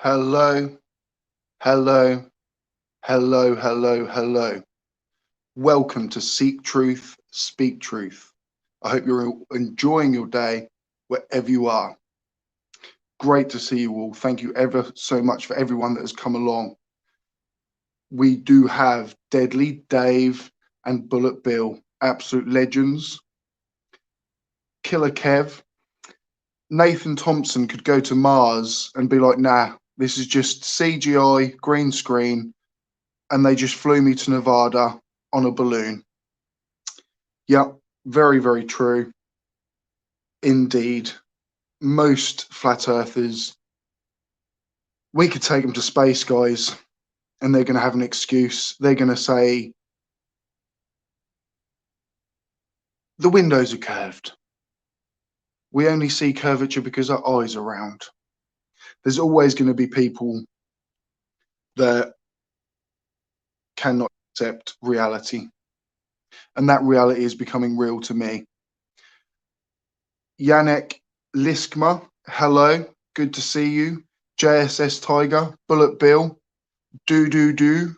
Hello, hello, hello, hello, hello. Welcome to Seek Truth, Speak Truth. I hope you're enjoying your day wherever you are. Great to see you all. Thank you ever so much for everyone that has come along. We do have Deadly Dave and Bullet Bill, absolute legends. Killer Kev. Nathan Thompson could go to Mars and be like, nah, this is just CGI, green screen, and they just flew me to Nevada on a balloon. Yep, very, very true. Indeed. Most flat earthers, we could take them to space, guys, and they're going to have an excuse. They're going to say, the windows are curved. We only see curvature because our eyes are round. There's always going to be people that cannot accept reality. And that reality is becoming real to me. Yannick Liskma, hello, good to see you. JSS Tiger, Bullet Bill, Do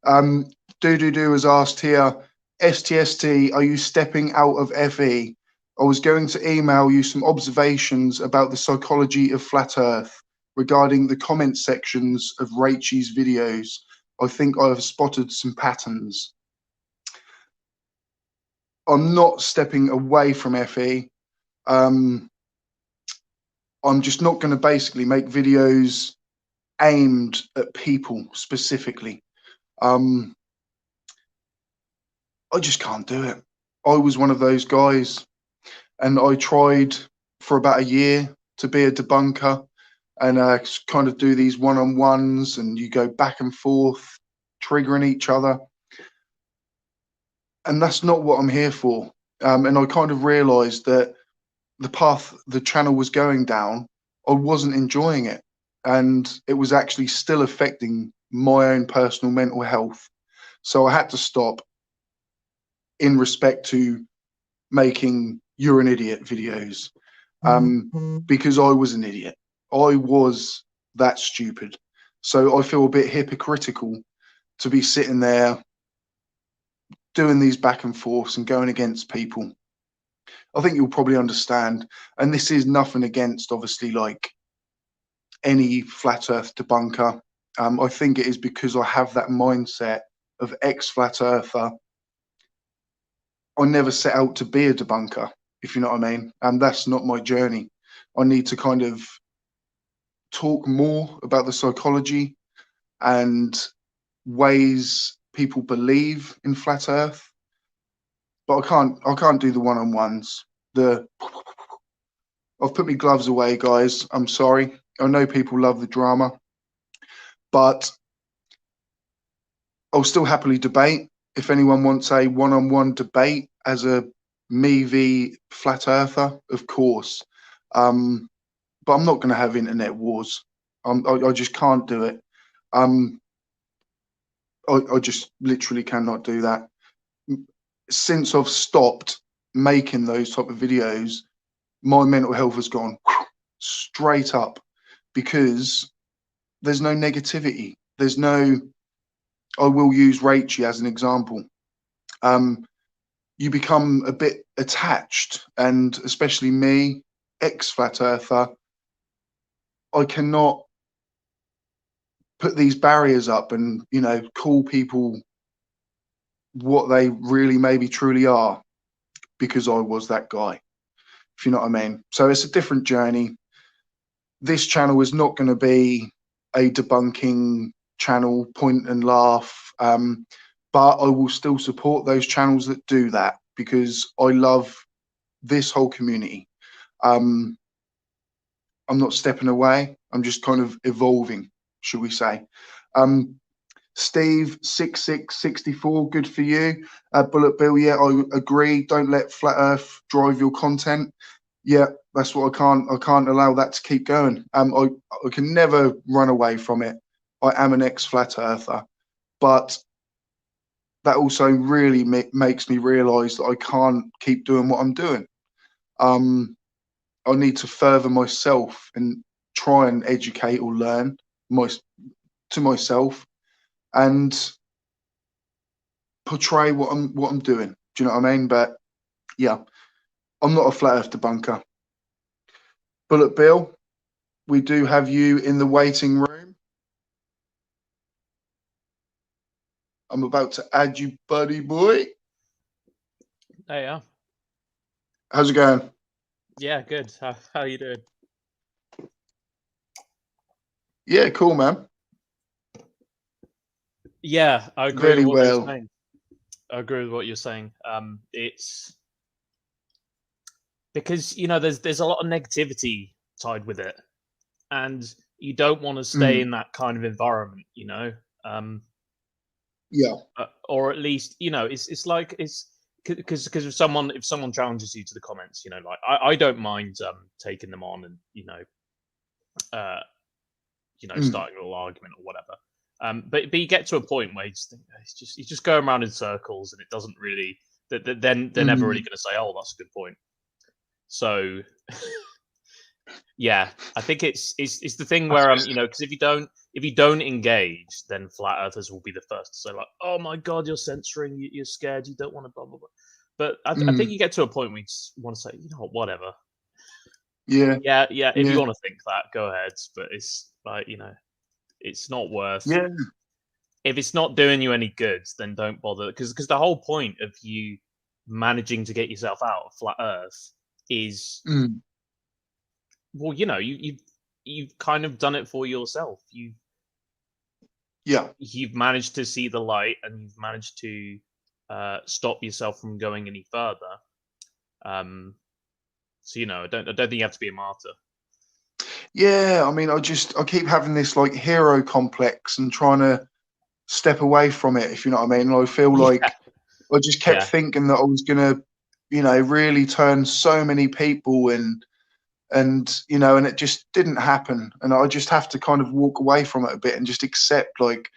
has asked here, STST, are you stepping out of FE? I was going to email you some observations about the psychology of flat earth regarding the comment sections of Rachel's videos. I think I have spotted some patterns. I'm not stepping away from FE. I'm just not going to basically make videos aimed at people specifically. I just can't do it. I was one of those guys, and I tried for about a year to be a debunker and kind of do these one-on-ones, and you go back and forth, triggering each other. And that's not what I'm here for. And I kind of realized that the path the channel was going down, I wasn't enjoying it. And it was actually still affecting my own personal mental health. So I had to stop in respect to making "you're an idiot" videos, because I was an idiot. I was that stupid. So I feel a bit hypocritical to be sitting there doing these back and forths and going against people. I think you'll probably understand. And this is nothing against, obviously, like any flat earth debunker. I think it is because I have that mindset of ex-flat earther. I never set out to be a debunker, if you know what I mean. And that's not my journey. I need to kind of talk more about the psychology and ways people believe in flat earth. But I can't do the one-on-ones. I've put my gloves away, guys. I'm sorry. I know people love the drama, but I'll still happily debate. If anyone wants a one-on-one debate as a me v flat earther, of course. But I'm not going to have internet wars. I just can't do it. I just literally cannot do that. Since I've stopped making those type of videos, my mental health has gone straight up, because there's no negativity. There's no, I will use Rachel as an example. You become a bit attached, and especially me, ex-flat earther, I cannot put these barriers up and, you know, call people what they really maybe truly are, because I was that guy, if you know what I mean. So it's a different journey. This channel is not going to be a debunking channel, point and laugh, but I will still support those channels that do that, because I love this whole community. I'm not stepping away. I'm just kind of evolving, should we say. Steve 6664, good for you. Bullet Bill, yeah, I agree. Don't let flat earth drive your content. Yeah, that's what I can't allow that to keep going. I can never run away from it. I am an ex-flat earther, but that also really makes me realize that I can't keep doing what I'm doing. I need to further myself and try and educate or learn to myself and portray what I'm doing. Do you know what I mean? But yeah, I'm not a flat earth debunker. Bullet Bill, we do have you in the waiting room. I'm about to add you, buddy boy. There you are. How's it going? Yeah, good. How are you doing? Yeah, cool, man. Yeah, I agree Very with what well. you're saying. I agree with what you're saying. It's because, you know, there's a lot of negativity tied with it, and you don't want to stay in that kind of environment, you know. Yeah. Or at least, you know, it's like it's because if someone challenges you to the comments, you know, like I don't mind taking them on and starting a little argument or whatever. But you get to a point where you just think you just go around in circles, and it doesn't really. Then they're never really going to say, "Oh, that's a good point." So, yeah, I think it's the thing where you know, because if you don't engage, then flat earthers will be the first to say like, "Oh my God, you're censoring, you're scared, you don't want to blah blah blah." But I think you get to a point where you just want to say, you know what, whatever. Yeah. Yeah. If you want to think that, go ahead. But it's like, you know, it's not worth. Yeah. If it's not doing you any good, then don't bother. Because the whole point of you managing to get yourself out of flat Earth is, well, you know, you've kind of done it for yourself. You've managed to see the light, and you've managed to stop yourself from going any further. So, you know, I don't think you have to be a martyr. Yeah, I mean, I keep having this like hero complex and trying to step away from it, if you know what I mean. And I feel like I just kept thinking that I was gonna, you know, really turn so many people and you know, and it just didn't happen. And I just have to kind of walk away from it a bit and just accept, like,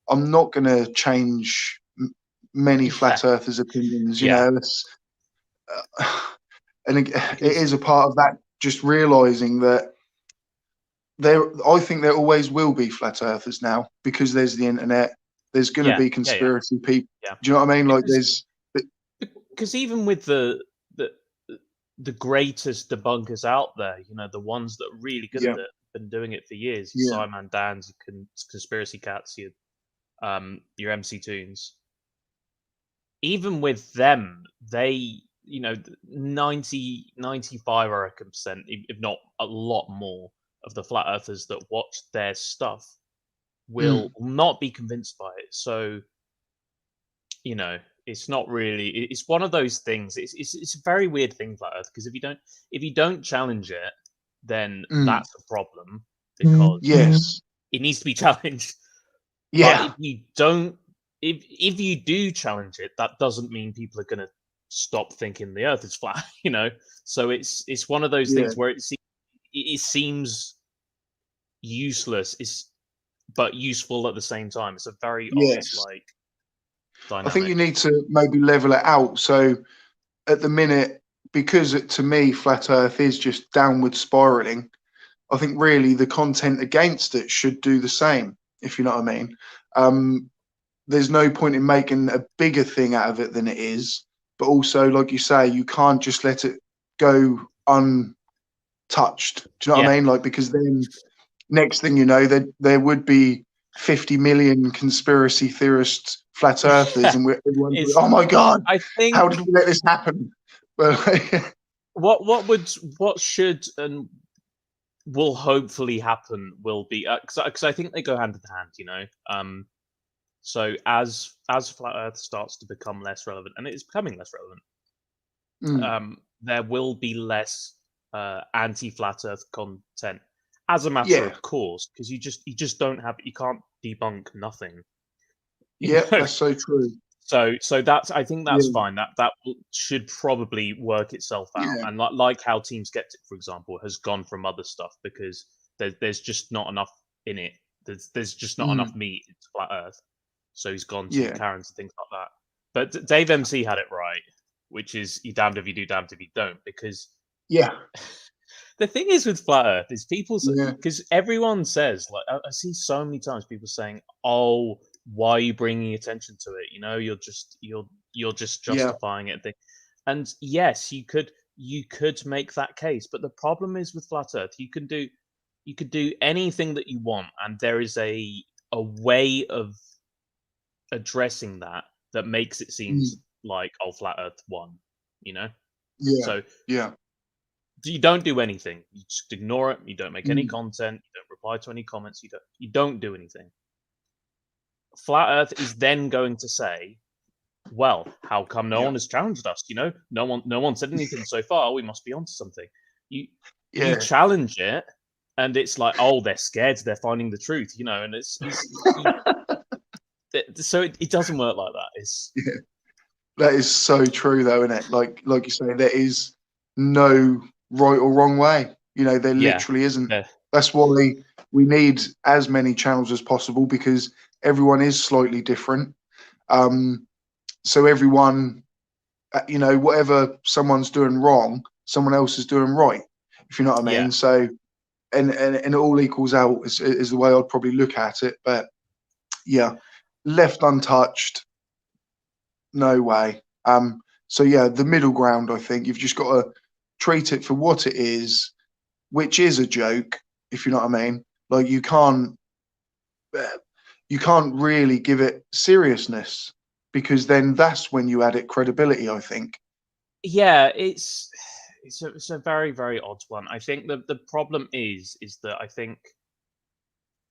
I'm not gonna change many flat earthers' opinions. You know, it's and it is a part of that. Just realizing that I think there always will be flat earthers now because there's the internet. There's going to be conspiracy people. Yeah. Do you know what I mean? Like because even with the greatest debunkers out there, you know, the ones that are really good at it, been doing it for years. Your Simon Dans, your conspiracy cats, your MC Tunes. Even with them, they, you know, 95, I reckon, %, if not a lot more, of the flat earthers that watch their stuff will not be convinced by it. So, you know, it's not really. It's one of those things. It's a very weird thing, flat Earth, because if you don't challenge it, then that's a problem because it needs to be challenged. Yeah. But if you do challenge it, that doesn't mean people are going to stop thinking the Earth is flat. You know, so it's one of those things where it seems useless, but useful at the same time. It's a very odd like dynamic. I think you need to maybe level it out. So at the minute, because to me, flat Earth is just downward spiraling, I think really the content against it should do the same, if you know what I mean. There's no point in making a bigger thing out of it than it is. But also, like you say, you can't just let it go untouched. Do you know what I mean? Like, because then next thing you know, there would be 50 million conspiracy theorists, flat earthers, and everyone's like, oh my God, I think, how did we let this happen? what should and will hopefully happen will be because I think they go hand in hand, you know. So as flat Earth starts to become less relevant, and it is becoming less relevant, there will be less anti-flat Earth content. As a matter of course, because you just don't have, you can't debunk nothing. That's so true. So that's, I think that's fine. That should probably work itself out. And like how Team Skeptic, for example, has gone from other stuff because there's just not enough in it. There's just not enough meat in flat Earth. So he's gone to Karens and things like that. But Dave MC had it right, which is you damned if you do, damned if you don't, because the thing is with flat Earth is people, Yeah. because everyone says, like, I see so many times people saying, "Oh, why are you bringing attention to it? You know, you're just Yeah. justifying it." And yes, you could make that case, but the problem is with flat Earth, you could do anything that you want, and there is a way of addressing that makes it seem Mm. like, oh, flat Earth won, you know. Yeah. So Yeah. you don't do anything. You just ignore it. You don't make any Mm. content. You don't reply to any comments. You don't do anything. Flat Earth is then going to say, "Well, how come no Yeah. one has challenged us? You know, no one said anything so far. We must be onto something." You Yeah. challenge it, and it's like, "Oh, they're scared. They're finding the truth." You know, and so it doesn't work like that. It's Yeah. That is so true, though, isn't it? Like you say, there is no right or wrong way. You know, there yeah, literally isn't. yeah, That's why we need as many channels as possible, because everyone is slightly different. So everyone, you know, whatever someone's doing wrong, someone else is doing right. If you know what I yeah. mean. So and it all equals out is the way I'd probably look at it. But yeah, left untouched, no way. So yeah, the middle ground, I think you've just got to treat it for what it is, which is a joke, if you know what I mean. Like you can't really give it seriousness, because then that's when you add it credibility, I think. Yeah, it's a very, very odd one. I think the problem is that I think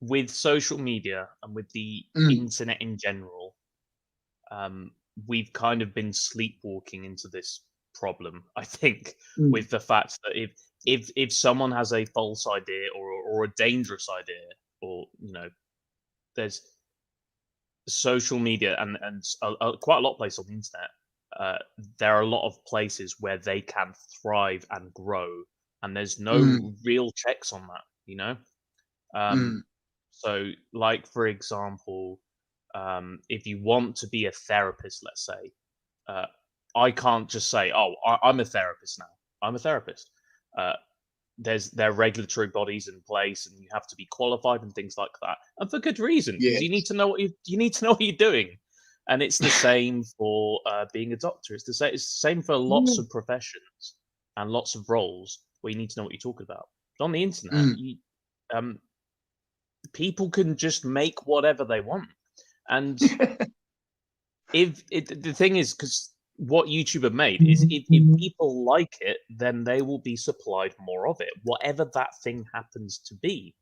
with social media and with the Mm, internet in general, um, we've kind of been sleepwalking into this problem. I think mm, with the fact that if someone has a false idea or a dangerous idea, or you know, there's social media and quite a lot of places on the internet. There are a lot of places where they can thrive and grow, and there's mm, no real checks on that. You know, um, mm. so like for example, if you want to be a therapist, let's say, uh, I can't just say, "Oh, I'm a therapist now. I'm a therapist." Uh, there are regulatory bodies in place, and you have to be qualified and things like that, and for good reason, because you need Yes. to know you need to know what you're doing. And it's the same for being a doctor. It's the same for lots Yeah. of professions and lots of roles where you need to know what you're talking about. But on the internet, Mm. um, people can just make whatever they want, and the thing is, because what YouTube have made is, if people like it, then they will be supplied more of it, whatever that thing happens to be.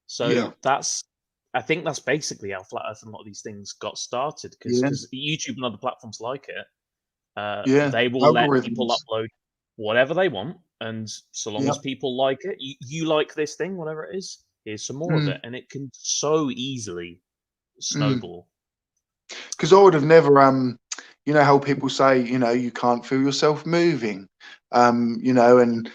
So Yeah. I think that's basically how Flat Earth and a lot of these things got started, because Yeah. YouTube and other platforms like it, Yeah. they will let people Algorithms. upload whatever they want, and so long Yeah. as people like it, you like this thing, whatever it is, here's some more of Mm, it, and it can so easily mm. snowball. Because I would have never, you know, how people say, you know, you can't feel yourself moving, you know, and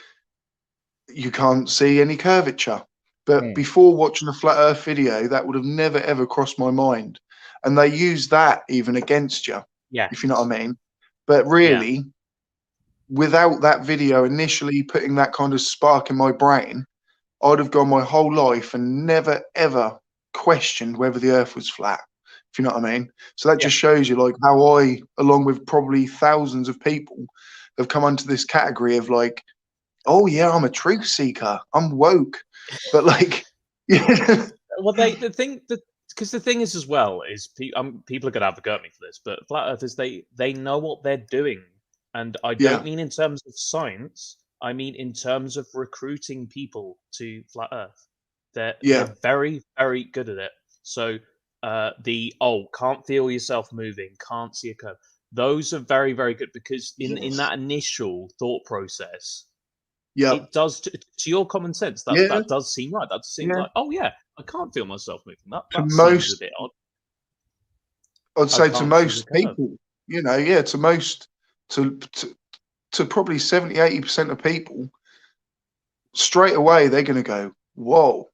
you can't see any curvature. But Mm. before watching a flat Earth video, that would have never ever crossed my mind. And they use that even against you, if you know Yes. what I mean. But Yeah. really, without that video initially putting that kind of spark in my brain, I'd have gone my whole life and never ever questioned whether the Earth was flat. If you know what I mean. So that Yeah. just shows you like how I, along with probably thousands of people, have come under this category of like, oh yeah, I'm a truth seeker, I'm woke, but like, yeah, Well, the thing that because the thing is as well is people are going to advocate me for this, but flat earthers, they know what they're doing, and I don't yeah, mean in terms of science. I mean in terms of recruiting people to flat Earth. yeah, They're very, very good at it. So the can't feel yourself moving, can't see a curve. Those are very, very good, because in yes, that initial thought process, yeah, it does, to your common sense, yeah, that does seem right. That seems yeah. like, oh yeah, I can't feel myself moving. To That seems a most, bit odd. I'd I say to can't see the most curve. people, you know, yeah, to most, to probably 70, 80% of people, straight away they're going to go, whoa,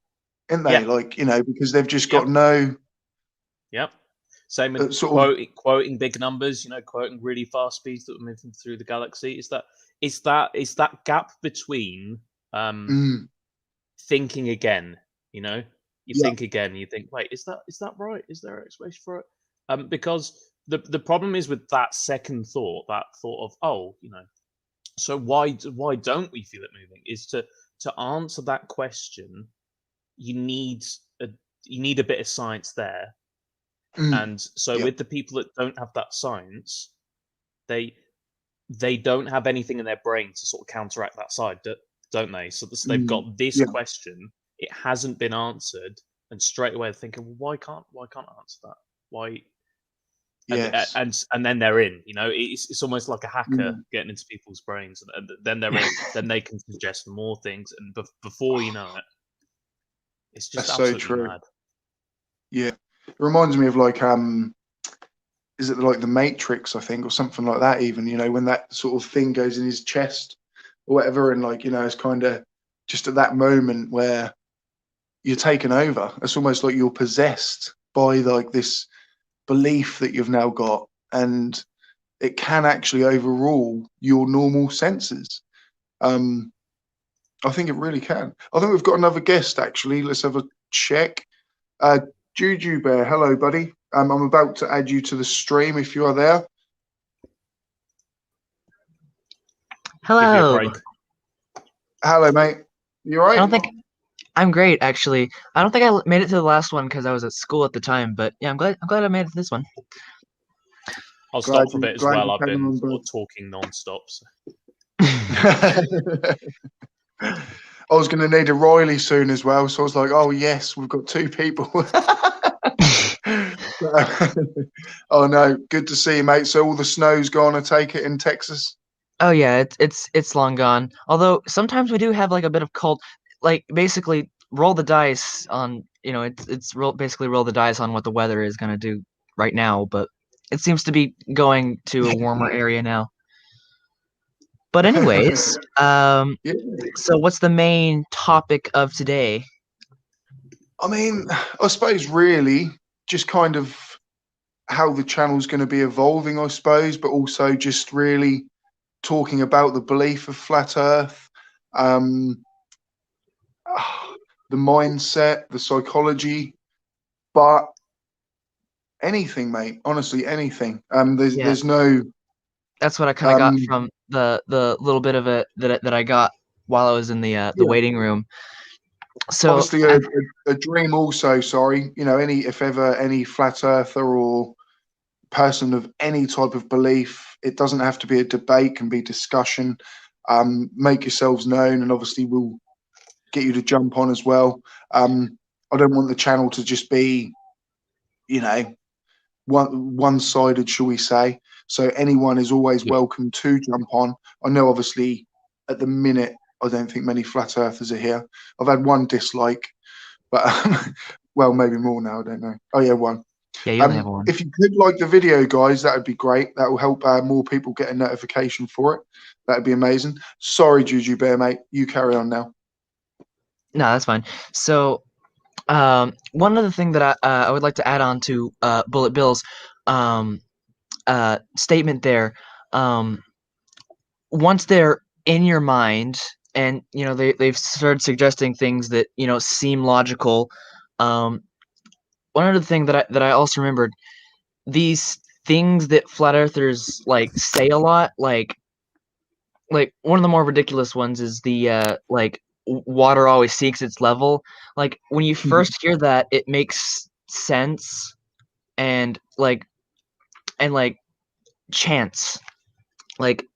aren't they? Yeah. Like, you know, because they've just Yep. got no Yep. Same with sort of, quoting big numbers. Quoting really fast speeds that we're moving through the galaxy. Is that gap between thinking again. You Yeah. think again. You think, wait, is that right? Is there an explanation for it? Because the problem is with that second thought, that thought of, oh, so why don't we feel it moving? Is to answer that question, you need a bit of science there. And so with the people that don't have that science, they don't have anything in their brain to sort of counteract that side, don't they? So they've got this question, it hasn't been answered, and straight away they're thinking, well, why can't I answer that? Why? Yes. And then they're in. It's almost like a hacker getting into people's brains, and then they're in. Then they can suggest more things, and before you know it, it's just That's absolutely so true. mad. Yeah, it reminds me of like is it like the Matrix, I think, or something like that? Even when that sort of thing goes in his chest or whatever, and like it's kind of just at that moment where you're taken over. It's almost like you're possessed by like this belief that you've now got, and it can actually overrule your normal senses. I think it really can. I think we've got another guest actually. Let's have a check. Juju Bear, hello, buddy. I'm about to add you to the stream if you are there. Hello. Hello, mate. You all right? I'm great, actually. I don't think I made it to the last one because I was at school at the time, but yeah, I'm glad I made it to this one. I'll stop for a bit as well. I've been sort of talking non-stop. So. I was going to need a Riley soon as well, so I was like, oh yes, we've got two people. Oh no, good to see you, mate. So all the snow's gone, I take it, in Texas? Oh yeah, it's long gone. Although sometimes we do have like a bit of cold, like basically roll the dice on, basically roll the dice on what the weather is gonna do right now, but it seems to be going to a warmer area now. But anyways, so what's the main topic of today? I mean, I suppose really just kind of how the channel's going to be evolving, I suppose, but also just really talking about the belief of flat Earth, the mindset, the psychology, but anything, mate. Honestly, anything. There's no. That's what I kind of got from the little bit of it that I got while I was in the waiting room. So obviously a dream also. Sorry, if ever any flat earther or person of any type of belief, it doesn't have to be a debate, can be discussion. Make yourselves known, and obviously we'll get you to jump on as well. I don't want the channel to just be, one-sided, shall we say. So anyone is always welcome to jump on. I know obviously at the minute I don't think many flat earthers are here. I've had one dislike, but well, maybe more now, I don't know. Oh yeah, one. Yeah, you only have one. If you could like the video, guys, that would be great. That will help more people get a notification for it. That'd be amazing. Sorry, Juju Bear, mate. You carry on now. No, that's fine. So, one other thing that I would like to add on to Bullet Bill's statement there. Once they're in your mind, and they've started suggesting things that seem logical. One other thing that I also remembered, these things that flat earthers like say a lot, like one of the more ridiculous ones is the like water always seeks its level. Like when you first hear that, it makes sense, and like chance, like.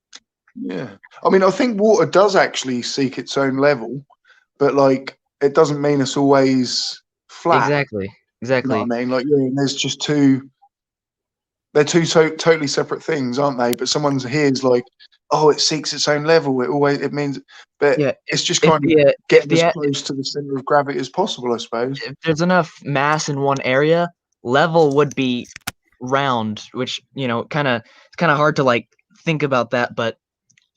Yeah, I mean, I think water does actually seek its own level, but like it doesn't mean it's always flat. Exactly. You know what I mean? Like, there's just they're two totally separate things, aren't they? But someone's here's like, oh, it seeks its own level. It means, but it's just kind of get as close to the center of gravity as possible, I suppose. If there's enough mass in one area, level would be round, which it's kind of hard to like think about that, but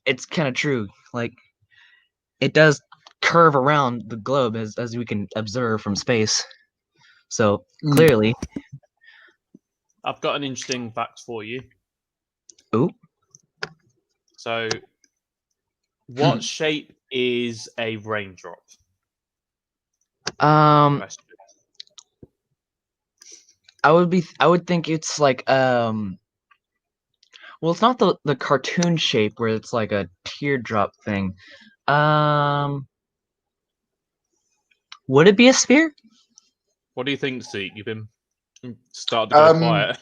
it's kind of true. Like it does curve around the globe as we can observe from space. So clearly, I've got an interesting fact for you. Ooh. So, what shape is a raindrop? I would think it's like well, it's not the cartoon shape where it's like a teardrop thing. Would it be a sphere? What do you think, Zeke? You've been started to go quiet.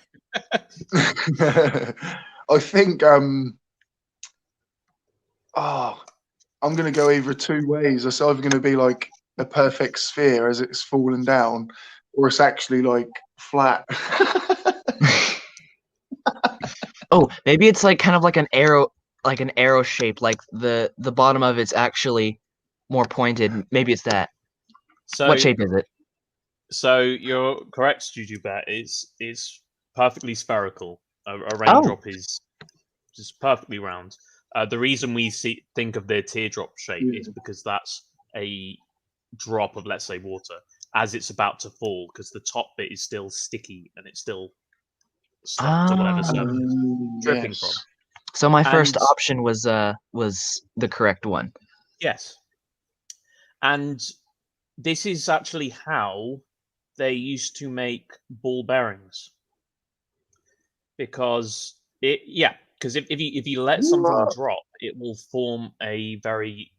I think I'm going to go either two ways. It's either going to be like a perfect sphere as it's fallen down, or it's actually like flat. Oh, maybe it's like kind of like an arrow shape, like the bottom of it's actually more pointed. Maybe it's that. So, what shape is it? So you're correct, Jujubet. It's perfectly spherical. A raindrop is just perfectly round. The reason we think of the teardrop shape is because that's a drop of, let's say, water as it's about to fall, because the top bit is still sticky and it's still stuck to whatever surface it's dripping from. So my first option was the correct one. Yes. And this is actually how they used to make ball bearings. Because if you let something drop, it will form a very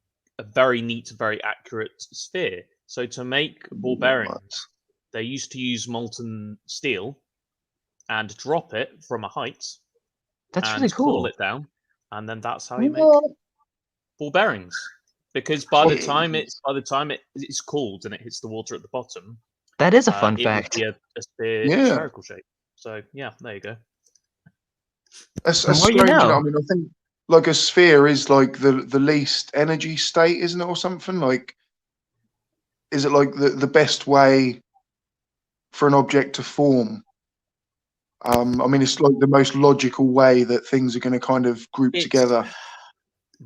neat, very accurate sphere. So to make ball bearings, they used to use molten steel and drop it from a height. That's really cool. Cool it down, and then that's how you make ball bearings. Because by the time it's cooled and it hits the water at the bottom, that is a fun fact. It would be a spherical shape. So yeah, there you go. That's strange. You know? I mean, I think like a sphere is like the least energy state, isn't it, or something? Like, is it like the best way for an object to form? I mean, it's like the most logical way that things are going to kind of group together.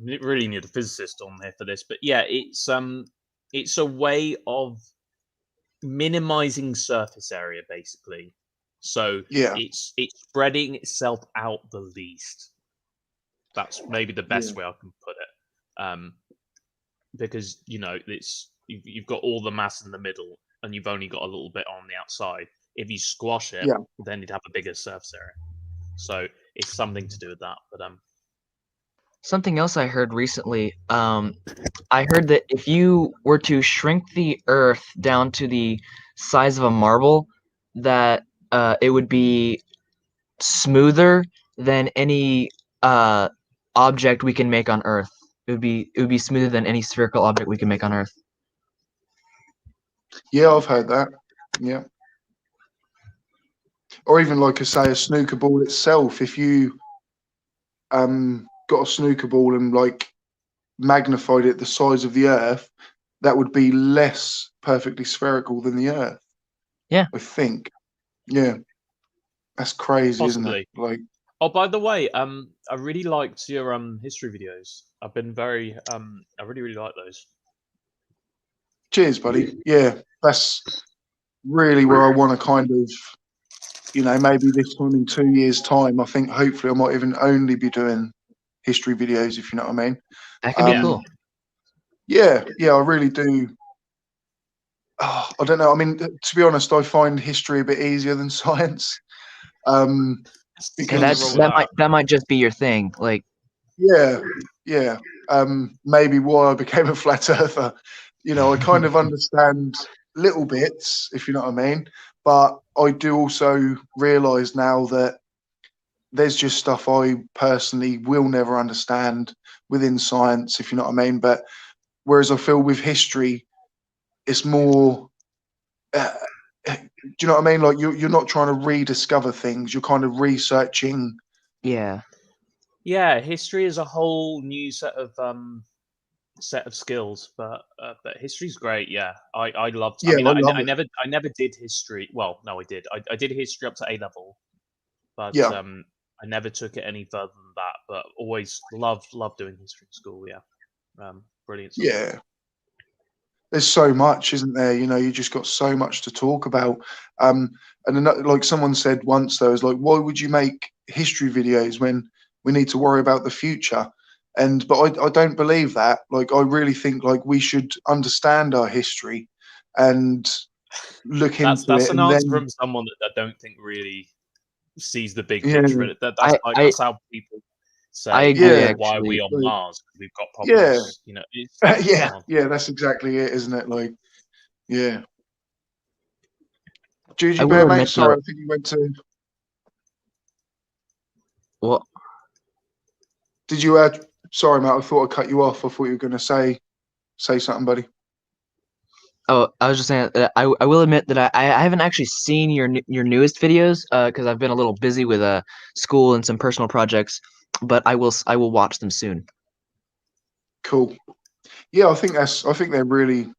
You really need a physicist on there for this, but yeah, it's a way of minimizing surface area, basically. So it's spreading itself out the least. That's maybe the best way I can put it. Because you've got all the mass in the middle, and you've only got a little bit on the outside. If you squash it, then you'd have a bigger surface area. So it's something to do with that. But something else I heard recently, I heard that if you were to shrink the Earth down to the size of a marble, that it would be smoother than any object we can make on Earth. It would be smoother than any spherical object we can make on Earth. Yeah, I've heard that. Yeah. Or even like say a snooker ball itself. If you got a snooker ball and like magnified it the size of the Earth, that would be less perfectly spherical than the Earth. Yeah, I think. Yeah, that's crazy, possibly. Isn't it? Like. Oh, by the way, I really liked your history videos. I've been very I really like those. Cheers, buddy. Yeah, that's really where I want to kind of, maybe this time in 2 years' time, I think hopefully I might even only be doing history videos, if you know what I mean. That could be cool. Yeah, I really do. I don't know. I mean, to be honest, I find history a bit easier than science. Because that might just be your thing. Like, yeah. Maybe why I became a flat earther. I kind of understand little bits, if you know what I mean. But I do also realise now that there's just stuff I personally will never understand within science, if you know what I mean. But whereas I feel with history, it's more, do you know what I mean? Like you're not trying to rediscover things. You're kind of researching. Yeah. Yeah, history is a whole new set of skills, but history's great. Yeah, I loved. Yeah, I never did history. Well, no, I did. I did history up to A level, but I never took it any further than that. But always loved doing history in school. Yeah, brilliant stuff. Yeah, there's so much, isn't there? You just got so much to talk about. And like someone said once, though, is like, why would you make history videos when we need to worry about the future? But I don't believe that. Like, I really think like we should understand our history and look into That's it, an and answer then from someone that I don't think really sees the big yeah, picture. That's how people I say, agree, "Oh, yeah, why are we actually. on like, Mars? We've got yeah, problems." You know, it's come yeah, on. yeah. That's exactly it, isn't it? Like, yeah. I Juju Bear, will mate. admit Sorry, though, I think you went to. well, Did you add? Sorry, mate. I thought I cut you off. I thought you were going to say something, buddy. oh, I was just saying that I will admit that I haven't actually seen your newest videos because I've been a little busy with school and some personal projects, but I will watch them soon. Cool. Yeah, I think they're really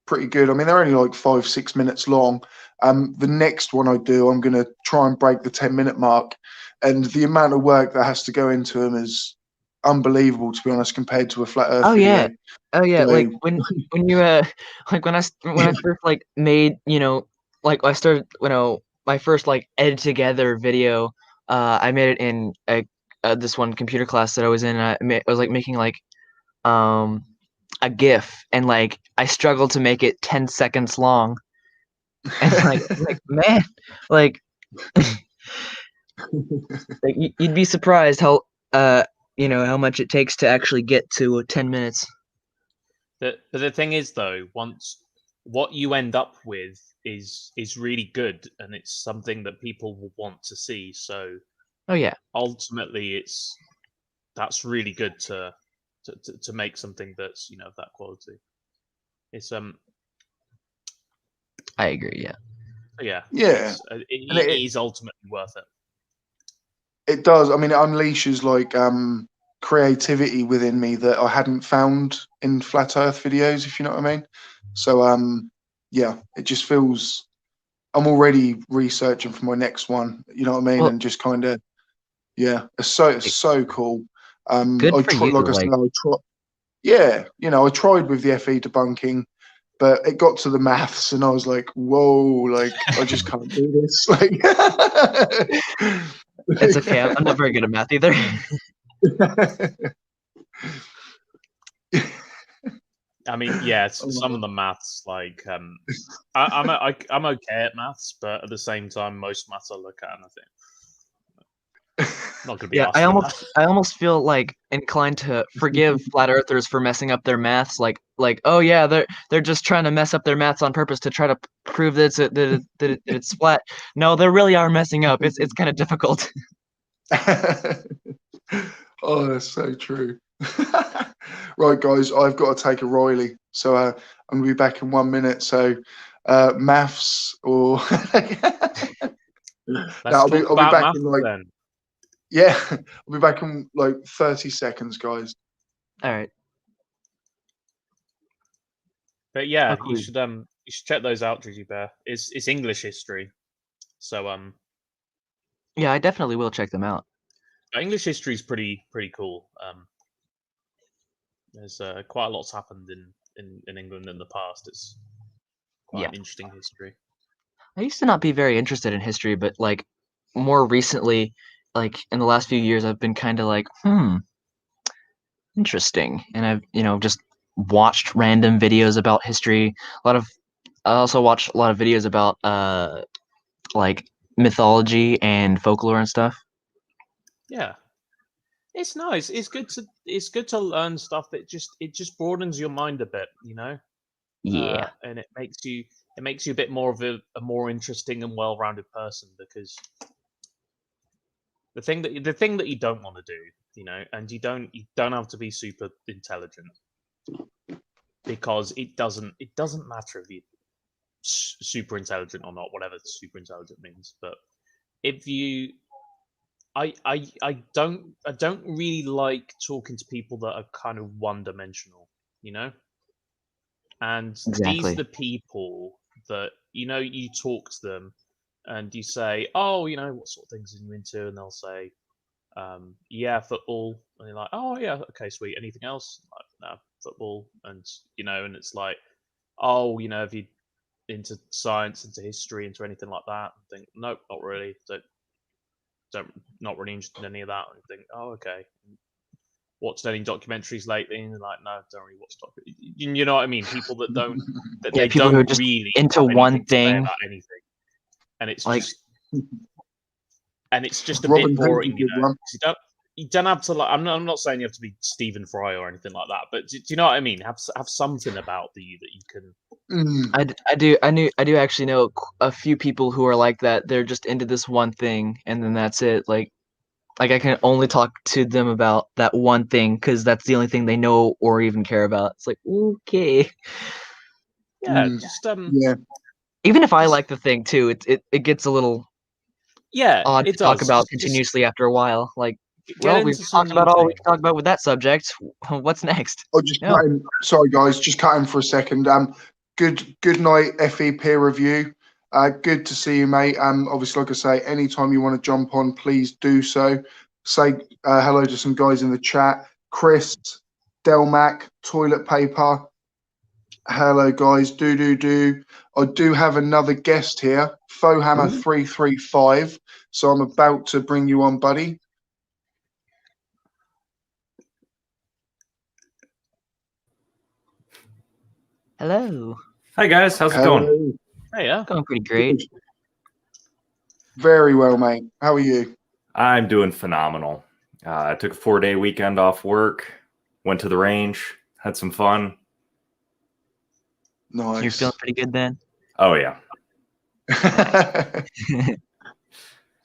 pretty good. I mean, they're only like 5-6 minutes long. The next one I do, I'm going to try and break the 10-minute mark, and the amount of work that has to go into them is unbelievable, to be honest, compared to a flat Earth Oh yeah, video. oh yeah. Like So when you like when I first like made like I started my first like edit together video. I made it in this one computer class that I was in. I was like making like um a GIF, and like I struggled to make it 10 seconds long, and like man, like like you'd be surprised how how much it takes to actually get to 10 minutes. But the thing is, though, once what you end up with is really good, and it's something that people will want to see. So Oh yeah, ultimately, that's really good to make something that's of that quality. It's I agree. Yeah. yeah, yeah, it and it is ultimately worth it. it does. I mean, it unleashes like creativity within me that I hadn't found in flat Earth videos, if you know what I mean. So yeah, it just feels I'm already researching for my next one. You know what I mean, Well, and just kind of yeah, it's so cool. good I for try, you. like I said, Like, I try. Yeah, I tried with the FE debunking, but it got to the maths, and I was like, "Whoa!" Like, I just can't do this. it's okay. I'm not very good at math either. I mean, yeah, some of Oh, the maths, like I'm okay at maths, but at the same time, most maths I look at and I think I'm not going to be Yeah, asked for that. I almost feel like inclined to forgive flat earthers for messing up their maths. Like oh yeah, they're just trying to mess up their maths on purpose to try to prove that that it's flat. No, they really are messing up. It's kind of difficult. oh, that's so true. Right, guys, I've got to take a Riley, so I'm gonna be back in 1 minute. So, maths or no, Let's talk I'll be about back maths in like then. yeah, I'll be back in like 30 seconds, guys. All right. But yeah, Oh, cool. you should check those out, Drizzy Bear. It's English history, so Yeah, I definitely will check them out. English history is pretty cool. There's quite a lot's happened in England in the past. It's quite Yeah. an interesting history. I used to not be very interested in history, but like more recently, like in the last few years, I've been kind of like, interesting. And I've, just watched random videos about history. I also watch a lot of videos about like mythology and folklore and stuff. Yeah, it's nice. It's good to learn stuff that just broadens your mind a bit, Yeah, and it makes you a bit more of a more interesting and well-rounded person because the thing that you don't want to do, and you don't have to be super intelligent because it doesn't matter if you're super intelligent or not, whatever super intelligent means. But if you, I don't really like talking to people that are kind of one dimensional, you know. And these are exactly. the people that you talk to them and you say, oh, what sort of things are you into, and they'll say, yeah, football. And you're like, oh yeah, okay, sweet. Anything else? Like, no, football. And and it's like, oh, if you into science, into history, into anything like that, and think, nope, not really. Don't not really interested in any of that. And think, oh, okay. watched any documentaries lately? And they're like, no, don't really watch documentaries. You know what I mean? People that don't, that Yeah, they people who don't are just really into have one anything to say thing. about anything. And it's Like- just, and it's just a Robin bit Hood's a boring, you good know. one. 'Cause you don't have to, like, I'm not saying you have to be Stephen Fry or anything like that, but do you know what I mean? Have something about you that you can. I do actually know a few people who are like that. They're just into this one thing, and then that's it. Like I can only talk to them about that one thing because that's the only thing they know or even care about. It's like, okay. Yeah, just Yeah. Even if I like the thing too, it gets a little odd it to talk does. about Just continuously after a while. Like, get well, into we've some talked new about all we thing. can talk about with that subject. What's next? I'll just cut in. Sorry, guys, just cut in for a second. Good night, FE peer review. Good to see you, mate. Obviously, like I say, anytime you want to jump on, please do so. Say hello to some guys in the chat. Chris, Delmac, toilet paper. Hello, guys. Do. I do have another guest here, Fohammer335. So I'm about to bring you on, buddy. Hello. Hi guys, how's it going? Hey, yeah. Going pretty great. Very well, mate. How are you? I'm doing phenomenal. I took a 4-day weekend off work, went to the range, had some fun. Nice. You're feeling pretty good then? Oh yeah.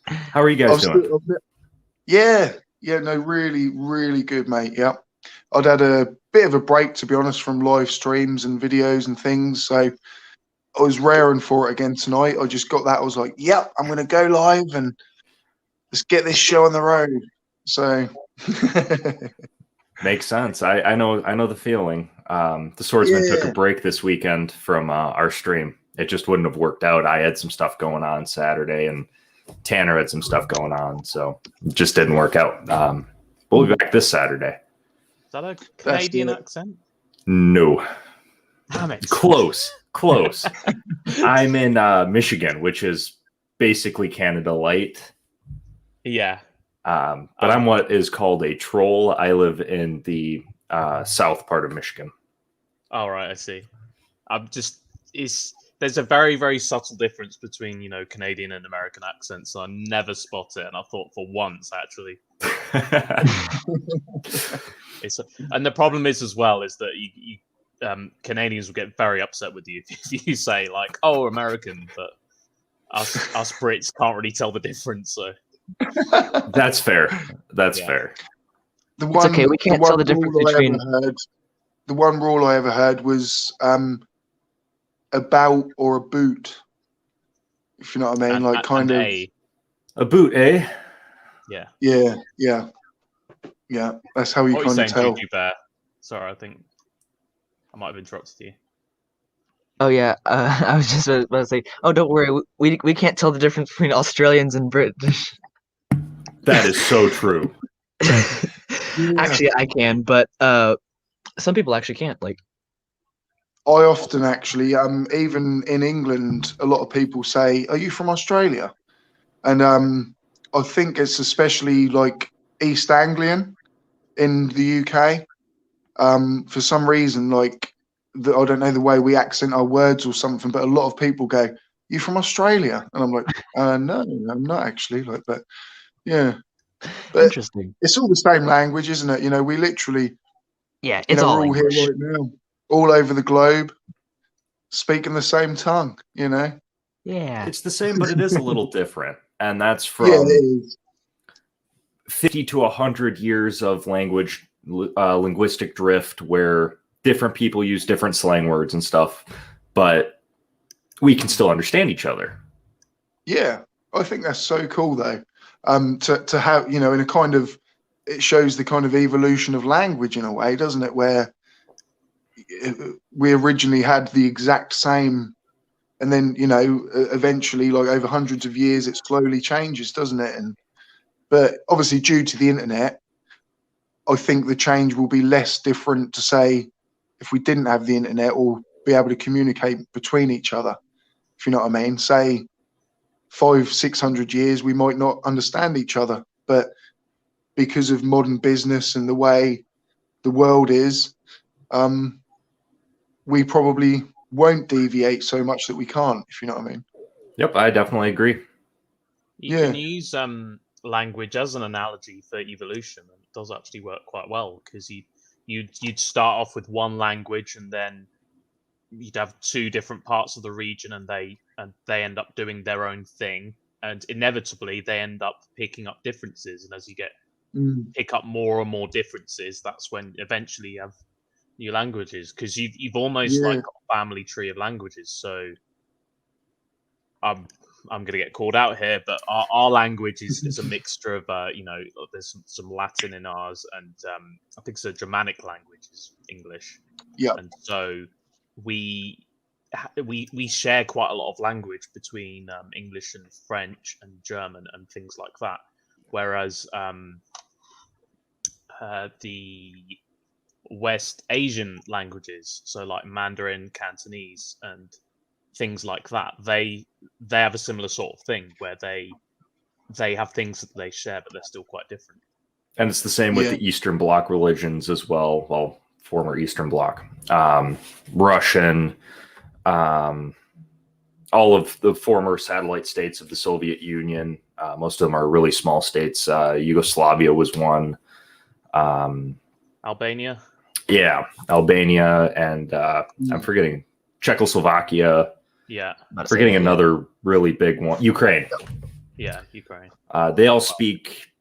How are you guys doing? Yeah, no, really good, mate. Yeah, I'd had a bit of a break, to be honest, from live streams and videos and things. So I was raring for it again tonight. I just got that. I was like, yep, I'm going to go live and let's get this show on the road. So Makes sense. I know the feeling. The Swordsman took a break this weekend from our stream. It just wouldn't have worked out. I had some stuff going on Saturday, and Tanner had some stuff going on, so it just didn't work out. We'll be back this Saturday. Is that a Canadian accent? No. Damn it. Close. I'm in Michigan, which is basically Canada Light. Yeah. But I'm what is called a troll. I live in the south part of Michigan. Oh, right, I see. There's a very, very subtle difference between, you know, Canadian and American accents. So I never spot it, and I thought for once, actually. And the problem is as well is that you Canadians will get very upset with you if you say like, "Oh, American," but us Brits can't really tell the difference. So that's fair. That's fair. It's okay. We can't tell the difference between. The one rule I ever heard was about or a boot. If you know what I mean, like kind of a boot, eh? Yeah. Yeah. That's how you kind of tell. Juju Bear? Sorry, I think I might have interrupted you. Oh yeah, I was just about to say. Oh, don't worry, we can't tell the difference between Australians and British. That is so true. Actually, I can, but some people actually can't. Like, I often actually, even in England, a lot of people say, "Are you from Australia?" And I think it's especially like East Anglian in the UK. For some reason, like I don't know the way we accent our words or something, but a lot of people go, "You from Australia?" And I'm like, "No, I'm not actually." Like, but yeah, but interesting. It's all the same language, isn't it? You know, we literally, it's all we're all English. here right now, all over the globe, speaking the same tongue. You know. Yeah, it's the same, but it is a little different, and that's from 50 to 100 years of linguistic drift, where different people use different slang words and stuff, but we can still understand each other. Yeah, I think that's so cool, though. To have, in a kind of, it shows the kind of evolution of language in a way, doesn't it? Where we originally had the exact same, and then eventually, like over hundreds of years, it slowly changes, doesn't it? But obviously, due to the internet, I think the change will be less different to say if we didn't have the internet or be able to communicate between each other. If you know what I mean, say 500-600 years, we might not understand each other, but because of modern business and the way the world is, we probably won't deviate so much that we can't, if you know what I mean. Yep, I definitely agree. You can use language as an analogy for evolution, and it does actually work quite well, because you'd start off with one language, and then you'd have two different parts of the region, and they end up doing their own thing, and inevitably they end up picking up differences. And as you pick up more and more differences, that's when eventually you have new languages, because you've almost like got a family tree of languages. So I'm gonna get called out here, but our language is a mixture of there's some Latin in ours, and I think it's a Germanic language is English. Yeah. And so we share quite a lot of language between English and French and German and things like that. Whereas the West Asian languages, so like Mandarin, Cantonese, and things like that, they have a similar sort of thing where they have things that they share, but they're still quite different. And it's the same with the Eastern Bloc religions as well. Well, former Eastern Bloc, Russian, all of the former satellite states of the Soviet Union. Most of them are really small states. Yugoslavia was one. Albania. Yeah, Albania, and I'm forgetting Czechoslovakia. Yeah, forgetting another really big one. Ukraine. Yeah, Ukraine. They all speak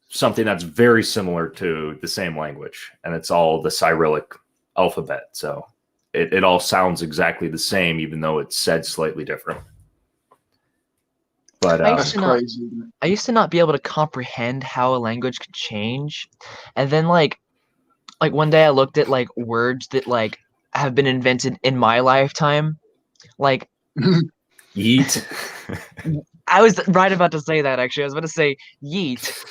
something that's very similar to the same language, and it's all the Cyrillic alphabet. So it all sounds exactly the same, even though it's said slightly different. But I used to not be able to comprehend how a language could change, and then like one day I looked at like words that like have been invented in my lifetime, like yeet. I was right about to say that, actually. I was about to say yeet,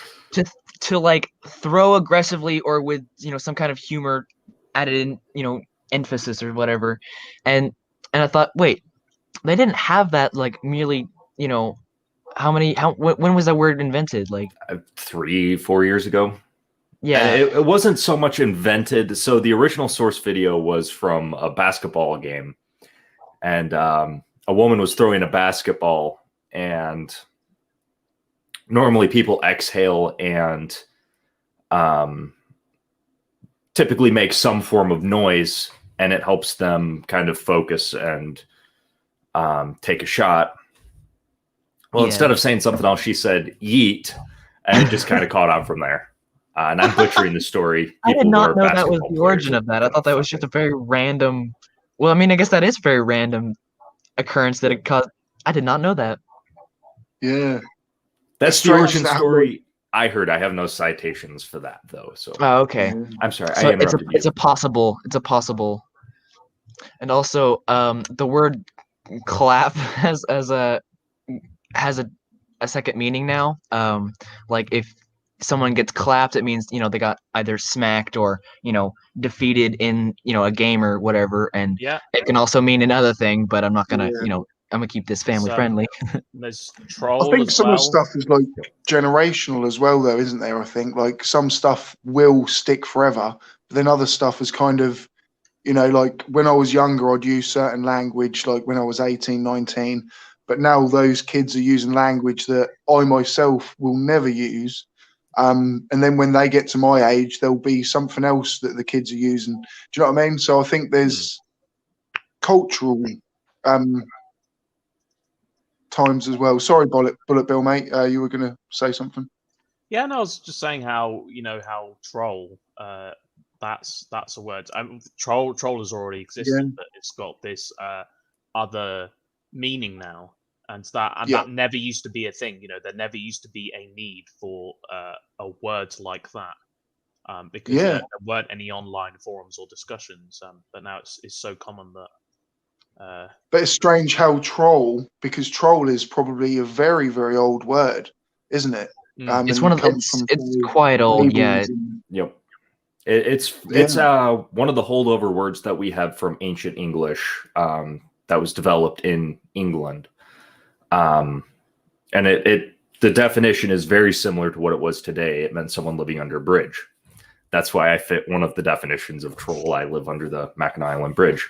to like throw aggressively or with some kind of humor added in emphasis or whatever, and I thought, wait, they didn't have that like merely when was that word invented? Like 3-4 years ago. Yeah, and it wasn't so much invented. So the original source video was from a basketball game, and a woman was throwing a basketball, and normally people exhale and typically make some form of noise, and it helps them kind of focus and take a shot. Well, instead of saying something else, she said yeet, and it just kind of caught on from there. And I'm butchering the story. I did not know that was the origin of that. I thought that was just a very random. Well, I mean, I guess that is a very random occurrence that it caused. I did not know that. Yeah, that's the origin story I heard. I have no citations for that though. So. Oh, okay. I'm sorry. So it's a possible. And also, the word clap has a second meaning now. Like if someone gets clapped, it means they got either smacked or defeated in a game or whatever, and it can also mean another thing, but I'm not gonna I'm gonna keep this family friendly. There's troll. I think some of the stuff is like generational as well, though, isn't there? I think like some stuff will stick forever, but then other stuff is kind of like when I was younger, I'd use certain language, like when I was 18, 19, but now those kids are using language that I myself will never use. And then when they get to my age, there'll be something else that the kids are using. Do you know what I mean? So I think there's cultural times as well. Sorry, Bullet Bill, mate. You were going to say something? Yeah, no, I was just saying how how troll. That's a word. Troll has already existed, but it's got this other meaning now. And that never used to be a thing. There never used to be a need for a word like that, because there weren't any online forums or discussions. But now it's so common that. But it's strange how troll, because troll is probably a very, very old word, isn't it? It's it's quite old. Yeah. Yep. It's one of the holdover words that we have from ancient English that was developed in England. And the definition is very similar to what it was today. It meant someone living under a bridge. That's why I fit one of the definitions of troll. I live under the Mackinac Island Bridge.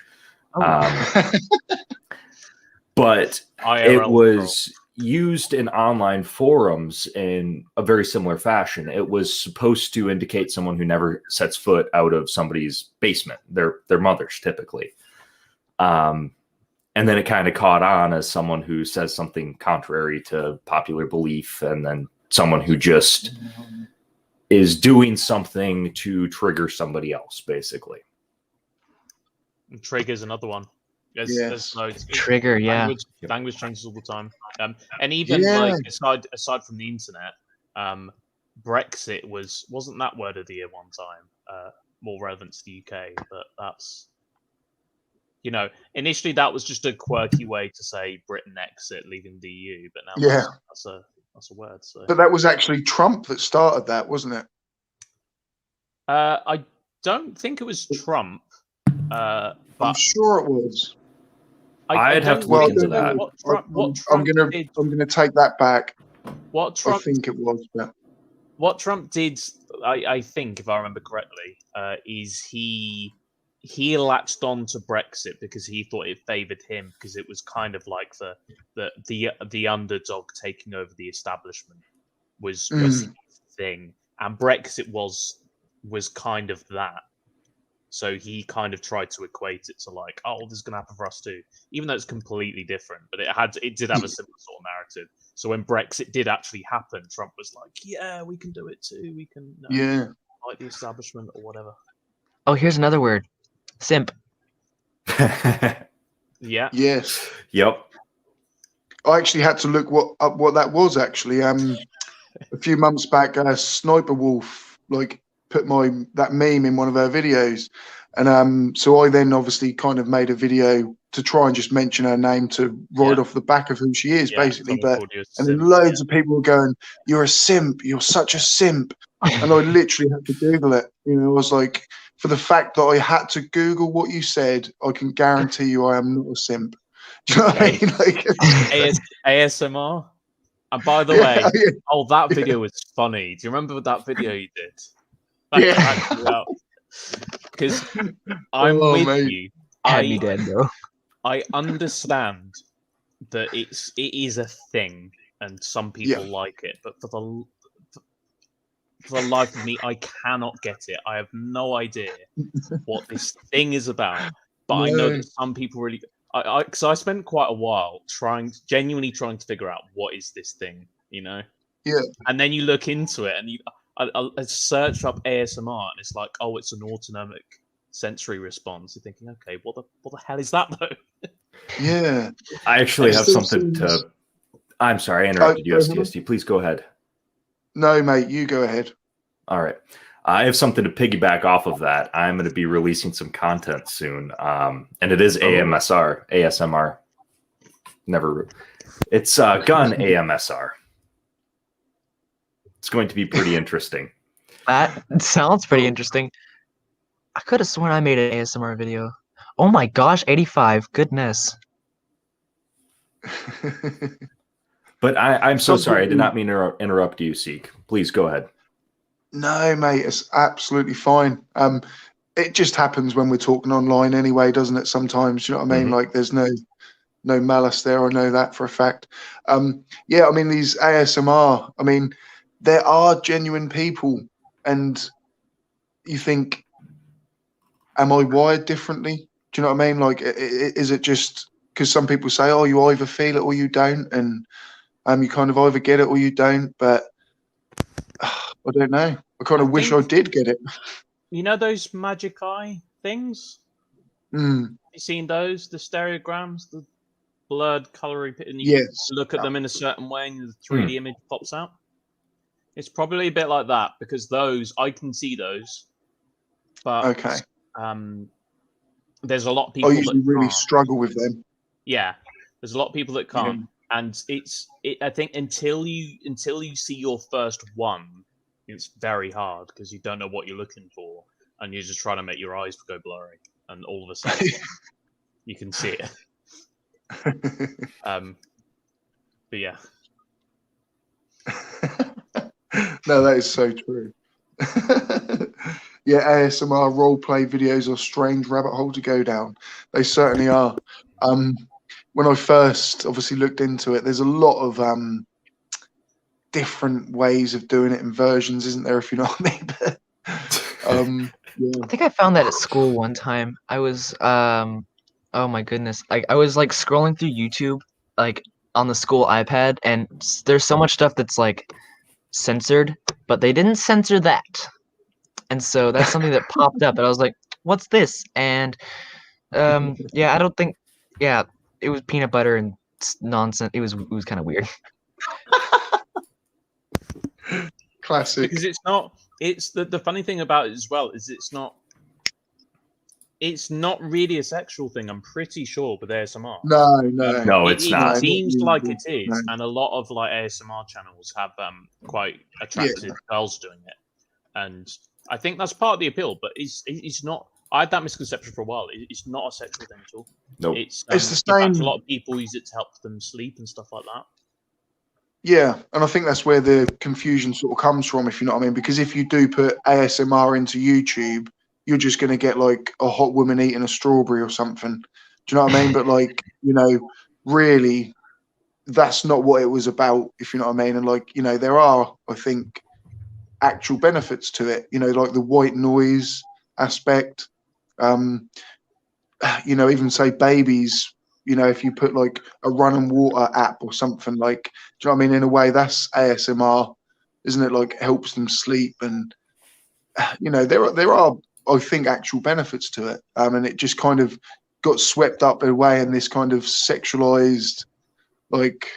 But it was used in online forums in a very similar fashion. It was supposed to indicate someone who never sets foot out of somebody's basement, their mother's typically. And then it kind of caught on as someone who says something contrary to popular belief, and then someone who just is doing something to trigger somebody else, basically. Trigger's another one. There's loads. Trigger, Language changes all the time. And even like aside from the internet, Brexit wasn't that word of the year one time. More relevant to the UK, but that's, initially that was just a quirky way to say Britain exit, leaving the EU, but now that's a word. So. But that was actually Trump that started that, wasn't it? I don't think it was Trump. But I'm sure it was. I'd have to look into that. I'm gonna take that back. What Trump? I think it was. But... What Trump did, I think, if I remember correctly, is he latched on to Brexit because he thought it favoured him, because it was kind of like the underdog taking over the establishment was his thing, and Brexit was kind of that. So he kind of tried to equate it to like, oh, this is going to happen for us too, even though it's completely different. But it did have a similar sort of narrative. So when Brexit did actually happen, Trump was like, yeah, we can do it too. We can, like the establishment or whatever. Oh, here's another word. Simp. Yeah. Yes. Yep. I actually had to look up what that was actually. A few months back, Sniper Wolf put that meme in one of her videos, and so I then obviously kind of made a video to try and just mention her name to ride off the back of who she is, basically. But and then loads of people were going, "You're a simp. You're such a simp," and I literally had to Google it. I was like, for the fact that I had to Google what you said, I can guarantee you I am not a simp. Do you know what I mean? ASMR. And by the way, that video was funny. Do you remember that video you did? Because I'm with you. Had me dead, bro. I understand that it is a thing, and some people like it, but for the life of me, I cannot get it. I have no idea what this thing is about. But I know that some people really. Because I spent quite a while genuinely trying to figure out what is this thing, Yeah. And then you look into it, and I searched up ASMR, and it's like, oh, it's an autonomic sensory response. You're thinking, okay, what the hell is that though? Yeah. I actually have something to. I'm sorry, I interrupted you, STST. Please go ahead. No, mate, you go ahead. All right. I have something to piggyback off of that. I'm going to be releasing some content soon, and it is ASMR. It's gun AMSR. It's going to be pretty interesting. That sounds pretty interesting. I could have sworn I made an ASMR video. Oh my gosh, 85. Goodness. But I'm so sorry. I did not mean to interrupt you, Seek. Please go ahead. No, mate, it's absolutely fine. It just happens when we're talking online anyway, doesn't it? Sometimes, you know what I mean? Like, there's no malice there. I know that for a fact. Yeah, I mean, these ASMR, I mean, there are genuine people, and you think, am I wired differently? Do you know what I mean? Like, is it just because some people say, oh, you either feel it or you don't, and you kind of either get it or you don't, but I don't know. I kind of wish I did get it. You know those magic eye things? Have you seen those? The stereograms, the blurred coloring, and you look at them in a certain way and the 3D image pops out? It's probably a bit like that, because those, I can see those, but there's a lot of people I usually really struggle with them. Yeah, there's a lot of people that can't, and I think until you see your first one, it's very hard because you don't know what you're looking for, and you're just trying to make your eyes go blurry, and all of a sudden you can see it. But yeah. No, that is so true. Yeah, ASMR roleplay videos are strange rabbit hole to go down. They certainly are. When I first obviously looked into it, there's a lot of different ways of doing it and versions, isn't there? If you know what I mean. I think I found that at school one time. I was oh my goodness, I was like scrolling through YouTube like on the school iPad, and there's so much stuff that's like censored, but they didn't censor that, and so that's something that popped up, and I was like, "What's this?" And yeah, I don't think, yeah, it was peanut butter and nonsense. It was kind of weird. Classic. Because it's not. It's the funny thing about it as well is it's not really a sexual thing. I'm pretty sure with ASMR. No, it's not. It seems like it is, No. and a lot of like ASMR channels have quite attractive girls doing it, and I think that's part of the appeal. But it's not. I had that misconception for a while. It's not a sexual thing at all. Nope. It's the in fact, same. a lot of people use it to help them sleep and stuff like that. Yeah, and I think that's where the confusion sort of comes from, if you know what I mean. Because if you do put ASMR into YouTube, you're just going to get like a hot woman eating a strawberry or something. Do you know what I mean? But like, you know, really, that's not what it was about, if you know what I mean. And like, you know, there are, I think, actual benefits to it. You know, like the white noise aspect. You know, even say babies. You know, if you put like a running water app or something, like, do you know what I mean? In a way, that's ASMR, isn't it? Like, helps them sleep, and you know, there are, I think, actual benefits to it. And it just kind of got swept up away in this kind of sexualized, like,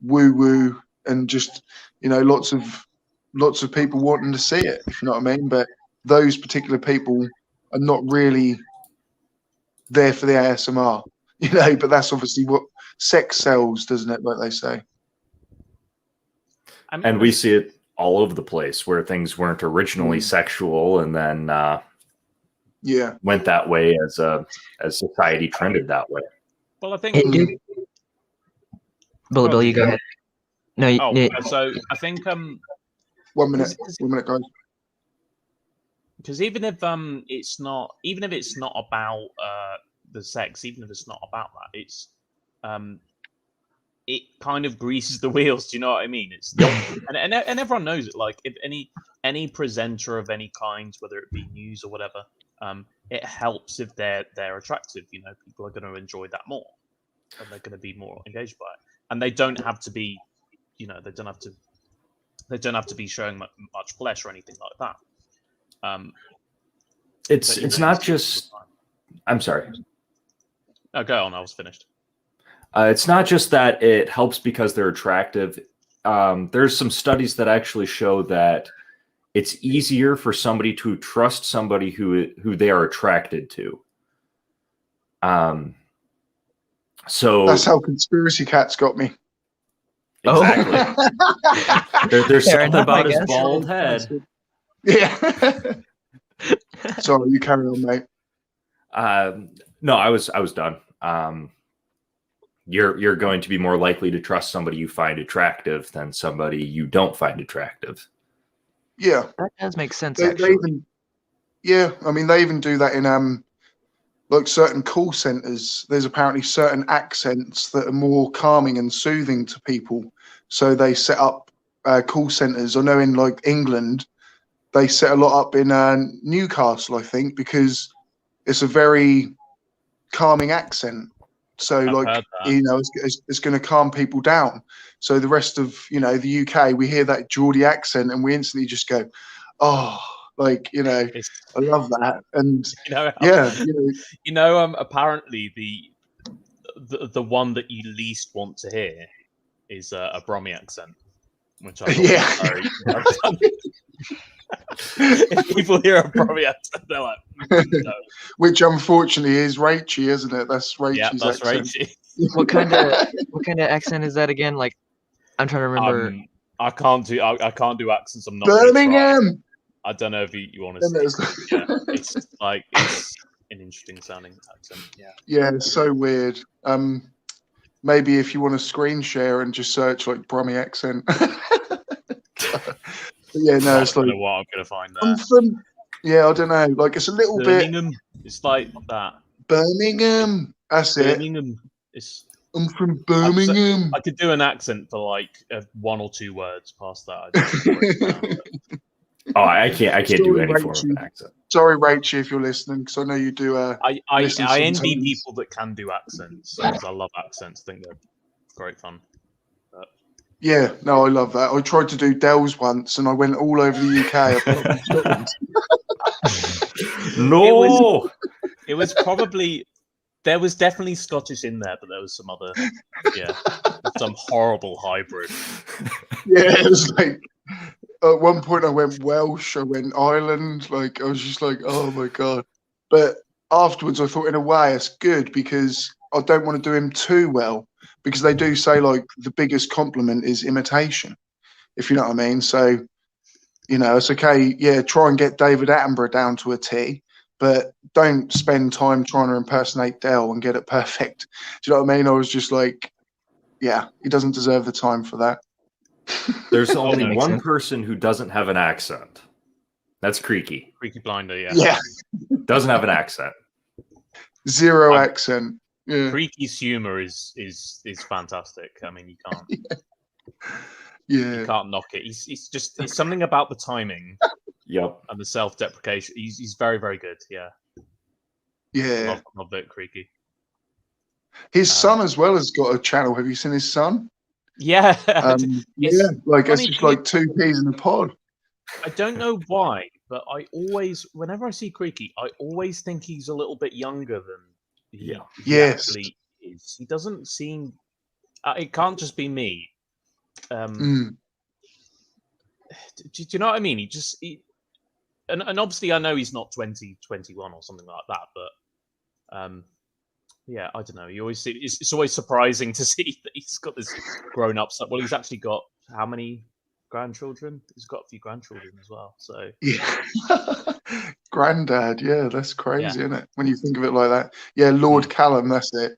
woo woo, and just, you know, lots of people wanting to see it, if you know what I mean. But those particular people are not really there for the ASMR. You know, but that's obviously what sex sells, doesn't it? Like they say. And we see it all over the place where things weren't originally sexual and then went that way as society trended that way. Well, I think. Hey, dude. Bill, you go ahead. No, so I think 1 minute, 1 minute, guys. Because even if it's not about the sex, even if it's not about that, it's it kind of greases the wheels. Do you know what I mean? It's and everyone knows it. Like, if any presenter of any kind, whether it be news or whatever, it helps if they're attractive. You know, people are going to enjoy that more, and they're going to be more engaged by it. And they don't have to be, you know, they don't have to be showing much flesh or anything like that. It's not just. I'm sorry. Oh, go on. I was finished. It's not just that it helps because they're attractive. There's some studies that actually show that it's easier for somebody to trust somebody who they are attracted to. So that's how conspiracy cats got me. Exactly. There's something about his bald head. Yeah. Sorry, you carry on, mate. No, I was done. You're going to be more likely to trust somebody you find attractive than somebody you don't find attractive. Yeah, that does make sense. They even, yeah, I mean, they even do that in like certain call centers. There's apparently certain accents that are more calming and soothing to people, so they set up call centers. I know in like England, they set a lot up in Newcastle, I think, because it's a very calming accent. So, like, you know, it's going to calm people down. So the rest of, you know, the UK, we hear that Geordie accent and we instantly just go, oh, like, you know, I love that. And apparently the one that you least want to hear is a Brummy accent, which I thought was very funny. If people hear a Brummy accent, they're like, no. Which unfortunately is Rachie, isn't it? That's Rachie's yeah, that's accent. Rachie. What kind of accent is that again? Like, I'm trying to remember. I can't do accents. I'm not Birmingham. I don't know if you want to see. Yeah, it's an interesting sounding accent. Yeah, it's so weird. Maybe if you want to screen share and just search like Brummy accent. Yeah, no, it's like, what I'm gonna find there. I'm from Yeah, I don't know. Like it's a little Birmingham. It's like that. Birmingham. That's Birmingham. It's. I'm from Birmingham. I could do an accent for like 1 or 2 words. Past that, I just break down. Oh, I can't do any form of an accent. Sorry, Rachel, if you're listening, because I know you do. I envy people that can do accents because I love accents. I think they're great fun. But... Yeah, no, I love that. I tried to do Dells once, and I went all over the UK. No, it was probably. There was definitely Scottish in there, but there was some other, some horrible hybrid. Yeah, it was like at one point I went Welsh, I went Ireland, like I was just like, oh my god. But afterwards, I thought in a way it's good because I don't want to do him too well because they do say like the biggest compliment is imitation, if you know what I mean. So, you know, it's okay. Yeah, try and get David Attenborough down to a T. But don't spend time trying to impersonate Dell and get it perfect. Do you know what I mean? I was just like, yeah, he doesn't deserve the time for that. There's only one person who doesn't have an accent. That's Creaky. Creaky Blinder, yeah. Yeah. Doesn't have an accent. Zero accent. Yeah. Creaky's humor is fantastic. I mean, you can't. Yeah. You can't knock it. It's something about the timing. Yep. And the self-deprecation. He's very, very good. Yeah. Yeah. Love it, Creaky. His son as well has got a channel. Have you seen his son? Yeah. Yeah. Like it's just like 2 peas in a pod. I don't know why, but whenever I see Creaky, I always think he's a little bit younger than he actually is. He doesn't seem. It can't just be me. Do you know what I mean? And obviously I know he's not 20, 21 or something like that, but yeah, I don't know. It's always surprising to see that he's got this grown up stuff. Well, he's actually got how many grandchildren? He's got a few grandchildren as well. So yeah, granddad. Yeah, that's crazy, isn't it? When you think of it like that. Yeah, Lord Callum. That's it.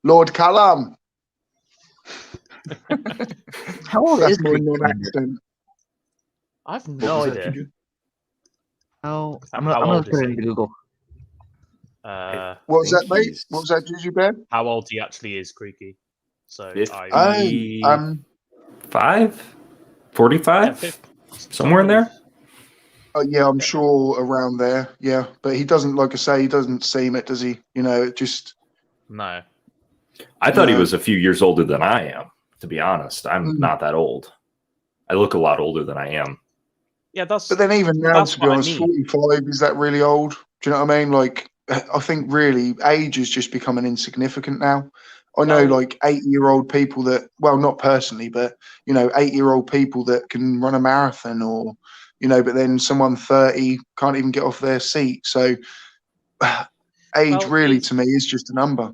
Lord Callum. How old is accent? I have no idea. I'm gonna put it into Google. What was that, mate? What was that, Juju Bear? How old he actually is, Creaky. So 5? 45? Somewhere in there? Yeah, I'm sure around there. Yeah, but he doesn't, like I say, he doesn't seem it, does he? You know, it just... No. I thought he was a few years older than I am, to be honest. I'm not that old. I look a lot older than I am. Yeah, that's... But then even now, to be honest, 45, is that really old? Do you know what I mean? Like, I think really age is just becoming insignificant now. I know like 8-year-old people that, well, not personally, but, you know, 8-year-old people that can run a marathon or, you know, but then someone 30 can't even get off their seat. So age really to me is just a number.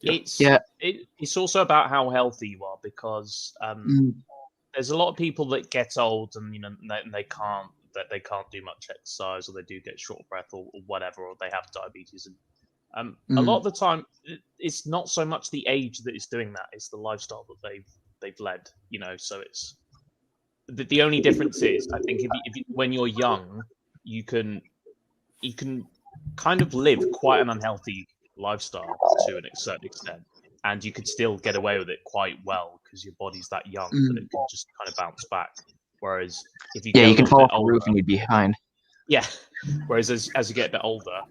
It's also about how healthy you are because there's a lot of people that get old and, you know, they can't do much exercise or they do get short breath or whatever, or they have diabetes. And a lot of the time, it's not so much the age that is doing that; it's the lifestyle that they've led. You know, so it's the only difference is I think if when you're young, you can kind of live quite an unhealthy lifestyle to a certain extent, and you could still get away with it quite well because your body's that young that it can just kind of bounce back. Whereas if you you can fall off the roof and you'd be fine. Yeah. Whereas as you get a bit older,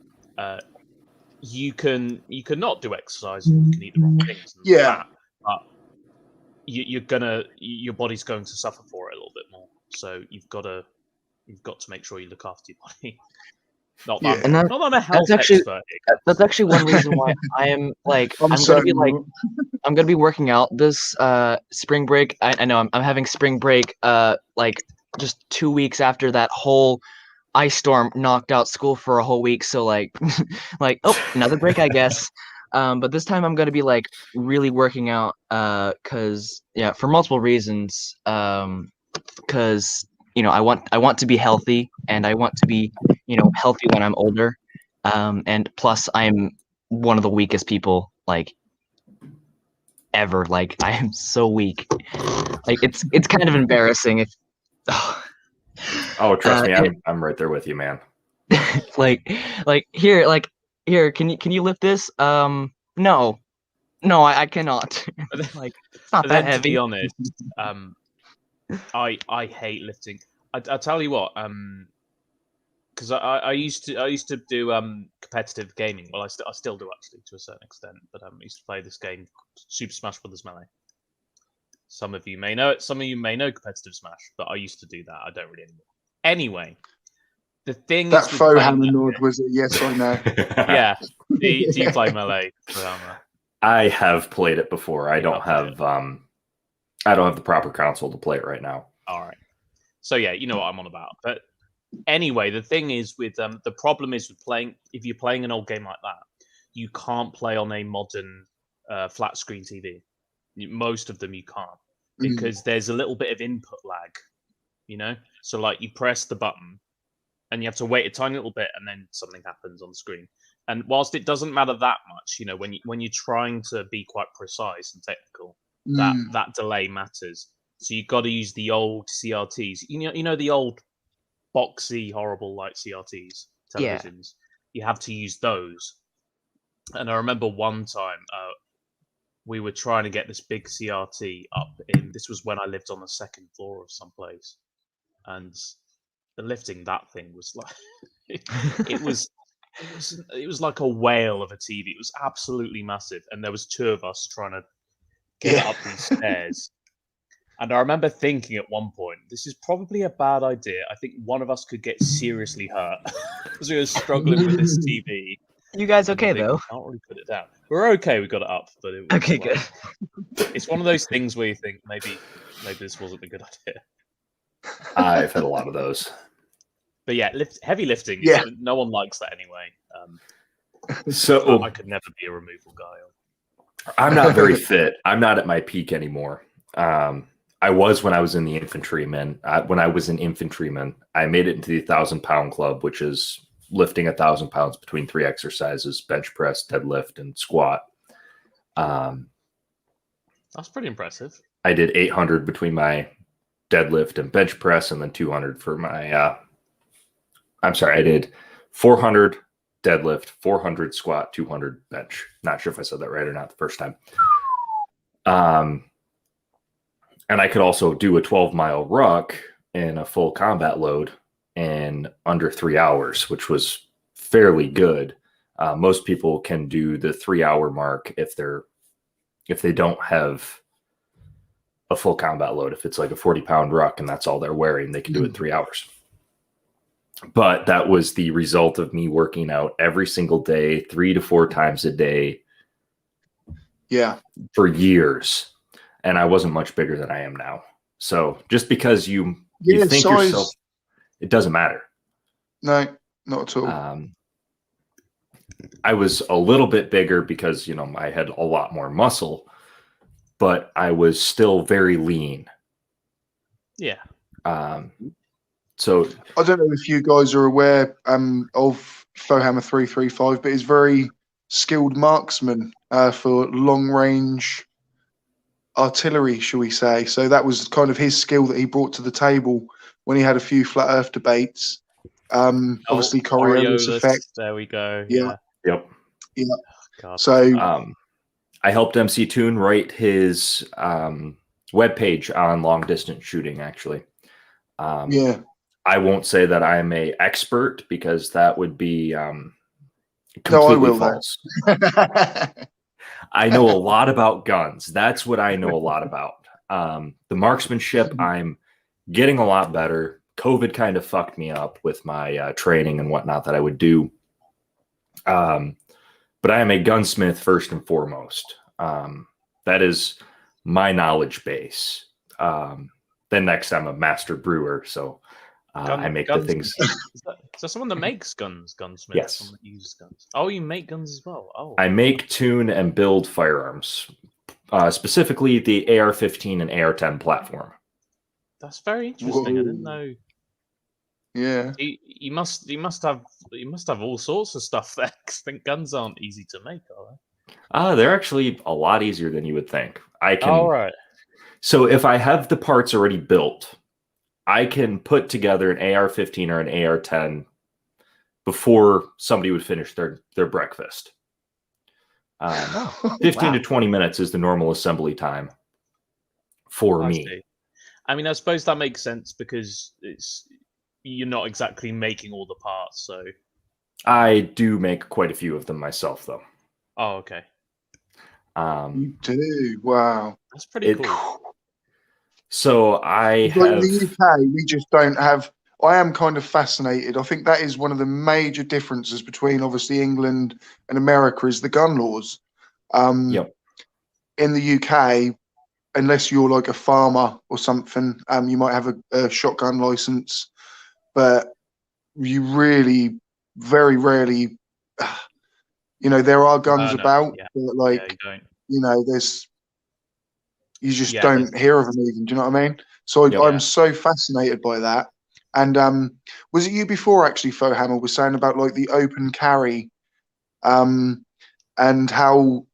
you can not do exercise and you can eat the wrong things. And but your body's going to suffer for it a little bit more. So you've got to make sure you look after your body. Not that I'm a health expert. That's actually one reason why I am like I'm gonna be working out this spring break. I know I'm having spring break like just 2 weeks after that whole ice storm knocked out school for a whole week. So like another break, I guess. But this time I'm gonna be like really working out because for multiple reasons. Because you know I want to be healthy and I want to be healthy when I'm older. And plus I'm one of the weakest people like ever. Like I am so weak. Like it's kind of embarrassing if Oh, trust me, I'm right there with you, man. like here, can you lift this? No, I cannot. Like, it's not But that then, heavy. to be honest, I hate lifting. I tell you what, because I used to do competitive gaming. Well, I still do actually to a certain extent. But I used to play this game, Super Smash Bros. Melee. Some of you may know it. Some of you may know competitive Smash, but I used to do that. I don't really anymore. Anyway, the thing That is with faux playing hammer that nod game- was a yes or no. Yeah. Do you play Melee? I have played it before. I You don't have have I don't have the proper console to play it right now. All right. So yeah, you know what I'm on about. But anyway, the thing is with the problem is with playing. If you're playing an old game like that, you can't play on a modern flat screen TV. Most of them you can't because there's a little bit of input lag. You know, so like you press the button and you have to wait a tiny little bit, and then something happens on the screen. And whilst it doesn't matter that much, you know, when you're trying to be quite precise and technical, that delay matters. So you've got to use the old CRTs. You know the old boxy, horrible like CRTs televisions. Yeah. You have to use those. And I remember one time we were trying to get this big CRT up in. This was when I lived on the second floor of some place, and the lifting that thing was like it was like a whale of a TV. It was absolutely massive, and there was two of us trying to get up these stairs. And I remember thinking at one point, this is probably a bad idea. I think one of us could get seriously hurt because we were struggling with this TV. You guys okay though? We can't really put it down. We're okay. We got it up, but it was okay. Good. It's one of those things where you think maybe this wasn't a good idea. I've had a lot of those. But yeah, heavy lifting. No one likes that anyway. So I could never be a removal guy. I'm not very fit. I'm not at my peak anymore. I was when I was in the infantryman. When I was an infantryman, I made it into the 1,000-pound club, which is lifting 1,000 pounds between 3 exercises: bench press, deadlift, and squat. That's pretty impressive. I did 800 between my deadlift and bench press, and then 200 for my I did 400 deadlift, 400 squat, 200 bench. Not sure if I said that right or not the first time. And I could also do a 12-mile ruck in a full combat load in under 3 hours, which was fairly good. Most people can do the 3-hour mark if they don't have a full combat load. If it's like a 40-pound ruck and that's all they're wearing, they can do it in 3 hours. But that was the result of me working out every single day, 3 to 4 times a day. Yeah. For years. And I wasn't much bigger than I am now. So just because you think size, yourself, it doesn't matter. No, not at all. I was a little bit bigger because, I had a lot more muscle, but I was still very lean. Yeah. So I don't know if you guys are aware of Fohammer 335, but he's very skilled marksman for long range artillery, shall we say. So that was kind of his skill that he brought to the table when he had a few flat earth debates. Obviously Coriolis effect. There we go. Yeah. Yep. Yeah. God. So I helped MC Toon write his webpage on long distance shooting, actually. yeah. I won't say that I'm an expert because that would be completely false. I know a lot about guns. That's what I know a lot about. The marksmanship, I'm getting a lot better. COVID kind of fucked me up with my training and whatnot that I would do. But I am a gunsmith first and foremost. That is my knowledge base. Then next, I'm a master brewer. So I make the things. Is that someone that makes guns? Gunsmith? Yes. Someone that uses guns. Oh, you make guns as well. Oh. I make, tune, and build firearms, specifically the AR-15 and AR-10 platform. That's very interesting. Whoa. I didn't know. Yeah. You must have all sorts of stuff there. Because I think guns aren't easy to make, are they? They're actually a lot easier than you would think. All right. So if I have the parts already built, I can put together an AR-15 or an AR-10 before somebody would finish their breakfast. 15 to 20 minutes is the normal assembly time for me. See. I mean, I suppose that makes sense because you're not exactly making all the parts, so. I do make quite a few of them myself, though. Oh, okay. You do? Wow. That's pretty cool. So I have... In the UK, we just don't have... I am kind of fascinated. I think that is one of the major differences between, obviously, England and America is the gun laws. Yep. In the UK, unless you're like a farmer or something, you might have a shotgun license, but you really, very rarely, there are guns about, but like, you just don't hear of them even. Do you know what I mean? So I'm so fascinated by that. And was it you before actually, Fohammer, was saying about like the open carry, and how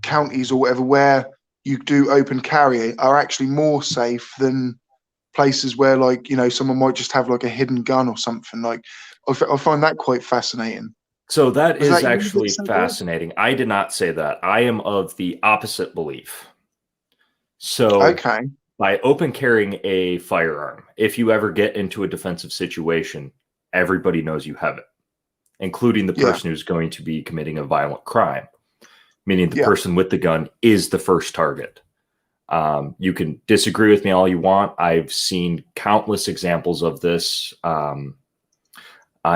counties or whatever where you do open carry are actually more safe than places where, like, someone might just have like a hidden gun or something. Like, I find that quite fascinating. So that is actually fascinating. I did not say that. I am of the opposite belief. So by open carrying a firearm, if you ever get into a defensive situation, everybody knows you have it, including the person who's going to be committing a violent crime, meaning the person with the gun is the first target. You can disagree with me all you want. I've seen countless examples of this. In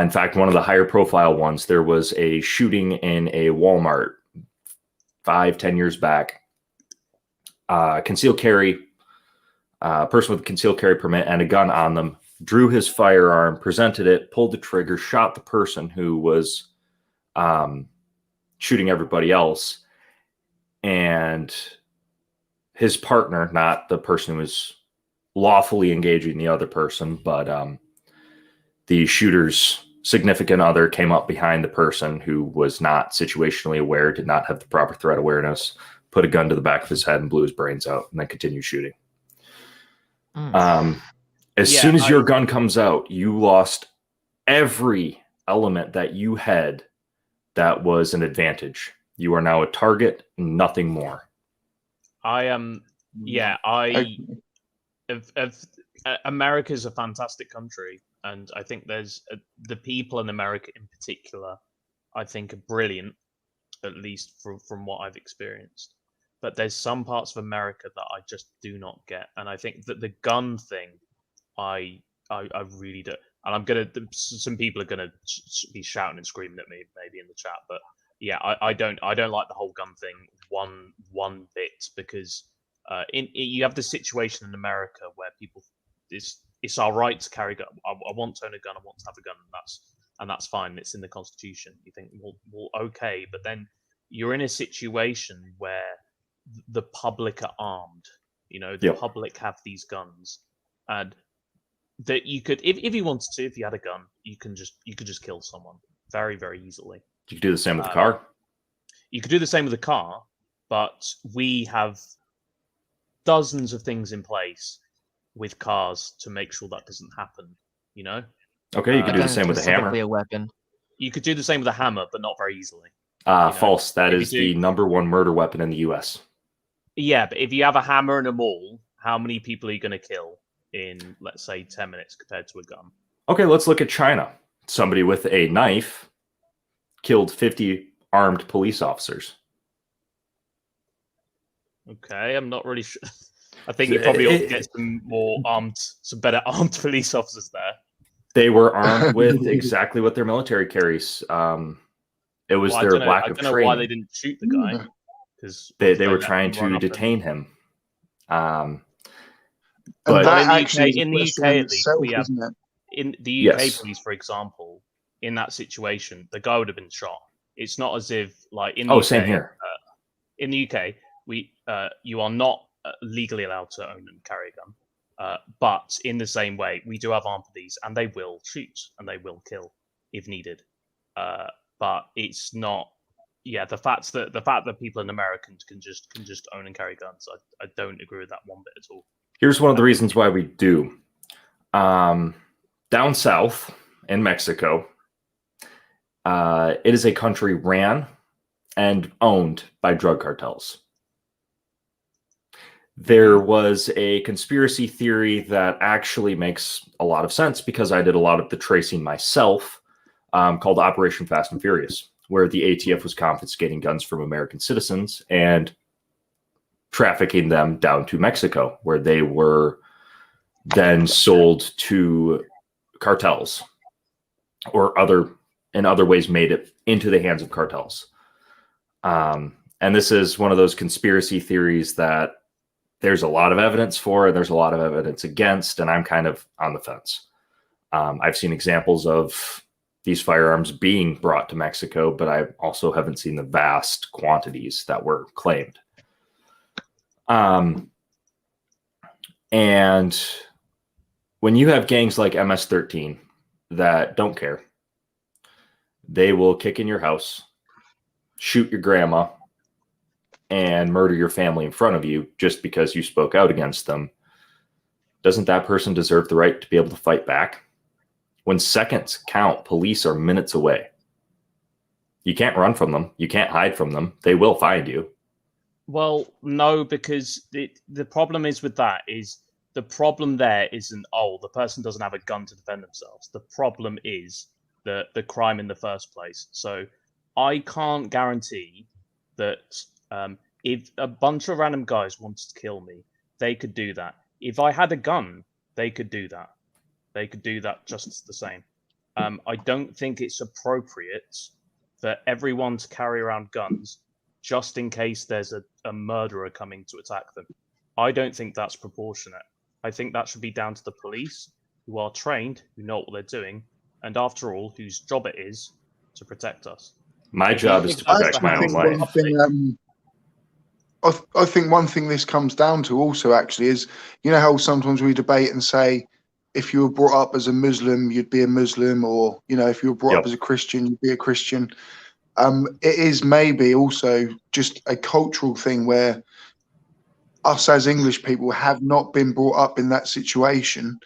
fact, one of the higher profile ones, there was a shooting in a Walmart 5-10 years back. Concealed carry, person with a concealed carry permit and a gun on them, drew his firearm, presented it, pulled the trigger, shot the person who was shooting everybody else. And his partner, not the person who was lawfully engaging the other person, but the shooter's significant other came up behind the person who was not situationally aware, did not have the proper threat awareness, put a gun to the back of his head and blew his brains out, and then continued shooting. As soon as your gun comes out, you lost every element that you had that was an advantage. You are now a target, nothing more. America's a fantastic country, and I think there's the people in America in particular, I think, are brilliant, at least from what I've experienced. But there's some parts of America that I just do not get, and I think that the gun thing, I really do. And some people are gonna be shouting and screaming at me maybe in the chat, but yeah, I don't like the whole gun thing one bit, because you have the situation in America where people, it's our right to carry a gun. I want to own a gun. I want to have a gun, and that's fine. It's in the Constitution. You think, well, okay, but then you're in a situation where the public are armed. The public have these guns, and that you could, if you wanted to, if you had a gun, you could just kill someone very, very easily. You could do the same with the car. You could do the same with the car, but we have dozens of things in place with cars to make sure that doesn't happen. Okay, you could do the same with a hammer. A weapon. You could do the same with a hammer, but not very easily. False. That is the number one murder weapon in the U.S. Yeah, but if you have a hammer in a mall, how many people are you going to kill in, let's say, 10 minutes compared to a gun? Okay, let's look at China. Somebody with a knife killed 50 armed police officers. Okay, I'm not really sure. I think you probably ought to get some better armed police officers there. They were armed with exactly what their military carries. It was their lack of training. I don't know why they didn't shoot the guy. Because they were trying to detain him. But in the UK, at least, we have, in the UK police, for example, in that situation, the guy would have been shot. It's not as if, like, in the UK, same here. In the UK, you are not legally allowed to own and carry a gun. But in the same way, we do have armed police, and they will shoot and they will kill if needed. But it's not. Yeah, the fact that people in America can just own and carry guns, I don't agree with that one bit at all. Here's one of the reasons why we do. Down south in Mexico, It is a country ran and owned by drug cartels. There was a conspiracy theory that actually makes a lot of sense because I did a lot of the tracing myself, called Operation Fast and Furious, where the ATF was confiscating guns from American citizens and trafficking them down to Mexico, where they were then sold to cartels or in other ways made it into the hands of cartels. And this is one of those conspiracy theories that there's a lot of evidence for, and there's a lot of evidence against, and I'm kind of on the fence. I've seen examples of these firearms being brought to Mexico, but I also haven't seen the vast quantities that were claimed. And when you have gangs like MS-13 that don't care, they will kick in your house, shoot your grandma, and murder your family in front of you just because you spoke out against them. Doesn't that person deserve the right to be able to fight back? When seconds count, police are minutes away. You can't run from them. You can't hide from them. They will find you. Well, no, because the problem is with that is the problem there isn't, the person doesn't have a gun to defend themselves. The problem is the crime in the first place. So I can't guarantee that if a bunch of random guys wanted to kill me, they could do that. If I had a gun, they could do that. They could do that just the same. I don't think it's appropriate for everyone to carry around guns just in case there's a murderer coming to attack them. I don't think that's proportionate. I think that should be down to the police, who are trained, who know what they're doing, and after all, whose job it is to protect us. My job is to protect my own life. I think one thing this comes down to also actually is, you know how sometimes we debate and say, if you were brought up as a Muslim, you'd be a Muslim, or, you know, if you were brought up as a Christian, you'd be a Christian. It is maybe also just a cultural thing where us as English people have not been brought up in that situation.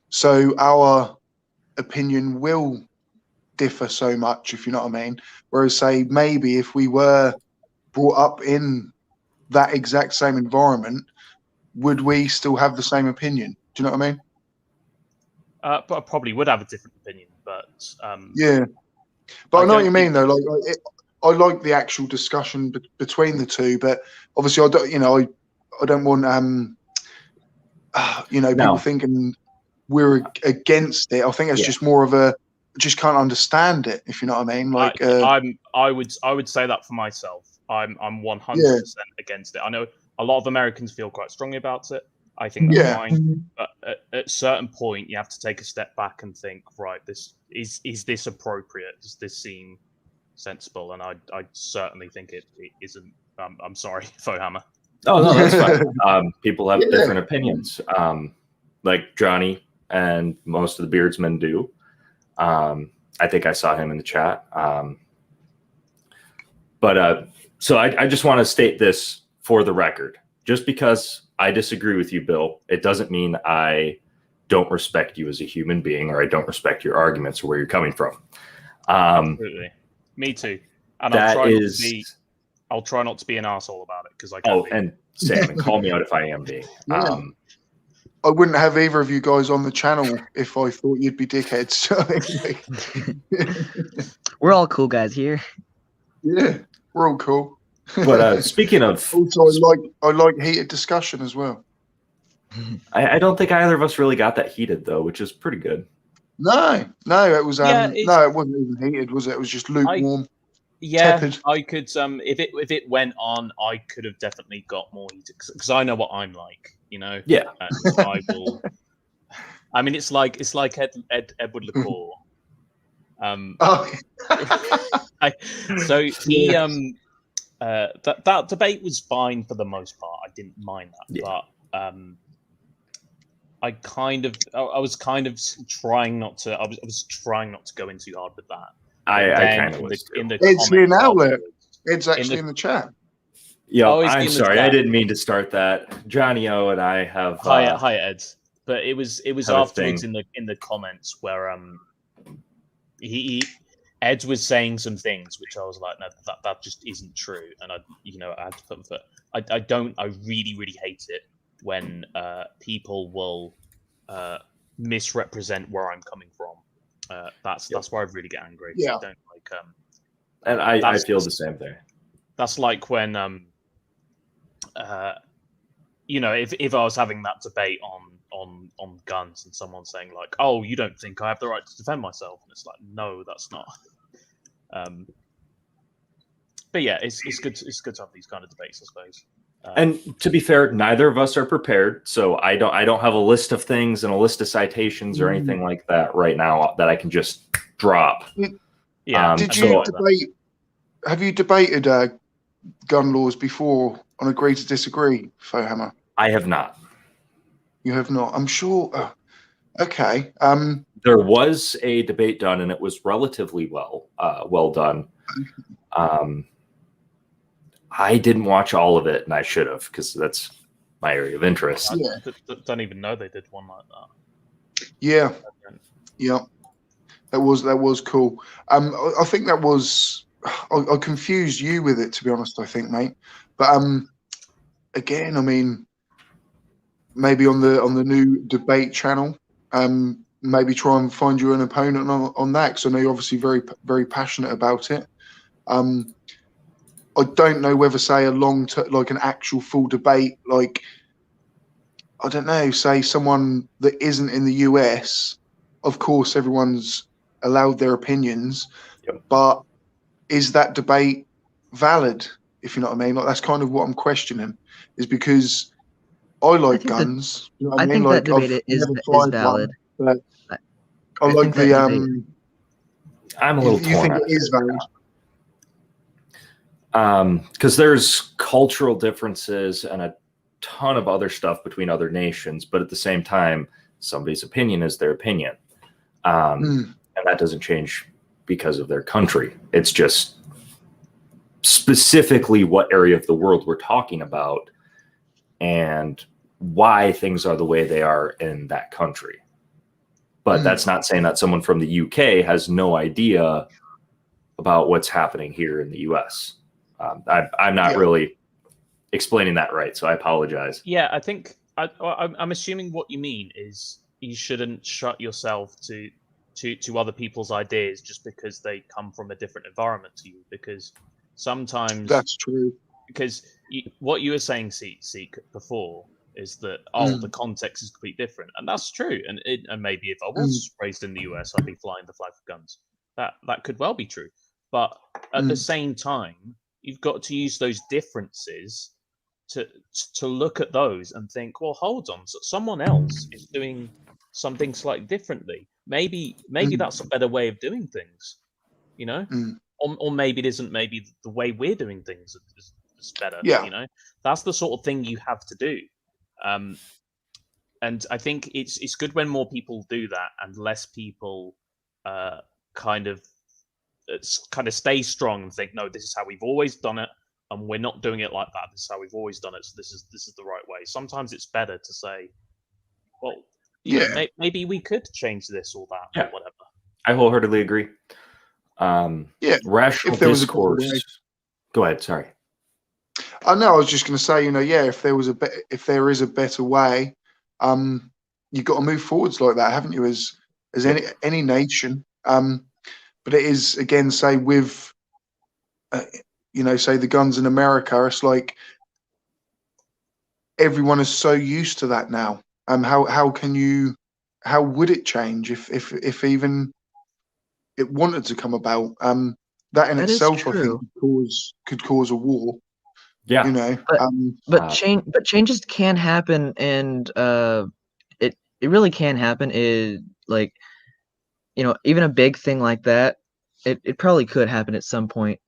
So our opinion will differ so much, if you know what I mean. Whereas, say, maybe if we were brought up in that exact same environment, would we still have the same opinion? Do you know what I mean? But I probably would have a different opinion, but yeah. But I know what you mean, though. Like, I like the actual discussion between the two, but obviously, I don't. You know, I don't want people thinking we're against it. I think it's just more of a just can't understand it, if you know what I mean. Like, I would say that for myself. I'm 100% against it. I know a lot of Americans feel quite strongly about it. I think that's fine, but at a certain point, you have to take a step back and think, right, this is this appropriate? Does this seem sensible? And I certainly think it isn't. I'm sorry, Fohammer. Oh no, that's fine. People have different opinions, like Johnny and most of the beardsmen do. I think I saw him in the chat. So I just want to state this for the record. Just because I disagree with you, Bill, it doesn't mean I don't respect you as a human being, or I don't respect your arguments or where you're coming from. Absolutely. Me too. And I'll try not to be an asshole about it, because I can't. And Sam, and call me out if I am being. I wouldn't have either of you guys on the channel if I thought you'd be dickheads. We're all cool guys here. Yeah, we're all cool. But speaking of, also, I like heated discussion as well. I don't think either of us really got that heated though, which is pretty good. No, it was it wasn't even heated, was it? It was just lukewarm. Tepid. I could if it went on, I could have definitely got more heated, because I know what I'm like, you know. Yeah. And I will. I mean, it's like Edward LaCour. So he that debate was fine for the most part. I didn't mind that, but I was kind of trying not to. I was trying not to go in too hard with that. I kind of was too. It's here now. It's actually in the chat. Yeah, I'm sorry. I didn't mean to start that. Johnny O and I have hi Ed. But it was afterwards in the comments where he Ed was saying some things which I was like, no, that just isn't true, and I had to put my foot. I really hate it when people will misrepresent where I'm coming from. That's where I really get angry. Yeah. I don't like. And I feel the same thing. That's like when if I was having that debate on guns and someone's saying like, oh, you don't think I have the right to defend myself, and it's like, no, that's not. But yeah, it's good to have these kind of debates, I suppose. And to be fair, neither of us are prepared, so I don't have a list of things and a list of citations or anything like that right now that I can just drop. Yeah. Did you debate? Have you debated gun laws before on Agree to Disagree, Fohammer? I have not. You have not. I'm sure. Okay. There was a debate done, and it was relatively well done. I didn't watch all of it, and I should have, because that's my area of interest. I don't even know they did one like that. Yeah. That was cool. I think that was. I confused you with it, to be honest. I think, mate. But again, I mean, maybe on the new debate channel, maybe try and find you an opponent on that, because I know you're obviously very passionate about it. I don't know whether, say, like an actual full debate, like, I don't know, say someone that isn't in the US, of course, everyone's allowed their opinions, but is that debate valid, if you know what I mean? Like, that's kind of what I'm questioning, is because I like guns. You know what I mean? think like, that debate is valid. One, but I like the I'm a little torn. You think it is valid? Because there's cultural differences and a ton of other stuff between other nations, but at the same time, somebody's opinion is their opinion, and that doesn't change because of their country. It's just specifically what area of the world we're talking about and why things are the way they are in that country. But that's not saying that someone from the UK has no idea about what's happening here in the US. I'm not really explaining that right, so I apologize. Yeah, I think I'm assuming what you mean is you shouldn't shut yourself to other people's ideas just because they come from a different environment to you, because sometimes that's true. Because what you were saying, Seek, before is that the context is completely different, and that's true. And maybe if I was raised in the US, I'd be flying the flag for guns. That could well be true, but at the same time, you've got to use those differences to look at those and think, well, hold on, so someone else is doing something slightly differently. Maybe that's a better way of doing things, you know, or maybe it isn't. Maybe the way we're doing things is better. You know, that's the sort of thing you have to do. And I think it's good when more people do that and less people kind of stay strong and think, no, this is how we've always done it, and we're not doing it like that. This is how we've always done it. So this is the right way. Sometimes it's better to say, well, you know, maybe we could change this or that or whatever. I wholeheartedly agree. Rational discourse. Go ahead. Sorry. I know. I was just going to say, you know, if there is a better way, you've got to move forwards like that, haven't you? As any nation. But it is, again, say with, say the guns in America, it's like everyone is so used to that now. How would it change if even it wanted to come about? That in itself, I think, could cause a war. Yeah, you know. But changes can happen, and it really can happen. Is like, you know, even a big thing like that, it probably could happen at some point.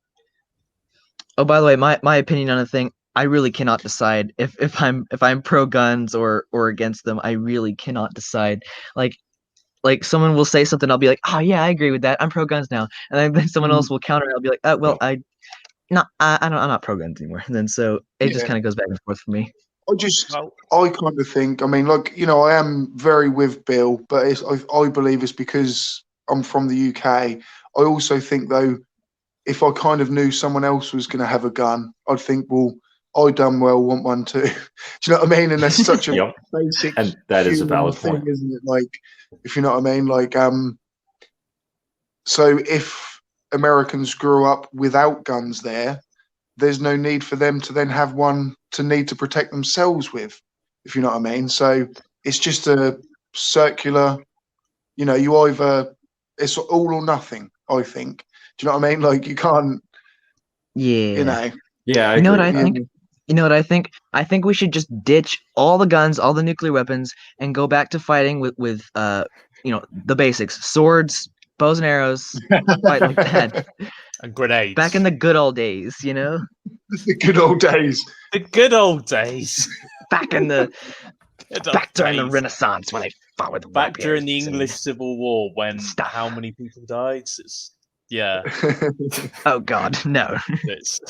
Oh, by the way, my opinion on a thing, I really cannot decide if I'm pro guns or against them. I really cannot decide. Like someone will say something, I'll be like, oh yeah, I agree with that. I'm pro guns now, and then someone else will counter. I'll be like, I'm not pro guns anymore. And then so it just kind of goes back and forth for me. I kind of think, I mean, like, you know, I am very with Bill, but I believe it's because I'm from the UK. I also think, though, if I kind of knew someone else was going to have a gun, I'd think, well, I damn well want one too. Do you know what I mean? And that's such a Yep. basic And that is a human valid thing, point. isn't it? Like, if you know what I mean? Like, so if Americans grew up without guns there's no need for them to then have one to need to protect themselves with, if you know what I mean. So it's just a circular, you know, it's all or nothing, I think. Do you know what I mean? Like, you can't, Yeah. you know. Yeah, I You know what agree I with that. think? You know what I think? I think we should just ditch all the guns, all the nuclear weapons, and go back to fighting with the basics: swords, bows and arrows, fight like that. And grenades. Back in the good old days, you know? The good old days. The good old days. Back in the Good old back during the days. Renaissance when they fought with Back during the rapiers and English Civil War when stuff. how many people died? Yeah. Oh God, no. It's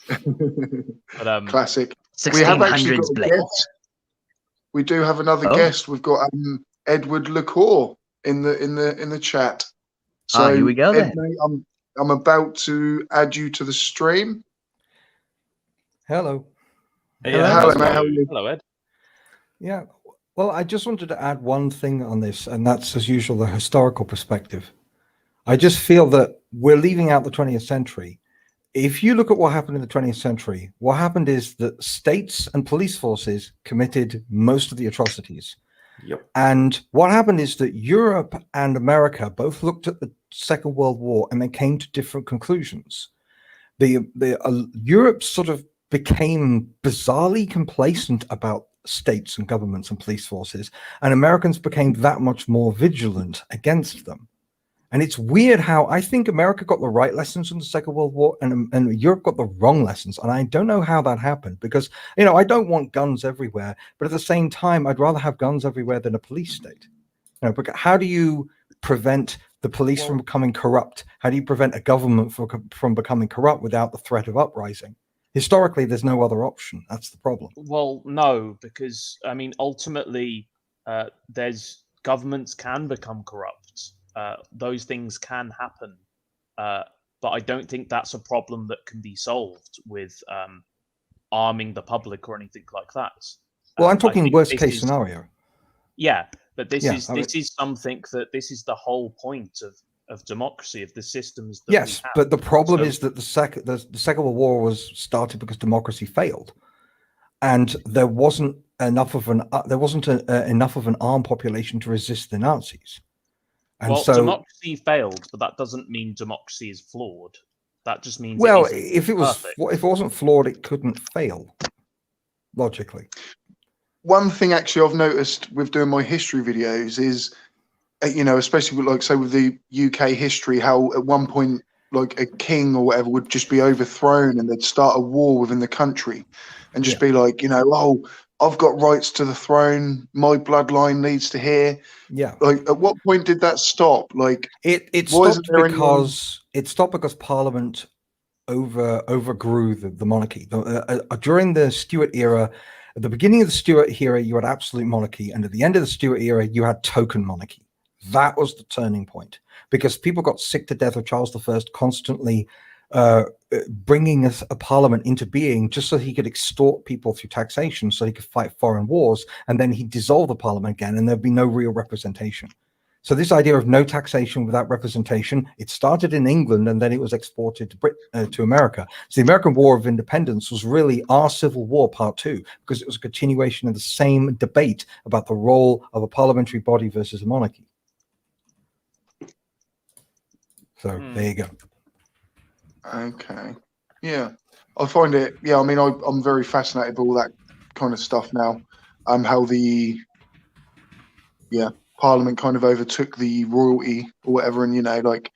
but Classic. We have actually got 1600s a blade. guest. We do have another Oh. guest. We've got Edward LaCour in the chat. So Here we go Ed, then. mate, I'm about to add you to the stream. Hello. Hello, mate. How are you? Hello, Ed. Yeah. Well, I just wanted to add one thing on this, and that's, as usual, the historical perspective. I just feel that we're leaving out the 20th century. If you look at what happened in the 20th century, what happened is that states and police forces committed most of the atrocities. Yep. And what happened is that Europe and America both looked at the Second World War and they came to different conclusions. Europe sort of became bizarrely complacent about states and governments and police forces, and Americans became that much more vigilant against them. And it's weird how I think America got the right lessons from the Second World War and Europe got the wrong lessons. And I don't know how that happened because, I don't want guns everywhere, but at the same time, I'd rather have guns everywhere than a police state. But how do you prevent the police from becoming corrupt? How do you prevent a government from becoming corrupt without the threat of uprising? Historically, there's no other option. That's the problem. Well, no, because ultimately, there's governments can become corrupt. Those things can happen, but I don't think that's a problem that can be solved with arming the public or anything like that. Well, I'm talking worst case scenario. Yeah, but this is something that this is the whole point of democracy, of the systems that we have. But the problem is that the Second World War was started because democracy failed, and there wasn't enough of an armed population to resist the Nazis. And so democracy failed, but that doesn't mean democracy is flawed. That just means if it wasn't flawed, it couldn't fail logically. One thing actually I've noticed with doing my history videos is, especially with, say with the UK history, how at one point like a king or whatever would just be overthrown and they'd start a war within the country and just be like, oh, I've got rights to the throne, my bloodline leads to here. Yeah. Like, at what point did that stop? Like, it stopped because Parliament overgrew the monarchy. During the Stuart era, at the beginning of the Stuart era, you had absolute monarchy, and at the end of the Stuart era, you had token monarchy. That was the turning point because people got sick to death of Charles I constantly bringing a parliament into being just so he could extort people through taxation so he could fight foreign wars, and then he'd dissolve the parliament again and there'd be no real representation. So this idea of no taxation without representation, it started in England and then it was exported to America. So the American War of Independence was really our Civil War Part 2 because it was a continuation of the same debate about the role of a parliamentary body versus a monarchy. So there you go. Okay. Yeah. I find it, I mean, I'm very fascinated by all that kind of stuff now. How the, Parliament kind of overtook the royalty or whatever. And, like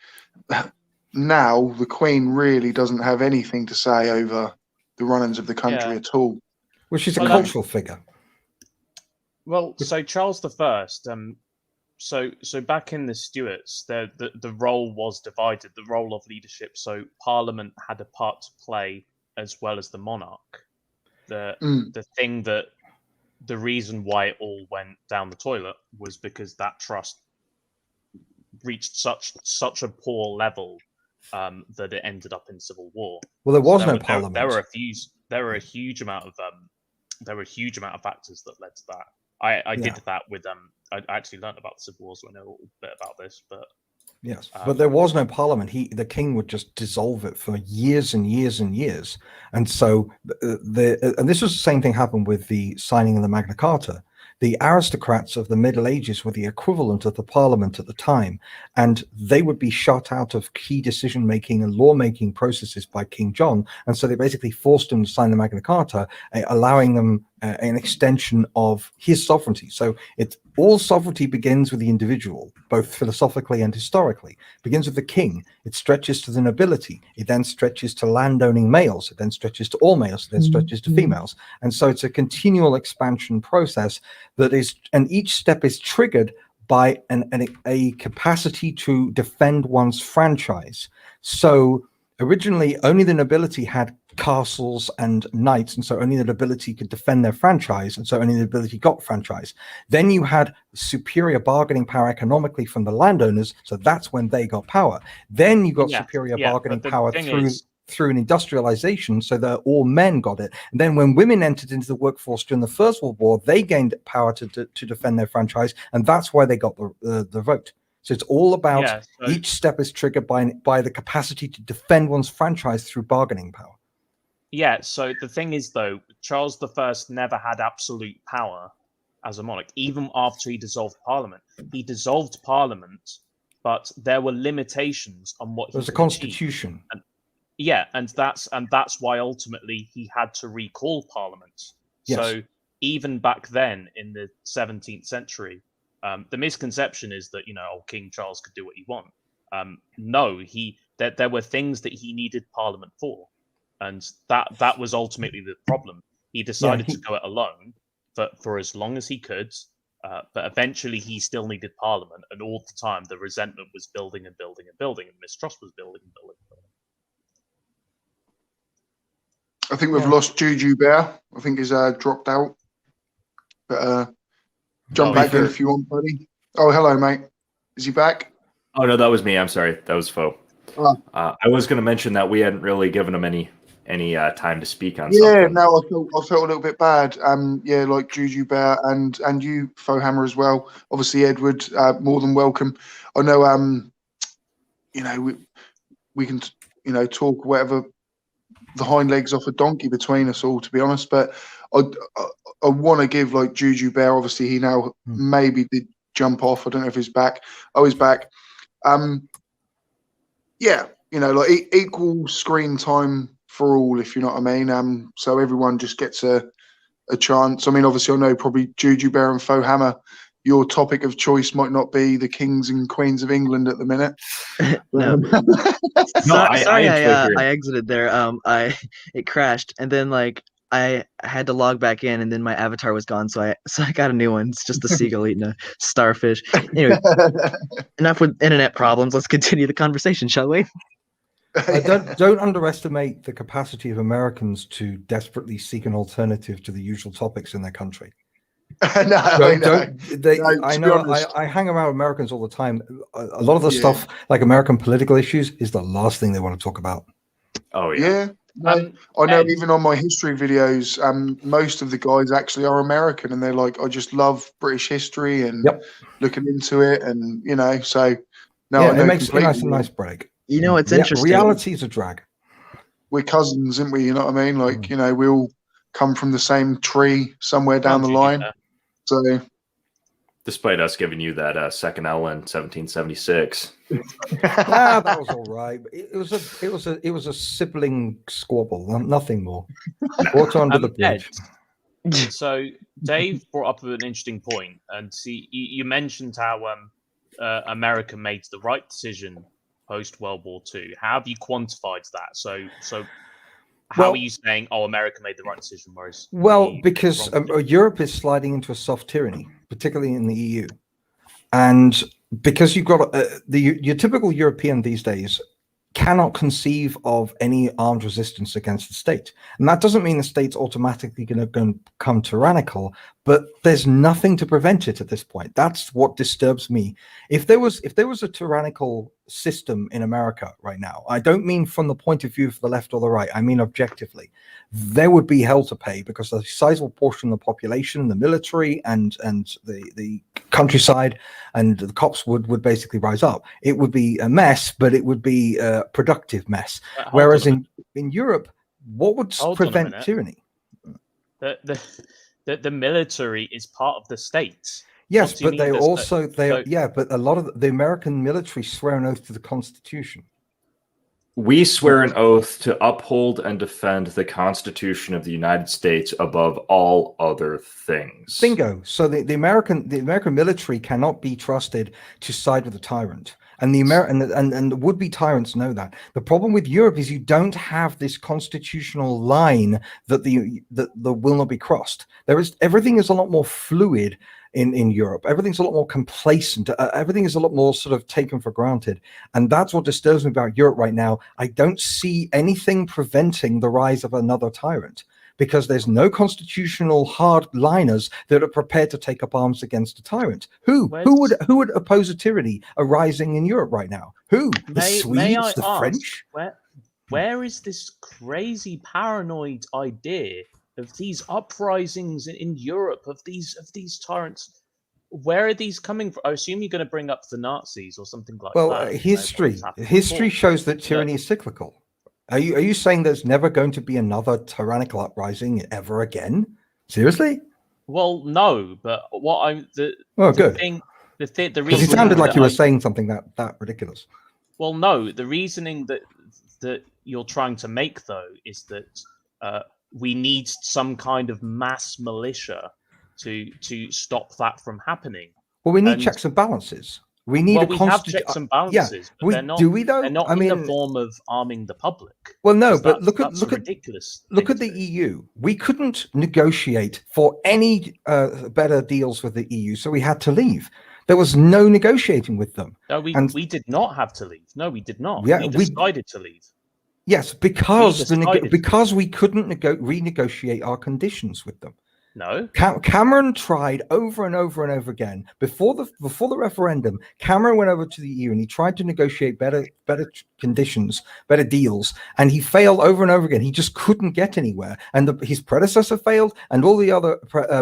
now the Queen really doesn't have anything to say over the run-ins of the country at all. Well, she's a cultural figure. Well, so Charles I, so back in the Stuarts, the role was divided, the role of leadership. So Parliament had a part to play as well as the monarch. The thing that the reason why it all went down the toilet was because that trust reached such a poor level that it ended up in civil war. Well, there was no parliament. There were a huge amount of factors that led to that. I did that with I actually learned about the civil war, so I know a little bit about this. But yes, but there was no parliament. The king would just dissolve it for years and years and years, and so and this was the same thing happened with the signing of the Magna Carta. The aristocrats of the Middle Ages were the equivalent of the parliament at the time, and they would be shut out of key decision-making and law-making processes by King John, and so they basically forced him to sign the Magna Carta, allowing them an extension of his sovereignty. So all sovereignty begins with the individual, both philosophically and historically. It begins with the king. It stretches to the nobility. It then stretches to landowning males. It then stretches to all males. It then stretches to females. And so it's a continual expansion process that is, and each step is triggered by a capacity to defend one's franchise. So originally, only the nobility had castles and knights, and so only the nobility could defend their franchise, and so only the nobility got franchise. Then you had superior bargaining power economically from the landowners, so that's when they got power. Then you got superior bargaining power through an industrialization, so that all men got it. And then when women entered into the workforce during the First World War, they gained power to defend their franchise, and that's why they got the vote. So it's all about each step is triggered by the capacity to defend one's franchise through bargaining power. Yeah, so the thing is, though, Charles I never had absolute power as a monarch, even after he dissolved Parliament. He dissolved Parliament, but there were limitations on what he could achieve. There's a constitution. And that's why ultimately he had to recall Parliament. Yes. So even back then in the 17th century, the misconception is that, King Charles could do what he wanted. No, there were things that he needed Parliament for. And that was ultimately the problem. He decided to go it alone for as long as he could, but eventually he still needed Parliament. And all the time, the resentment was building and building and building, and mistrust was building and building and building. I think we've lost Juju Bear. I think he's dropped out. But jump back in if you want, buddy. Oh, hello, mate. Is he back? Oh, no, that was me. I'm sorry. That was Fo. I was going to mention that we hadn't really given him any time to speak on something. Yeah, no, I felt a little bit bad. Like Juju Bear and you, Fo Hammer, as well. Obviously, Edward, more than welcome. I know, we can, talk whatever the hind legs off a donkey between us all, to be honest. But I want to give like Juju Bear. Obviously, he now maybe did jump off. I don't know if he's back. Oh, he's back. Like equal screen time for all, if you know what I mean. So everyone just gets a chance. I mean, obviously, I know probably Juju Bear and Fo Hammer, your topic of choice might not be the kings and queens of England at the minute. No. Sorry, I exited there. It crashed, and then I had to log back in, and then my avatar was gone, so I got a new one. It's just a seagull eating a starfish. Anyway, enough with internet problems. Let's continue the conversation, shall we? Don't underestimate the capacity of Americans to desperately seek an alternative to the usual topics in their country. I hang around Americans all the time. A lot of the stuff, like American political issues, is the last thing they want to talk about. Oh yeah. I know. Even on my history videos, most of the guys actually are American, and they're like, I just love British history and looking into it, and so no, it makes it a nice break. It's interesting. Reality is a drag. We're cousins, aren't we? You know what I mean? Like, we all come from the same tree somewhere down the line. So, despite us giving you that second L in 1776, that was all right. It was a sibling squabble, nothing more. Water under the bridge. So, Dave brought up an interesting point, and you mentioned how America made the right decision post World War II. How have you quantified that? So how are you saying, America made the right decision, whereas because Europe is sliding into a soft tyranny, particularly in the EU, and because you've got your typical European these days cannot conceive of any armed resistance against the state, and that doesn't mean the state's automatically going to become tyrannical, but there's nothing to prevent it at this point. That's what disturbs me. If there was a tyrannical system in America right now, I don't mean from the point of view of the left or the right, I mean objectively, there would be hell to pay, because a sizable portion of the population, the military and the countryside and the cops would basically rise up. It would be a mess, but it would be a productive mess. Whereas in Europe, what would prevent tyranny? The military is part of the state. Yes, but but a lot of the American military swear an oath to the Constitution. We swear an oath to uphold and defend the Constitution of the United States above all other things. Bingo. So the American military cannot be trusted to side with the tyrant. And the would-be tyrants know that. The problem with Europe is you don't have this constitutional line that will not be crossed. Everything is a lot more fluid in Europe. Everything's a lot more complacent. Everything is a lot more sort of taken for granted. And that's what disturbs me about Europe right now. I don't see anything preventing the rise of another tyrant, because there's no constitutional hardliners that are prepared to take up arms against a tyrant. Who would oppose a tyranny arising in Europe right now? Who? The Swedes, the French? Where is this crazy paranoid idea of these uprisings in Europe, of these tyrants? Where are these coming from? I assume you're going to bring up the Nazis or something like that. Well, history shows that tyranny is cyclical. Are you saying there's never going to be another tyrannical uprising ever again? Seriously? Well, no, but what the reason, it sounded like you were saying something that ridiculous. Well, no, the reasoning that you're trying to make, though, is that we need some kind of mass militia to stop that from happening. Well, we need checks and balances. We need we have checks and balances. Yeah, do we though? They're not in the form of arming the public. Well, no, but look at ridiculous. Look at the EU. We couldn't negotiate for any better deals with the EU, so we had to leave. There was no negotiating with them. No, we did not have to leave. No, we did not. Yeah, we decided to leave. Yes, because we couldn't renegotiate our conditions with them. No. Cameron tried over and over and over again before the referendum. Cameron went over to the EU and he tried to negotiate better conditions, better deals, and he failed over and over again. He just couldn't get anywhere. And his predecessor failed, and all the other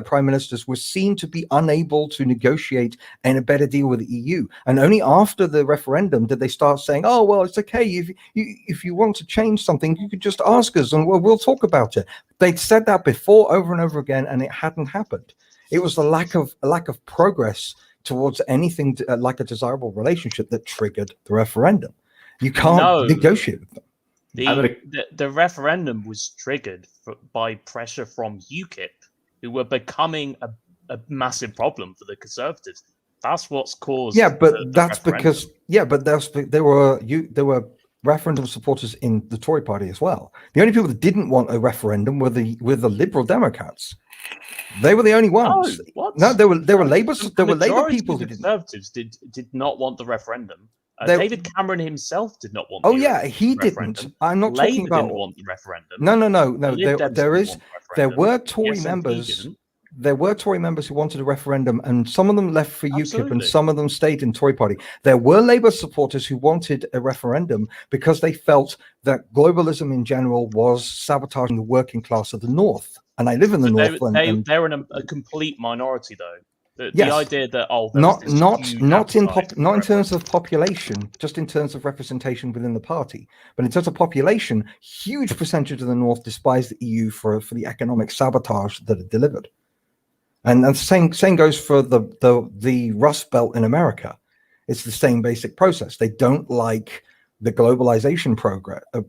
prime ministers were seen to be unable to negotiate a better deal with the EU. And only after the referendum did they start saying, "Oh, well, it's okay. If you want to change something, you could just ask us, and we'll talk about it." They'd said that before over and over again, and it hadn't happened. It was the lack of progress towards anything like a desirable relationship that triggered the referendum. You can't negotiate with them. The referendum was triggered by pressure from UKIP, who were becoming a massive problem for the Conservatives. That's what's caused. Yeah, but there were referendum supporters in the Tory party as well. The only people that didn't want a referendum were the Liberal Democrats. They were the only ones. No, there were Labour. There were Labour people who didn't. Conservatives did not want the referendum. David Cameron himself did not want. He referendum. Didn't. I'm not talking about. Didn't want the referendum. No. There were Tory members. There were Tory members who wanted a referendum, and some of them left for UKIP, and some of them stayed in Tory party. There were Labour supporters who wanted a referendum because they felt that globalism in general was sabotaging the working class of the North. And I live in the North. They're in a complete minority, though. The idea that not in terms of population, just in terms of representation within the party, but in terms of population, huge percentage of the North despise the EU for the economic sabotage that it delivered. And the same goes for the Rust Belt in America. It's the same basic process. They don't like the globalization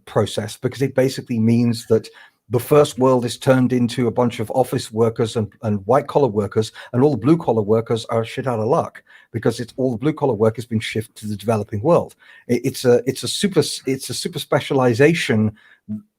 process because it basically means that the first world is turned into a bunch of office workers and white collar workers, and all the blue collar workers are shit out of luck because it's all the blue collar work has been shifted to the developing world. It's a super specialization.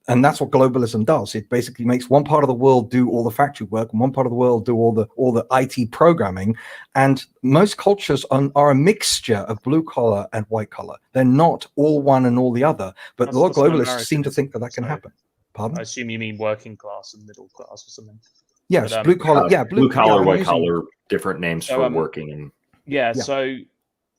And that's what globalism does. It basically makes one part of the world do all the factory work and one part of the world do all the IT programming. And most cultures are a mixture of blue collar and white collar. They're not all one and all the other. But a lot of globalists seem to think that can happen. Pardon? I assume you mean working class and middle class or something. Yes, But, blue collar. Blue collar, white using... collar, different names for working. And yeah. So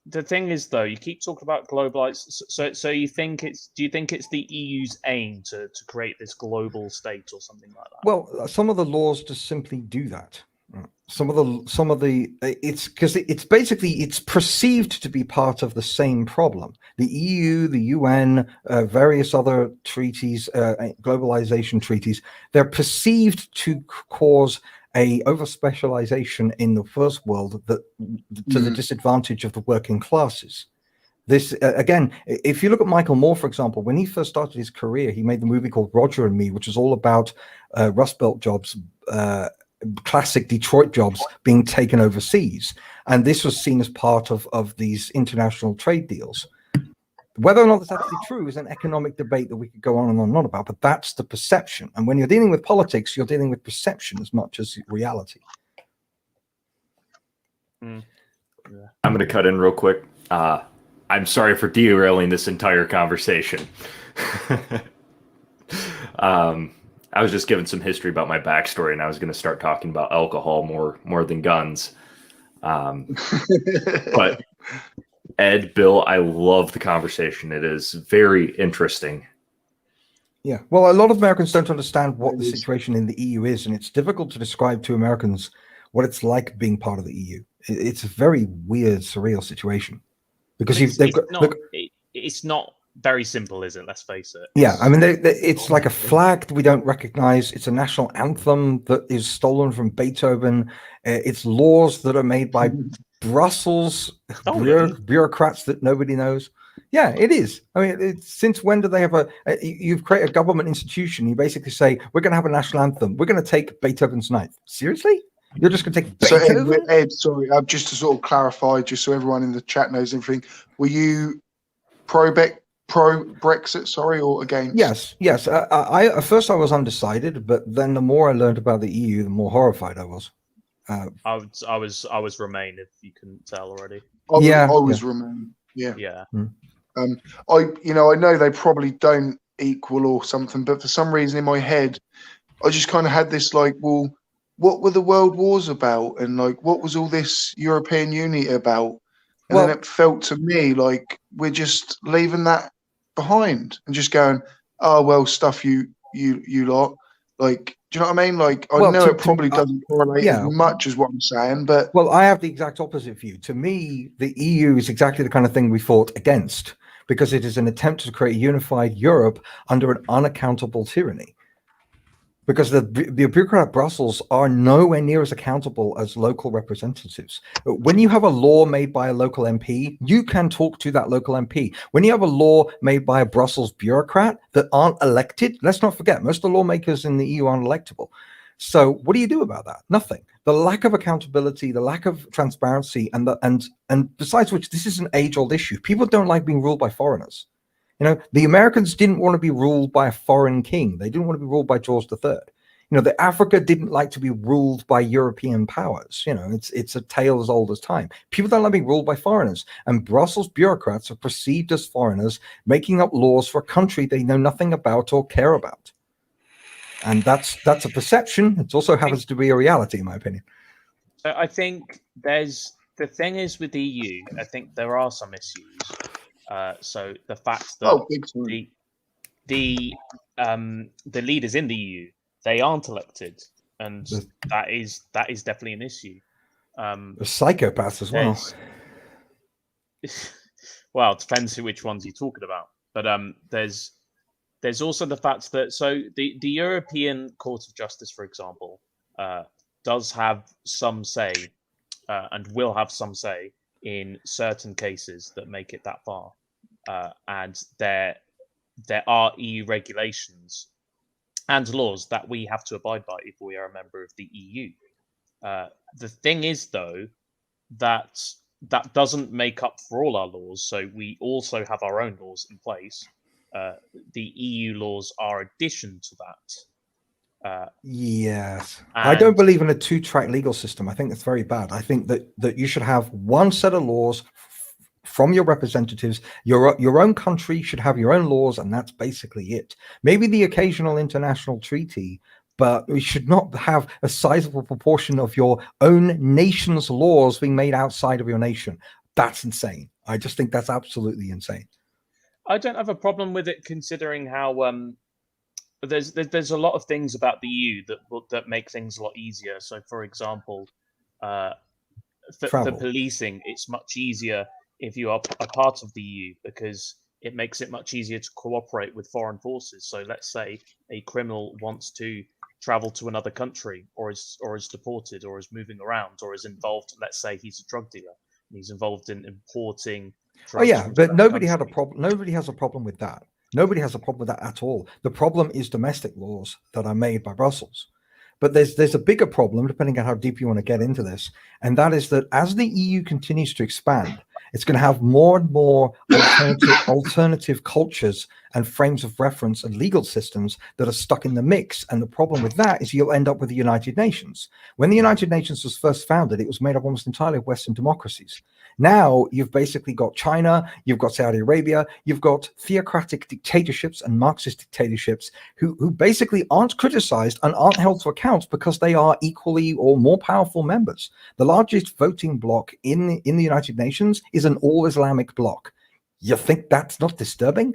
the thing is, though, you keep talking about globalized. So you think do you think it's the EU's aim to create this global state or something like that? Well, some of the laws just simply do that. Some of the it's because it's basically it's perceived to be part of the same problem. The EU, the UN, various other treaties, globalization treaties, they're perceived to cause a over specialization in the first world that to the disadvantage of the working classes. This again, if you look at Michael Moore, for example, when he first started his career, he made the movie called Roger and Me, which is all about Rust Belt jobs, classic Detroit jobs being taken overseas, and this was seen as part of these international trade deals. Whether or not that's actually true is an economic debate that we could go on and on about, but that's the perception. And when you're dealing with politics, you're dealing with perception as much as reality. I'm going to cut in real quick. I'm sorry for derailing this entire conversation. I was just giving some history about my backstory, and I was going to start talking about alcohol more than guns. But Ed, Bill, I love the conversation. It is very interesting. Yeah, well, a lot of Americans don't understand what the situation in the EU is, and it's difficult to describe to Americans what it's like being part of the EU. It's a very weird, surreal situation. Because it's not very simple, is it? Let's face it. Yeah, I mean, it's like a flag that we don't recognize. It's a national anthem that is stolen from Beethoven. It's laws that are made by Brussels bureaucrats that nobody knows. Yeah, it is. I mean, since when do they have you've created a government institution. You basically say, we're going to have a national anthem. We're going to take Beethoven's Ninth. Seriously? You're just going to take Beethoven? So Ed, sorry, just to sort of clarify, just so everyone in the chat knows everything, were you pro Brexit, sorry, or against? Yes. I at first I was undecided, but then the more I learned about the EU, the more horrified I was. I was Remain, if you couldn't tell already. I was Remain. Yeah. I know they probably don't equal or something, but for some reason in my head, I just kind of had this like, well, what were the world wars about, and like what was all this European unity about? And then it felt to me like we're just leaving that behind and just going, oh well, stuff you lot. Like, do you know what I mean? Like, I know it probably doesn't correlate as much as what I'm saying, but I have the exact opposite view. To me, the EU is exactly the kind of thing we fought against, because it is an attempt to create a unified Europe under an unaccountable tyranny. Because the bureaucrat Brussels are nowhere near as accountable as local representatives. When you have a law made by a local MP, you can talk to that local MP. When you have a law made by a Brussels bureaucrat that aren't elected, let's not forget, most of the lawmakers in the EU aren't electable. So what do you do about that? Nothing. The lack of accountability, the lack of transparency, and besides which, this is an age-old issue. People don't like being ruled by foreigners. You know, the Americans didn't want to be ruled by a foreign king. They didn't want to be ruled by George III. You know, the Africa didn't like to be ruled by European powers. You know, it's a tale as old as time. People don't like being ruled by foreigners. And Brussels bureaucrats are perceived as foreigners making up laws for a country they know nothing about or care about. And that's a perception. It also happens to be a reality, in my opinion. I think the thing is with the EU, I think there are some issues. So the fact that the leaders in the EU, they aren't elected, and that is definitely an issue. The psychopaths as well. Well, it depends which ones you're talking about. But there's also the fact that the European Court of Justice, for example, does have some say and will have some say in certain cases that make it that far, and there are EU regulations and laws that we have to abide by if we are a member of the EU. The thing is, though, that doesn't make up for all our laws, so we also have our own laws in place. The EU laws are addition to that. Yes. I don't believe in a two-track legal system. I think that's very bad. I think that you should have one set of laws from your representatives. Your own country should have your own laws, and that's basically it. Maybe the occasional international treaty, but we should not have a sizable proportion of your own nation's laws being made outside of your nation. That's insane. I just think that's absolutely insane. I don't have a problem with it, considering how there's a lot of things about the EU that make things a lot easier. So, for example, for policing, it's much easier if you are a part of the EU, because it makes it much easier to cooperate with foreign forces. So, let's say a criminal wants to travel to another country, or is deported, or is moving around, or is involved. Let's say he's a drug dealer and he's involved in importing drugs. Oh yeah, but nobody had a problem. Nobody has a problem with that. Nobody has a problem with that at all. The problem is domestic laws that are made by Brussels. But there's a bigger problem, depending on how deep you want to get into this, and that is that as the EU continues to expand, it's going to have more and more alternative cultures and frames of reference and legal systems that are stuck in the mix. And the problem with that is you'll end up with the United Nations. When the United Nations was first founded, it was made up almost entirely of Western democracies. Now you've basically got China, you've got Saudi Arabia, you've got theocratic dictatorships and Marxist dictatorships who basically aren't criticized and aren't held to account because they are equally or more powerful members. The largest voting bloc in the United Nations is an all-Islamic bloc. You think that's not disturbing?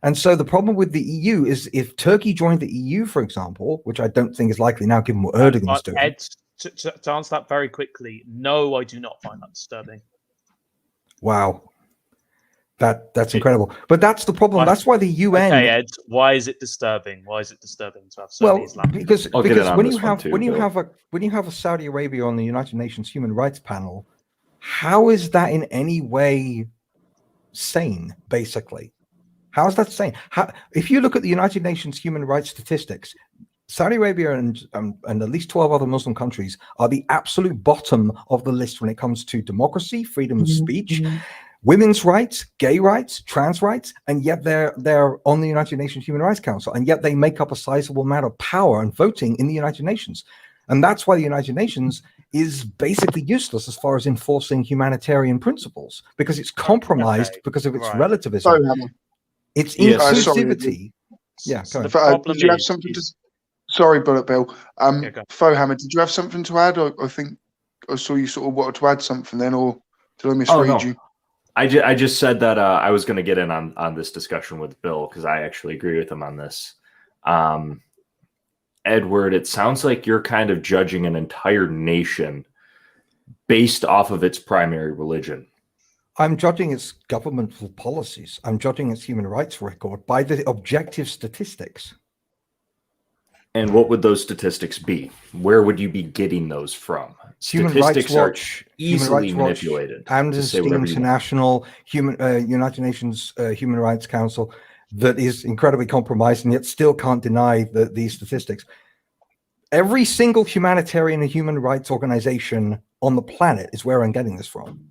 And so the problem with the EU is if Turkey joined the EU, for example, which I don't think is likely now given what Erdogan's doing. Ed, to answer that very quickly, no, I do not find that disturbing. Wow. That's incredible. But that's the problem. That's why the UN. Okay, Ed, why is it disturbing? Why is it disturbing to have so many Islamic? Because when you have a Saudi Arabia on the United Nations Human Rights Panel, how is that in any way sane, basically? How is that sane? If you look at the United Nations human rights statistics, Saudi Arabia and at least 12 other Muslim countries are the absolute bottom of the list when it comes to democracy, freedom of speech, women's rights, gay rights, trans rights, and yet they're on the United Nations Human Rights Council, and yet they make up a sizable amount of power and voting in the United Nations. And that's why the United Nations is basically useless as far as enforcing humanitarian principles, because it's compromised because of its relativism. Its inclusivity. Did you have something to? Sorry, Bullet Bill. Fohammer, did you have something to add? I think I saw you sort of wanted to add something then, or did I misread you? I just said that I was going to get in on this discussion with Bill because I actually agree with him on this. Edward, it sounds like you're kind of judging an entire nation based off of its primary religion. I'm judging its governmental policies. I'm judging its human rights record by the objective statistics. And what would those statistics be? Where would you be getting those from? Statistics are easily manipulated. Amnesty International, United Nations Human Rights Council, that is incredibly compromised and yet still can't deny these statistics. Every single humanitarian and human rights organization on the planet is where I'm getting this from.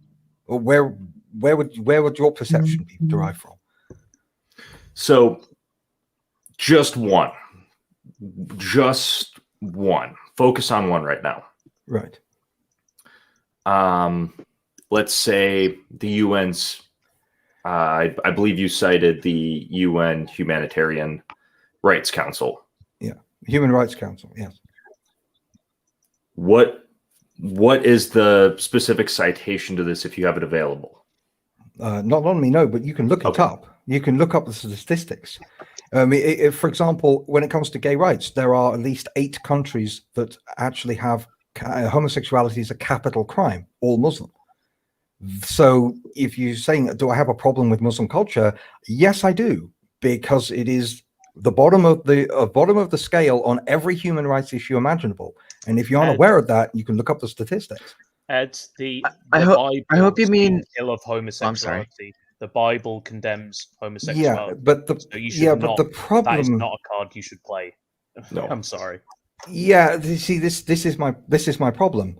Or where would your perception be derived from? So, just one. Focus on one right now. Right. Let's say the UN's. I believe you cited the UN Humanitarian Rights Council. Yeah, Human Rights Council. Yes. What is the specific citation to this if you have it available? Not on me, no, but you can look it up. You can look up the statistics. For example, when it comes to gay rights, there are at least 8 countries that actually have homosexuality as a capital crime, all Muslim. So if you're saying, do I have a problem with Muslim culture? Yes, I do, because it is the bottom of the scale on every human rights issue imaginable. And if you're unaware of that, you can look up the statistics. Ed, I hope you mean kill of homosexuality. The Bible condemns homosexuality. Yeah, but the problem, that is not a card you should play. No, I'm sorry. Yeah, see, this is my problem.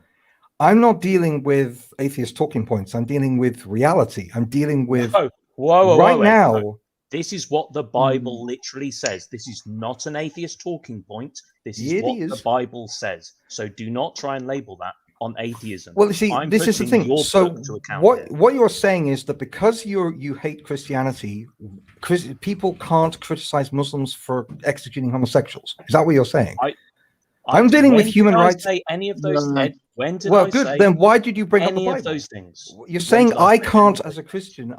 I'm not dealing with atheist talking points. I'm dealing with reality. I'm dealing with whoa, now. No. This is what the Bible literally says. This is not an atheist talking point. This is the Bible says. So do not try and label that on atheism. Well, see, this is the thing. So what you're saying is that because you hate Christianity, people can't criticize Muslims for executing homosexuals. Is that what you're saying? I'm dealing with human rights. Say any of those? No. When did Well, I good. say Then why did you bring up the any of Bible? those things? You're saying I can't, say as a Christian,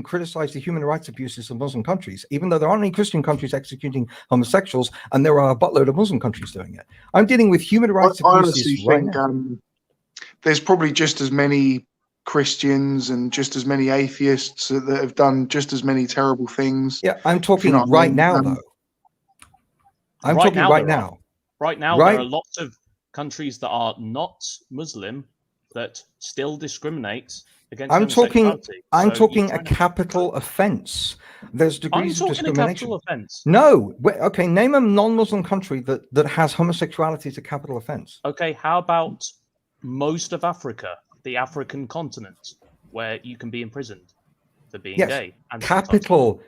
criticize the human rights abuses of Muslim countries, even though there aren't any Christian countries executing homosexuals, and there are a buttload of Muslim countries doing it. I'm dealing with human rights I abuses honestly right think now. there's probably just as many Christians and just as many atheists that have done just as many terrible things. Yeah, I'm talking what I right mean? now, though. I'm Right talking now right there now. Right now, Right. there are lots of countries that are not Muslim that still discriminate against homosexuality. I'm talking a capital offense. There's degrees of discrimination. A capital offense. No. Okay, name a non-Muslim country that has homosexuality as a capital offense. Okay, how about most of Africa, the African continent, where you can be imprisoned for being gay? And capital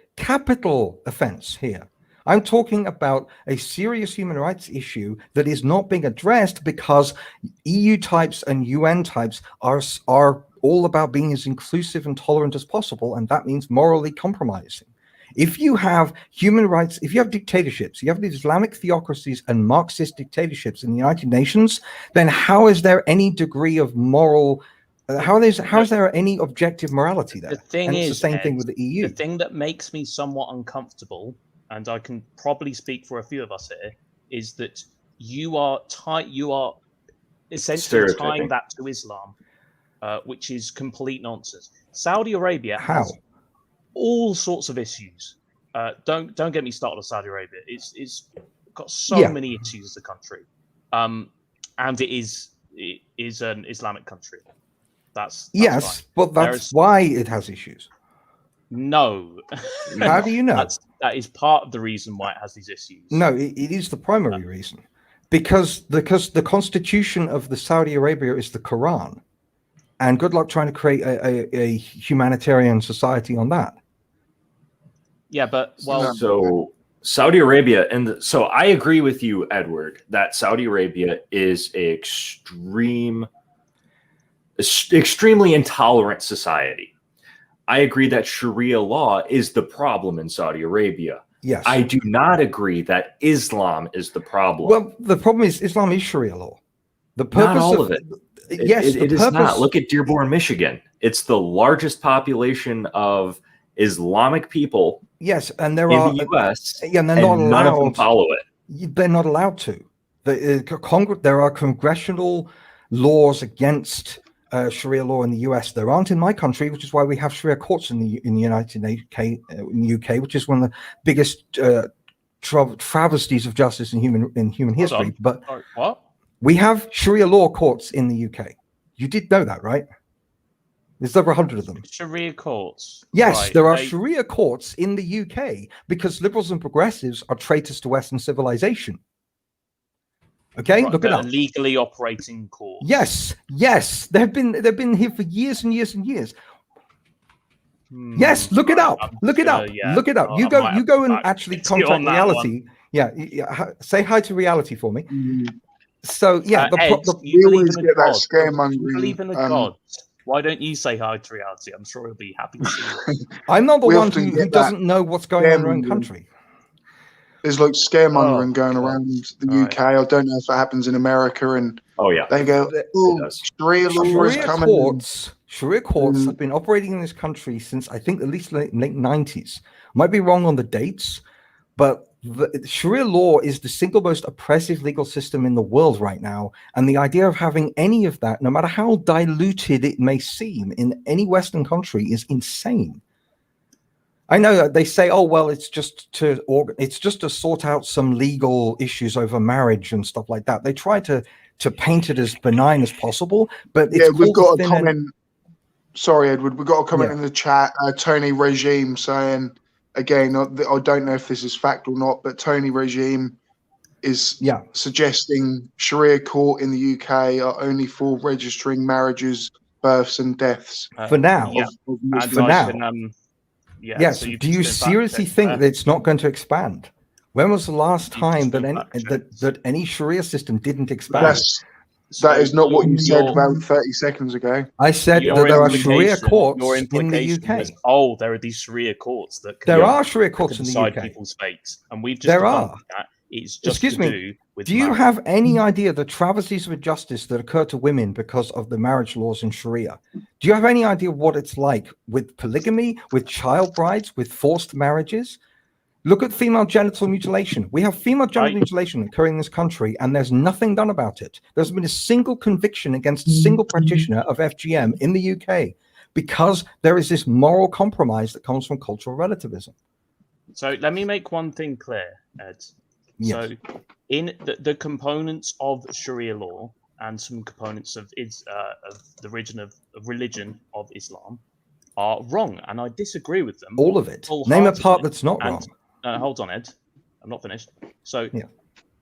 offense here. I'm talking about a serious human rights issue that is not being addressed because EU types and UN types are all about being as inclusive and tolerant as possible, and that means morally compromising. If you have human rights, if you have dictatorships, you have these Islamic theocracies and Marxist dictatorships in the United Nations, then how is there any degree of moral? How is there any objective morality there? The thing and is, it's the same Ed, thing with the EU. The thing that makes me somewhat uncomfortable, and I can probably speak for a few of us here, is that you are essentially tying that to Islam, which is complete nonsense. Saudi Arabia has all sorts of issues. Don't get me started on Saudi Arabia. It's got so many issues as a country, and it is an Islamic country. That's yes, fine. But that's why it has issues. No. How do you know? That is part of the reason why it has these issues. No, it is the primary reason. Because the constitution of the Saudi Arabia is the Quran. And good luck trying to create a humanitarian society on that. Yeah, but so Saudi Arabia, so I agree with you, Edward, that Saudi Arabia is an extremely intolerant society. I agree that Sharia law is the problem in Saudi Arabia. Yes. I do not agree that Islam is the problem. Well, the problem is Islam is Sharia law. The purpose not all of it. Yes, it is not. Look at Dearborn, Michigan. It's the largest population of Islamic people. Yes, and there in are the U.S. Yeah, and they're not allowed. None of them follow it. They're not allowed to. There are congressional laws against Sharia law in the US. There aren't in my country, which is why we have Sharia courts in the UK, which is one of the biggest travesties of justice in human history. But what? We have Sharia law courts in the UK. You did know that, right? There's over 100 of them. Sharia courts. Yes, right. There are Sharia courts in the UK because liberals and progressives are traitors to Western civilization. Okay, right, look it up. Legally operating courts. Yes, they've been here for years and years and years. Yes, look it up. Look it up. Look it up. You go and actually contact reality. Say hi to reality for me. So Ed, we always get that scaremongering. You believe in a god. Why don't you say hi to reality? I'm sure he'll be happy to see you. I'm not the one who doesn't know what's going on in our own country. There's like scaremongering going around the UK. I don't know if that happens in America. And they go, Sharia law is coming. Sharia courts have been operating in this country since I think at least late 90s. Might be wrong on the dates, but Sharia law is the single most oppressive legal system in the world right now. And the idea of having any of that, no matter how diluted it may seem in any Western country, is insane. I know that they say, "Oh well, it's just to sort out some legal issues over marriage and stuff like that." They try to paint it as benign as possible, but we've got a comment. Sorry, Edward, we've got a comment in the chat. Tony Regime saying again, I don't know if this is fact or not, but Tony Regime is suggesting Sharia court in the UK are only for registering marriages, births, and deaths. For now, for now. Yes. So do you seriously think that it's not going to expand? When was the last time that any Sharia system didn't expand? That is not what you said about 30 seconds ago. I said that there are Sharia courts in the UK. There are these Sharia courts that there are Sharia courts in the decide UK. People's fates, and we've just debunked that. It's just to do Do you have any idea the travesties of justice that occur to women because of the marriage laws in Sharia? Do you have any idea what it's like with polygamy, with child brides, with forced marriages? Look at female genital mutilation. We have female genital mutilation occurring in this country, and there's nothing done about it. There's been a single conviction against a single practitioner of FGM in the UK because there is this moral compromise that comes from cultural relativism. So let me make one thing clear, Ed. Yes. So in the components of Sharia law and some components of the religion of Islam are wrong, and I disagree with them. All of it. Name a part that's not wrong. Hold on, Ed. I'm not finished. So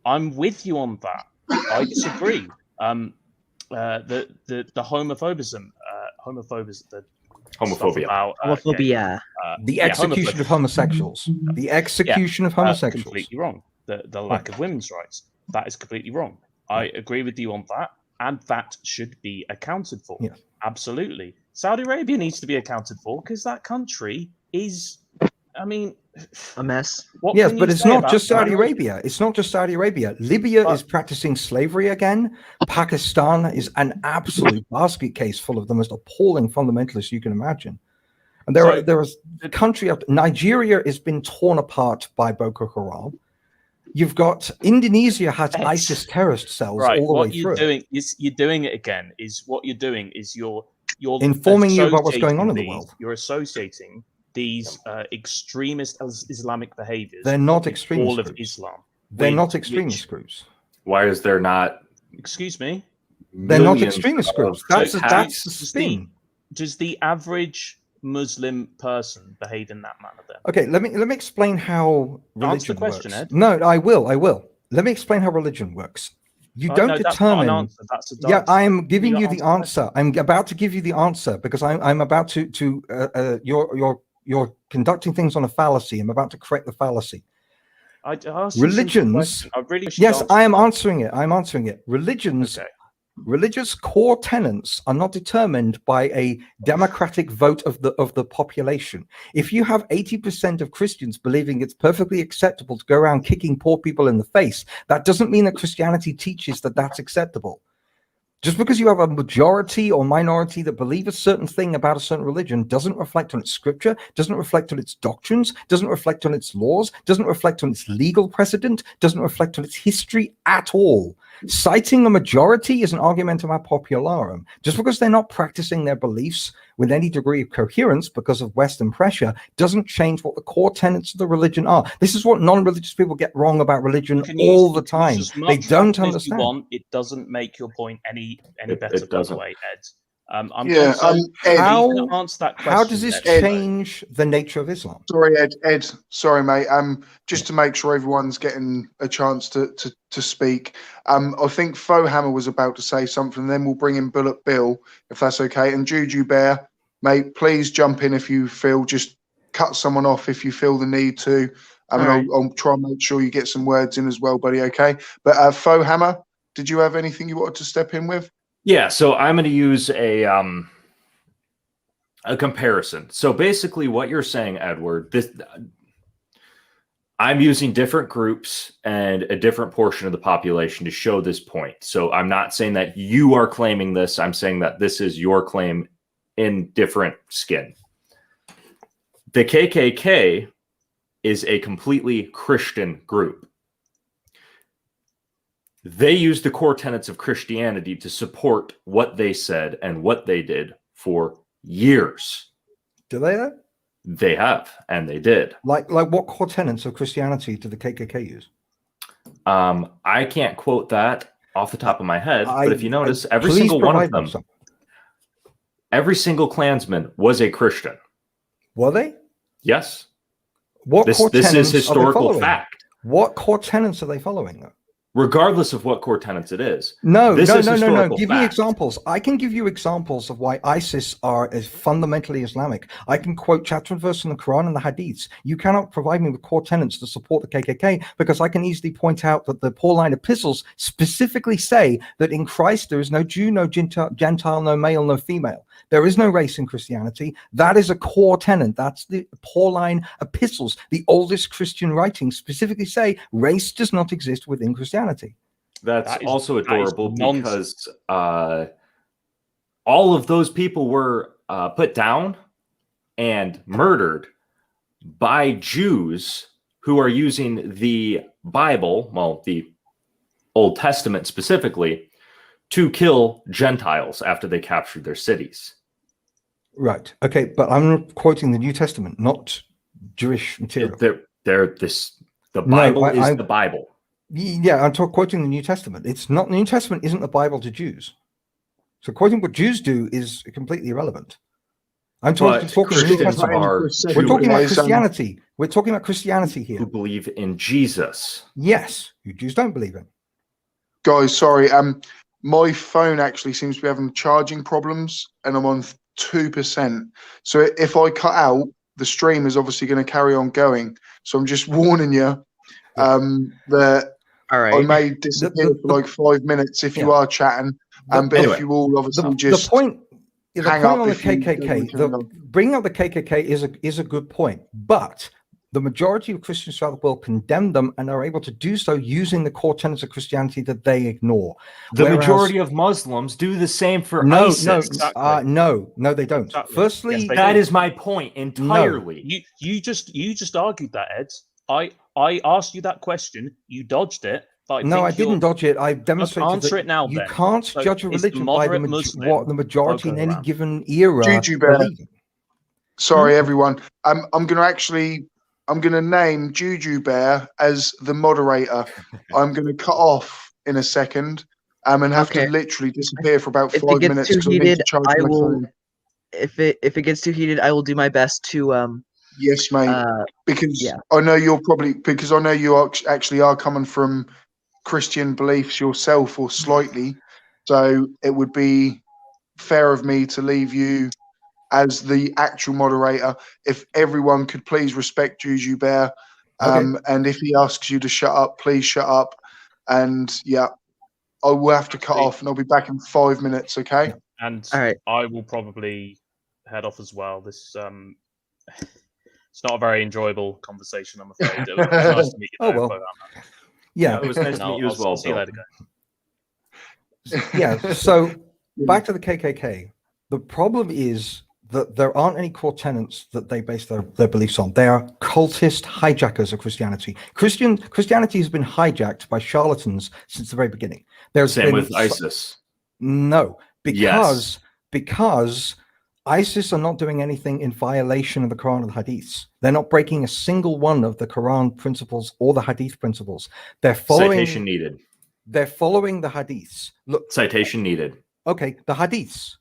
I'm with you on that. I disagree. The homophobia. The execution of homosexuals. The execution of homosexuals. Completely wrong. The lack of women's rights. That is completely wrong. I agree with you on that, and that should be accounted for. Yeah. Absolutely. Saudi Arabia needs to be accounted for because that country is, I mean, a mess. Yes, but it's not just Saudi Arabia. It's not just Saudi Arabia. Libya is practicing slavery again. Pakistan is an absolute basket case full of the most appalling fundamentalists you can imagine. And there is a country up. Nigeria has been torn apart by Boko Haram. You've got Indonesia has ISIS terrorist cells all the way through. You're doing it again. What you're doing is you're informing you about what's going on in the world. You're associating these extremist Islamic behaviors. They're not extremist all groups. Of Islam. They're not extremist groups. Why is there not? Excuse me. They're not extremist groups. That's the spin. Does the average Muslim person behave in that manner then? Okay, let me explain how religion Answer the question, works. Ed. No, I will. Let me explain how religion works. You don't determine. That's I'm giving you the answer. I'm about to give you the answer because I'm about to you're conducting things on a fallacy. I'm about to correct the fallacy. Religions. Yes, I am answering it. I'm answering it. Religions. Okay. Religious core tenets are not determined by a democratic vote of the population. If you have 80% of Christians believing it's perfectly acceptable to go around kicking poor people in the face, that doesn't mean that Christianity teaches that that's acceptable. Just because you have a majority or minority that believe a certain thing about a certain religion doesn't reflect on its scripture, doesn't reflect on its doctrines, doesn't reflect on its laws, doesn't reflect on its legal precedent, doesn't reflect on its history at all. Citing a majority is an argumentum ad popularum. Just because they're not practicing their beliefs with any degree of coherence because of Western pressure doesn't change what the core tenets of the religion are. This is what non-religious people get wrong about religion all the time. They don't understand. It doesn't make your point any better, by the way, Ed. Ed, answer that question, how does this change the nature of Islam? Sorry, Ed. Sorry, mate. Just to make sure everyone's getting a chance to speak. I think Fohammer was about to say something. Then we'll bring in Bullet Bill, if that's okay. And Juju Bear, mate, please jump in if you feel. Just cut someone off if you feel the need to. I'll try and make sure you get some words in as well, buddy. Okay. But Fohammer, did you have anything you wanted to step in with? Yeah, so I'm going to use a comparison. So basically what you're saying, Edward, I'm using different groups and a different portion of the population to show this point. So I'm not saying that you are claiming this. I'm saying that this is your claim in different skin. The KKK is a completely Christian group. They used the core tenets of Christianity to support what they said and what they did for years. Do they though? They have, and they did. Like what core tenets of Christianity do the KKK use? I can't quote that off the top of my head, but if you notice, every single one of them, every single Klansman was a Christian. Were they? Yes. This is historical fact. What core tenets are they following though? Regardless of what core tenets it is. No. Give me examples. I can give you examples of why ISIS are fundamentally Islamic. I can quote chapter and verse in the Quran and the Hadiths. You cannot provide me with core tenets to support the KKK because I can easily point out that the Pauline epistles specifically say that in Christ there is no Jew, no Gentile, no male, no female. There is no race in Christianity. That is a core tenet. That's the Pauline epistles. The oldest Christian writings specifically say race does not exist within Christianity. That's also adorable because all of those people were put down and murdered by Jews who are using the Bible, well, the Old Testament specifically, to kill Gentiles after they captured their cities. Right. Okay, but I'm quoting the New Testament, not Jewish material. The Bible is the Bible. Yeah, I'm quoting the New Testament. It's not, the New Testament isn't the Bible to Jews. So quoting what Jews do is completely irrelevant. I'm talking New Testament. We're talking about Christianity. We're talking about Christianity here. Who believe in Jesus. Yes, you Jews don't believe in. Guys, sorry. My phone actually seems to be having charging problems, and I'm on 2%. So if I cut out, the stream is obviously going to carry on going. So I'm just warning you that I may disappear for like 5 minutes if you are chatting. But anyway, if you all obviously the point on the KKK, bringing up the KKK is a good point, but the majority of Christians throughout the world condemn them and are able to do so using the core tenets of Christianity that they ignore. The majority of Muslims do the same for ISIS. No, they don't. Exactly. Firstly, yes, that is my point entirely. No. You just argued that, Ed. I asked you that question. You dodged it. No, I didn't dodge it. I've demonstrated that now, you can't judge a religion by what the majority in any given era believe. Sorry, everyone. I'm going to name Juju Bear as the moderator. I'm going to cut off in a second and have to literally disappear for about 5 minutes. Too heated, I will. If it gets too heated, I will do my best to. Yes, mate. Because I know you actually are coming from Christian beliefs yourself, or slightly. So it would be fair of me to leave you as the actual moderator. If everyone could please respect Juju Bear, and if he asks you to shut up, please shut up. And I will have to cut off, and I'll be back in 5 minutes. Okay. And I will probably head off as well. This it's not a very enjoyable conversation, I'm afraid. It was nice to meet you. It was nice to meet you as well. See you later, guys. So back to the KKK. The problem is that there aren't any core tenets that they base their beliefs on. They are cultist hijackers of Christianity. Christianity has been hijacked by charlatans since the very beginning. Same with ISIS. No, because ISIS are not doing anything in violation of the Quran and the Hadiths. They're not breaking a single one of the Quran principles or the Hadith principles. They're following. Citation needed. They're following the Hadiths. Look. Citation needed. Okay, the Hadiths.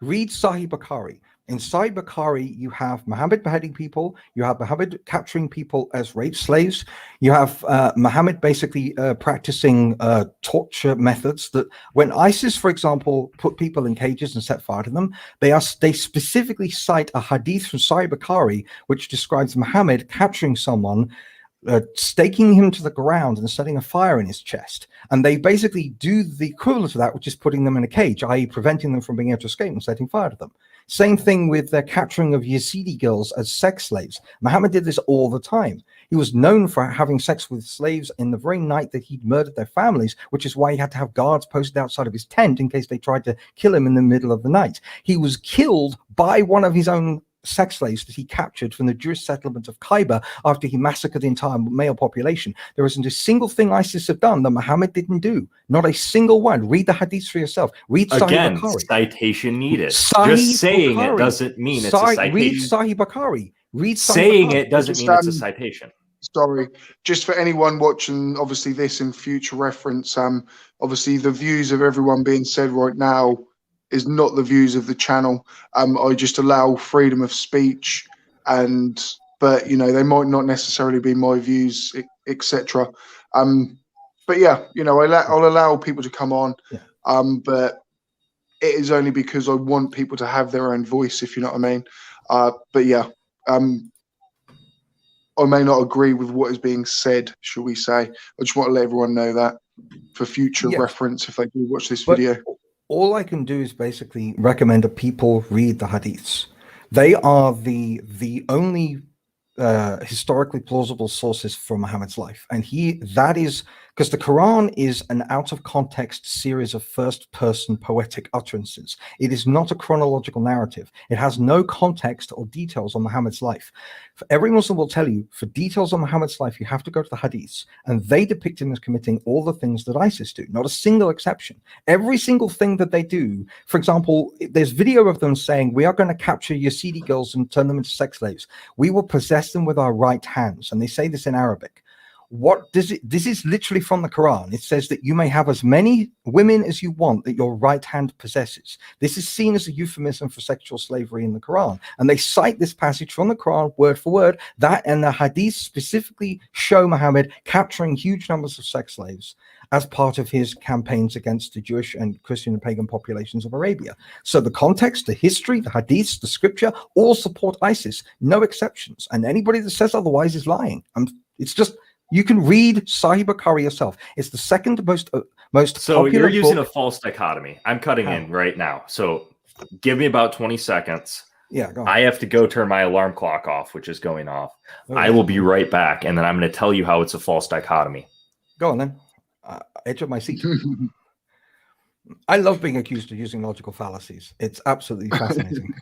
Read Sahih Bukhari. In Sahih Bukhari, you have Muhammad beheading people. You have Muhammad capturing people as rape slaves. You have Muhammad basically practicing torture methods. That when ISIS, for example, put people in cages and set fire to them, they specifically cite a hadith from Sahih Bukhari which describes Muhammad capturing someone, staking him to the ground and setting a fire in his chest. And they basically do the equivalent of that, which is putting them in a cage, i.e. preventing them from being able to escape and setting fire to them. Same thing with their capturing of Yazidi girls as sex slaves. Muhammad did this all the time. He was known for having sex with slaves in the very night that he'd murdered their families, which is why he had to have guards posted outside of his tent in case they tried to kill him in the middle of the night. He was killed by one of his own sex slaves that he captured from the Jewish settlement of Khyber after he massacred the entire male population. There isn't a single thing ISIS have done that Muhammad didn't do. Not a single one. Read the hadiths for yourself. Read Sahih Bukhari. Citation needed. Just saying Bukhari. It doesn't mean it's a citation. Read Sahih Bukhari. Saying it doesn't mean it's a citation. Sorry, just for anyone watching, obviously this in future reference, obviously the views of everyone being said right now is not the views of the channel. I just allow freedom of speech, but they might not necessarily be my views, etc. But yeah, I'll allow people to come on, but it is only because I want people to have their own voice, if you know what I mean. But yeah, I may not agree with what is being said, shall we say. I just want to let everyone know that for future reference if they do watch this video. All I can do is basically recommend that people read the hadiths. They are the only historically plausible sources for Muhammad's life, and that is because the Quran is an out-of-context series of first-person poetic utterances. It is not a chronological narrative. It has no context or details on Muhammad's life. Every Muslim will tell you, for details on Muhammad's life, you have to go to the Hadiths, and they depict him as committing all the things that ISIS do, not a single exception. Every single thing that they do, for example, there's video of them saying, we are going to capture Yazidi girls and turn them into sex slaves. We will possess them with our right hands, and they say this in Arabic. What does it? This is literally from the Quran. It says that you may have as many women as you want that your right hand possesses. This is seen as a euphemism for sexual slavery in the Quran. And they cite this passage from the Quran word for word. That and the Hadiths specifically show Muhammad capturing huge numbers of sex slaves as part of his campaigns against the Jewish and Christian and pagan populations of Arabia. So the context, the history, the Hadiths, the scripture, all support ISIS, no exceptions. And anybody that says otherwise is lying. It's just... You can read Sahih Bukhari yourself. It's the second most so popular you're using book. A false dichotomy. I'm cutting in right now. So give me about 20 seconds. Yeah, go on. I have to go turn my alarm clock off, which is going off. Okay. I will be right back, and then I'm going to tell you how it's a false dichotomy. Go on then. Edge of my seat. I love being accused of using logical fallacies. It's absolutely fascinating.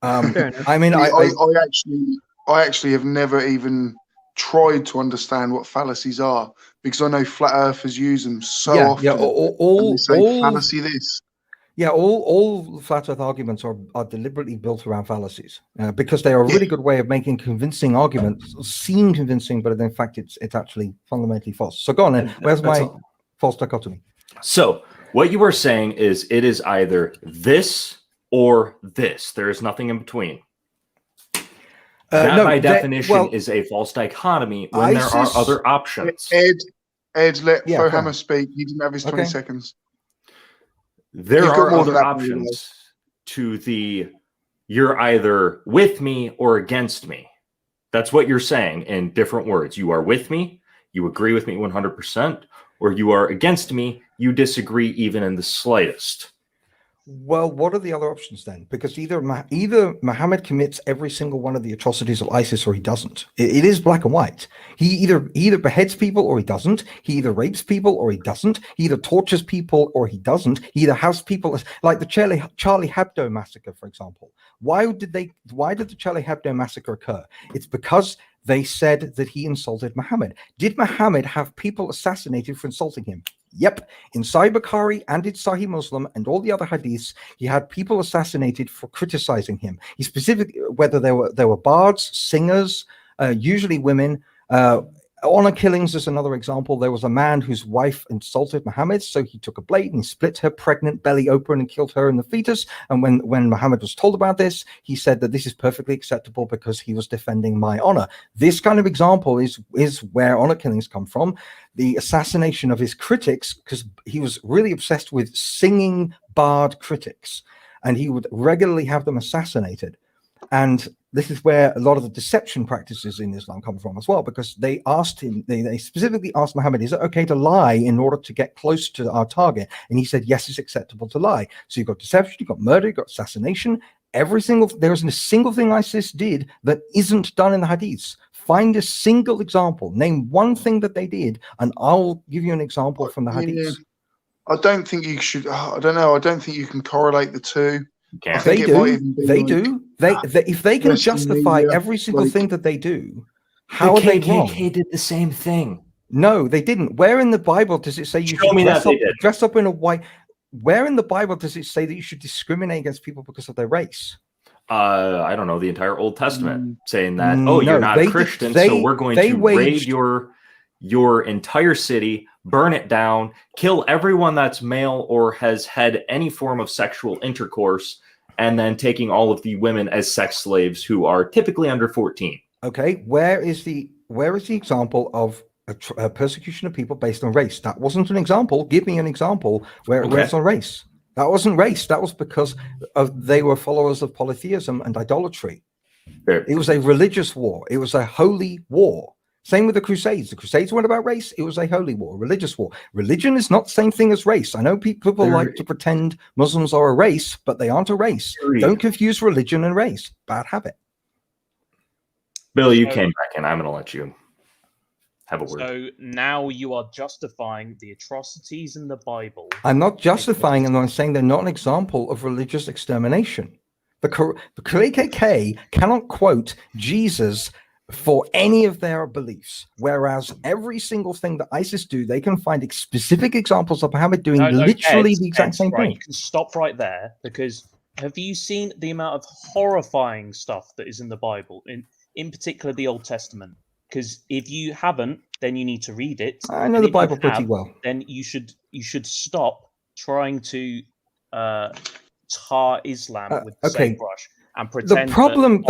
I mean, I actually have never even tried to understand what fallacies are, because I know flat earthers use them so often. Yeah, all fallacy this. Yeah, all flat earth arguments are deliberately built around fallacies because they are a really good way of making convincing arguments seem convincing, but in fact it's actually fundamentally false. So go on then. Where's my false dichotomy? So what you are saying is it is either this or this. There is nothing in between. That, by definition, is a false dichotomy when there are other options. Ed, let Fohammer speak. He didn't have his 20 seconds. There are other options to the you're either with me or against me. That's what you're saying in different words. You are with me, you agree with me 100%, or you are against me, you disagree even in the slightest. Well, what are the other options then? Because either Muhammad commits every single one of the atrocities of ISIS or he doesn't. It is black and white. He either beheads people or he doesn't. He either rapes people or he doesn't. He either tortures people or he doesn't. He either has people like the Charlie Hebdo massacre, for example. Why did the Charlie Hebdo massacre occur? It's because they said that he insulted Muhammad. Did Muhammad have people assassinated for insulting him? Yep. In Sahih Bukhari and in Sahih Muslim and all the other hadiths, he had people assassinated for criticizing him. He specifically, whether there were bards, singers, usually women. Honor killings is another example. There was a man whose wife insulted Muhammad, so he took a blade and split her pregnant belly open and killed her and the fetus. And when Muhammad was told about this, he said that this is perfectly acceptable because he was defending my honor. This kind of example is where honor killings come from. The assassination of his critics, because he was really obsessed with singing bard critics, and he would regularly have them assassinated. And this is where a lot of the deception practices in Islam come from as well, because they asked him, they specifically asked Muhammad, is it okay to lie in order to get close to our target? And he said, yes, it's acceptable to lie. So you've got deception, you've got murder, you've got assassination. There isn't a single thing ISIS did that isn't done in the hadiths. Find a single example, name one thing that they did, and I'll give you an example from the hadiths. I don't think you should, I don't know, I don't think you can correlate the two. They do. If they can justify every single thing that they do, how are they wrong? KKK did the same thing. No, they didn't. Where in the Bible does it say you should dress up in a white? Where in the Bible does it say that you should discriminate against people because of their race? I don't know, the entire Old Testament saying that, you're not Christian, so we're going to raid your entire city, burn it down, kill everyone that's male or has had any form of sexual intercourse, and then taking all of the women as sex slaves who are typically under 14. Okay, where is the example of a persecution of people based on race? That wasn't an example. Give me an example where it's on race. That wasn't race. That was because they were followers of polytheism and idolatry. It was a religious war. It was a holy war. Same with the Crusades. The Crusades weren't about race. It was a holy war, religious war. Religion is not the same thing as race. I know people like to pretend Muslims are a race, but they aren't a race. Don't confuse religion and race. Bad habit. Bill, you came back in. I'm going to let you. have a word. So now you are justifying the atrocities in the Bible. I'm not justifying them. I'm saying they're not an example of religious extermination. The KKK cannot quote Jesus for any of their beliefs, whereas every single thing that ISIS do, they can find specific examples of Muhammad doing literally the exact same thing. You can stop right there, because have you seen the amount of horrifying stuff that is in the Bible, in particular the Old Testament? Because if you haven't, then you need to read it. I know the Bible pretty well. Then you should stop trying to tar Islam with the same brush and pretend the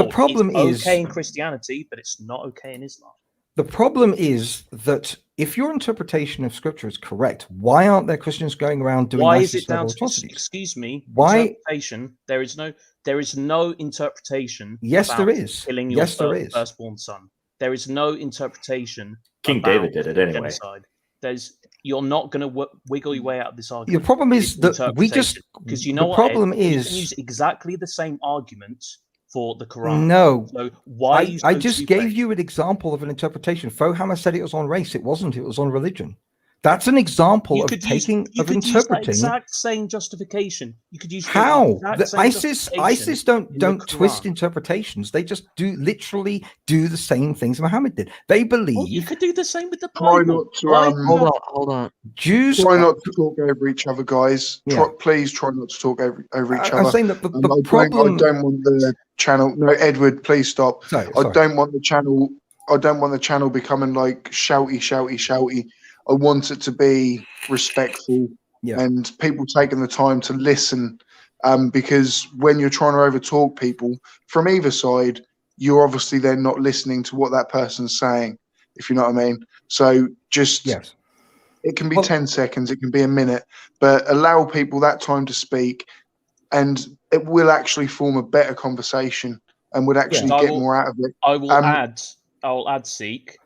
problem it's is okay in Christianity, but it's not okay in Islam. The problem is that if your interpretation of Scripture is correct, why aren't there Christians going around doing ISIS-level atrocities? Excuse me. Why? Interpretation. There is no interpretation. Yes, there is. Killing your firstborn son. There is no interpretation. King David did it anyway. Genocide. You're not going to wiggle your way out of this argument. Your problem is that we just, because you know the problem you is can use exactly the same argument for the Quran. No, so why? Are you so I just stupid? gave you an example of an interpretation. Fohammer said it was on race. It wasn't. It was on religion. That's an example of interpreting. Use that exact same justification. You could use how ISIS don't twist interpretations. They just literally do the same things Muhammad did. They believe. Well, you could do the same with the Bible. Hold on. Jews try not to talk over each other, guys. Please try not to talk over each other. I'm saying that the problem. I don't want the channel. No, Edward, please stop. Sorry. I don't want the channel. I don't want the channel becoming like shouty. I want it to be respectful and people taking the time to listen, because when you're trying to overtalk people from either side, you're obviously then not listening to what that person's saying, if you know what I mean. So just, it can be 10 seconds, it can be a minute, but allow people that time to speak, and it will actually form a better conversation and would actually get more out of it. I will add, Seek,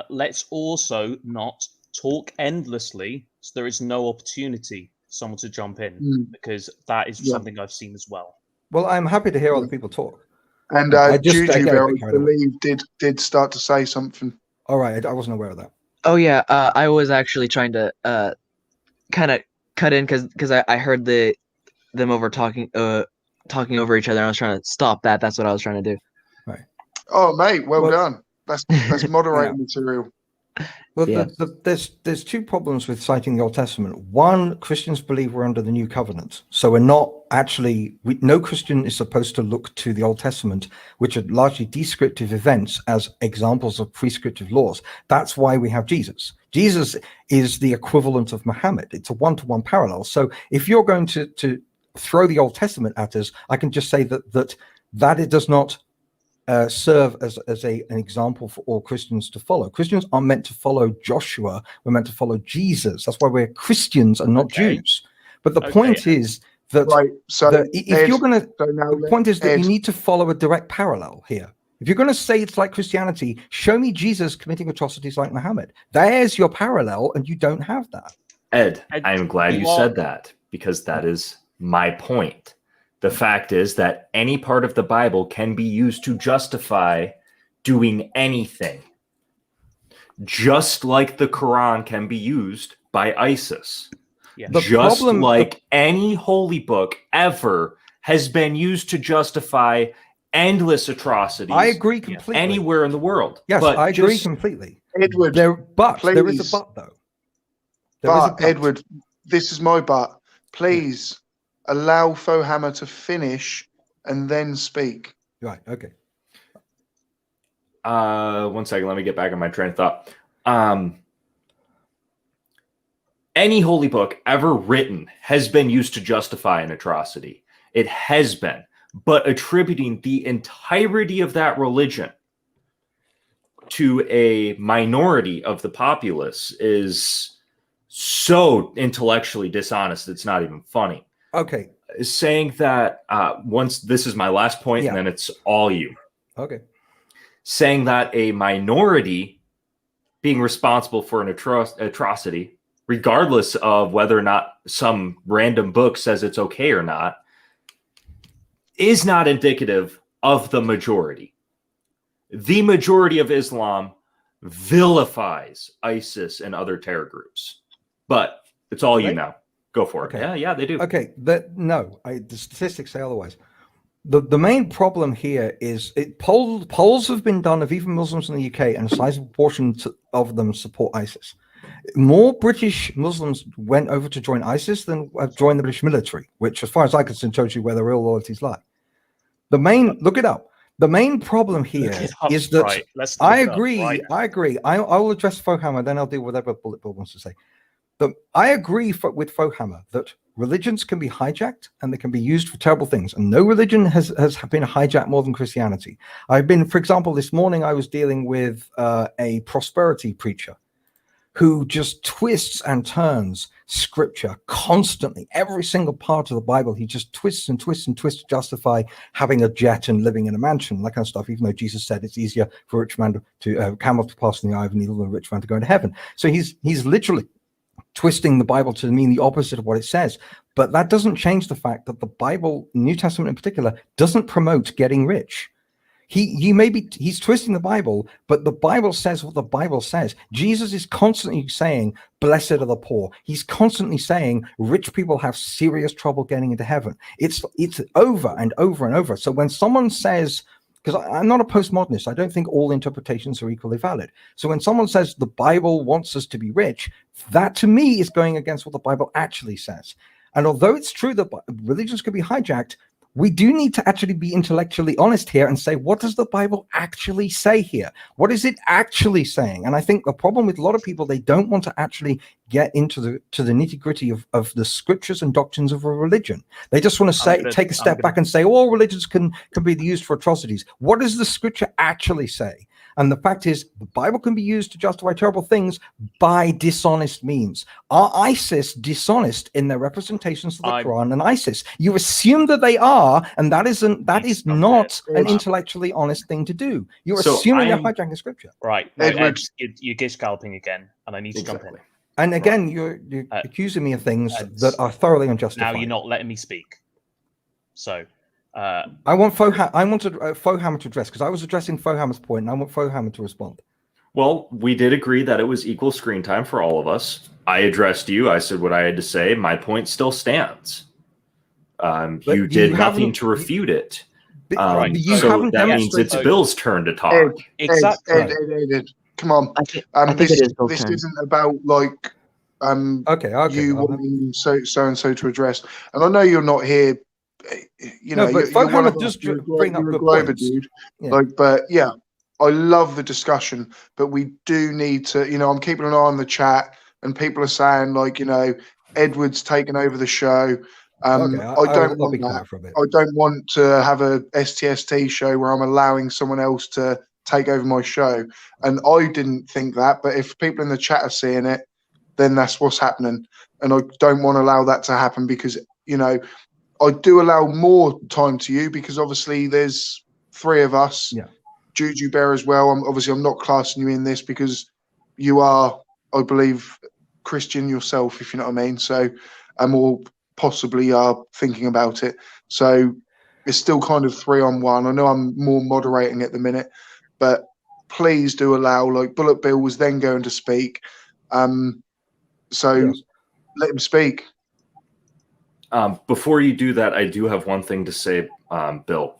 let's also not talk endlessly, so there is no opportunity for someone to jump in, because that is something I've seen as well. Well, I'm happy to hear other people talk. And Juju, I believe, did start to say something. All right, I wasn't aware of that. Oh yeah, I was actually trying to kind of cut in because I heard them over talking over each other. And I was trying to stop that. That's what I was trying to do. Right. Oh, mate, well done. That's moderating material. Well, there's two problems with citing the Old Testament. One, Christians believe we're under the New Covenant, so we're not actually. No Christian is supposed to look to the Old Testament, which are largely descriptive events, as examples of prescriptive laws. That's why we have Jesus. Jesus is the equivalent of Muhammad. It's a one-to-one parallel. So if you're going to throw the Old Testament at us, I can just say that it does not serve as an example for all Christians to follow. Christians aren't meant to follow Joshua. We're meant to follow Jesus. That's why we're Christians and not Jews. But the point is that, if you're going to, the point is that you need to follow a direct parallel here. If you're going to say it's like Christianity, show me Jesus committing atrocities like Muhammad. There's your parallel, and you don't have that. Ed, I'm glad you said that, because that is my point. The fact is that any part of the Bible can be used to justify doing anything. Just like the Quran can be used by ISIS. Yeah. Any holy book ever has been used to justify endless atrocities. I agree completely. Anywhere in the world. Yes, I agree completely. Edward, there is a but, though. Edward, this is my but. Please. Allow Fohammer to finish and then speak. Right. Okay. 1 second. Let me get back on my train of thought. Any holy book ever written has been used to justify an atrocity. It has been. But attributing the entirety of that religion to a minority of the populace is so intellectually dishonest, it's not even funny. Okay. Saying that this is my last point, and then it's all you. Okay. Saying that a minority being responsible for an atrocity, regardless of whether or not some random book says it's okay or not, is not indicative of the majority. The majority of Islam vilifies ISIS and other terror groups. But it's all you now. Go for it. Yeah, they do. Okay, the statistics say otherwise. The main problem here is polls have been done of even Muslims in the UK, and a sizable portion of them support ISIS. More British Muslims went over to join ISIS than have joined the British military, which, as far as I can see, shows you where the real loyalties lie. Look it up. The main problem here is that I agree. I will address Fohammer, then I'll deal with whatever Bullet Bill wants to say. I agree with Fohammer that religions can be hijacked and they can be used for terrible things. And no religion has been hijacked more than Christianity. For example, this morning I was dealing with a prosperity preacher who just twists and turns scripture constantly. Every single part of the Bible, he just twists and twists and twists to justify having a jet and living in a mansion, that kind of stuff, even though Jesus said it's easier for a rich man to camel to pass in the eye of a needle than a rich man to go into heaven. So he's literally twisting the Bible to mean the opposite of what it says. But that doesn't change the fact that the Bible, New Testament in particular, doesn't promote getting rich. He's twisting the Bible, but the Bible says what the Bible says. Jesus is constantly saying, blessed are the poor. He's constantly saying rich people have serious trouble getting into heaven. It's over and over and over. So when someone says, because I'm not a postmodernist, I don't think all interpretations are equally valid. So when someone says the Bible wants us to be rich, that to me is going against what the Bible actually says. And although it's true that religions could be hijacked, we do need to actually be intellectually honest here and say, what does the Bible actually say here? What is it actually saying? And I think the problem with a lot of people, they don't want to actually get into the nitty-gritty of the scriptures and doctrines of a religion. They just want to take a step back and say, all religions can be used for atrocities. What does the scripture actually say? And the fact is, the Bible can be used to justify terrible things by dishonest means. Are ISIS dishonest in their representations of the Quran and ISIS? You assume that they are, and that is not an intellectually honest thing to do. You're assuming they're hijacking scripture. Right. No, Ed, you're gish scalping again, and I need to jump in. And again, you're accusing me of things that are thoroughly unjustified. Now you're not letting me speak. So... I wanted Fohammer to address, because I was addressing Fohammer's point, and I want Fohammer to respond. Well, we did agree that it was equal screen time for all of us. I addressed you. I said what I had to say. My point still stands. You did nothing to refute it. So that means it's Bill's turn to talk. Exactly. Ed, come on. This isn't about like you wanting so and so to address. And I know you're not here. You know, but Fohammer does bring up good points. Dude. Yeah. But yeah, I love the discussion, but we do need to, I'm keeping an eye on the chat, and people are saying Edward's taken over the show. I don't want that. I don't want to have a STST show where I'm allowing someone else to take over my show. And I didn't think that, but if people in the chat are seeing it, then that's what's happening. And I don't want to allow that to happen, because, I do allow more time to you, because obviously there's three of us. Yeah. Juju Bear as well. I'm not classing you in this, because you are, I believe, Christian yourself, if you know what I mean. So, or possibly are thinking about it. So it's still kind of 3-on-1. I know I'm more moderating at the minute, but please do allow, Bullet Bill was then going to speak. So let him speak. Before you do that, I do have one thing to say, Bill.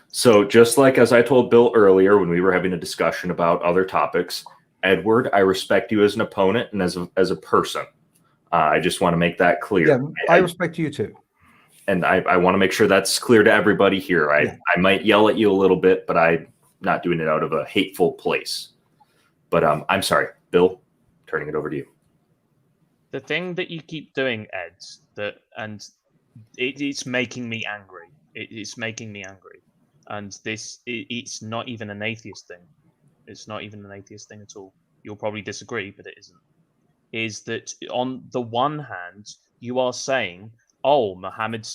So just like as I told Bill earlier when we were having a discussion about other topics, Edward, I respect you as an opponent and as a person. I just want to make that clear. Yeah, I respect you too. And I want to make sure that's clear to everybody here. I might yell at you a little bit, but I'm not doing it out of a hateful place. But I'm sorry, Bill, turning it over to you. The thing that you keep doing, Ed, it's making me angry. It's making me angry. And it's not even an atheist thing. It's not even an atheist thing at all. You'll probably disagree, but it isn't. Is that on the one hand, you are saying, oh, Muhammad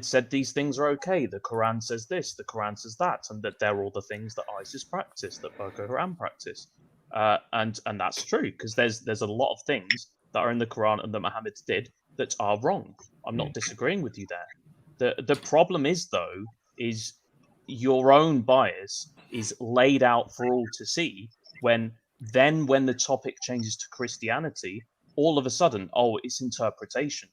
said these things are okay. The Quran says this, the Quran says that, and that they're all the things that ISIS practice, that Boko Haram practice. And that's true, because there's a lot of things that are in the Quran and that Muhammad did that are wrong. I'm not disagreeing with you there. The problem is, though, is your own bias is laid out for all to see when then when the topic changes to Christianity, all of a sudden, oh, it's interpretation.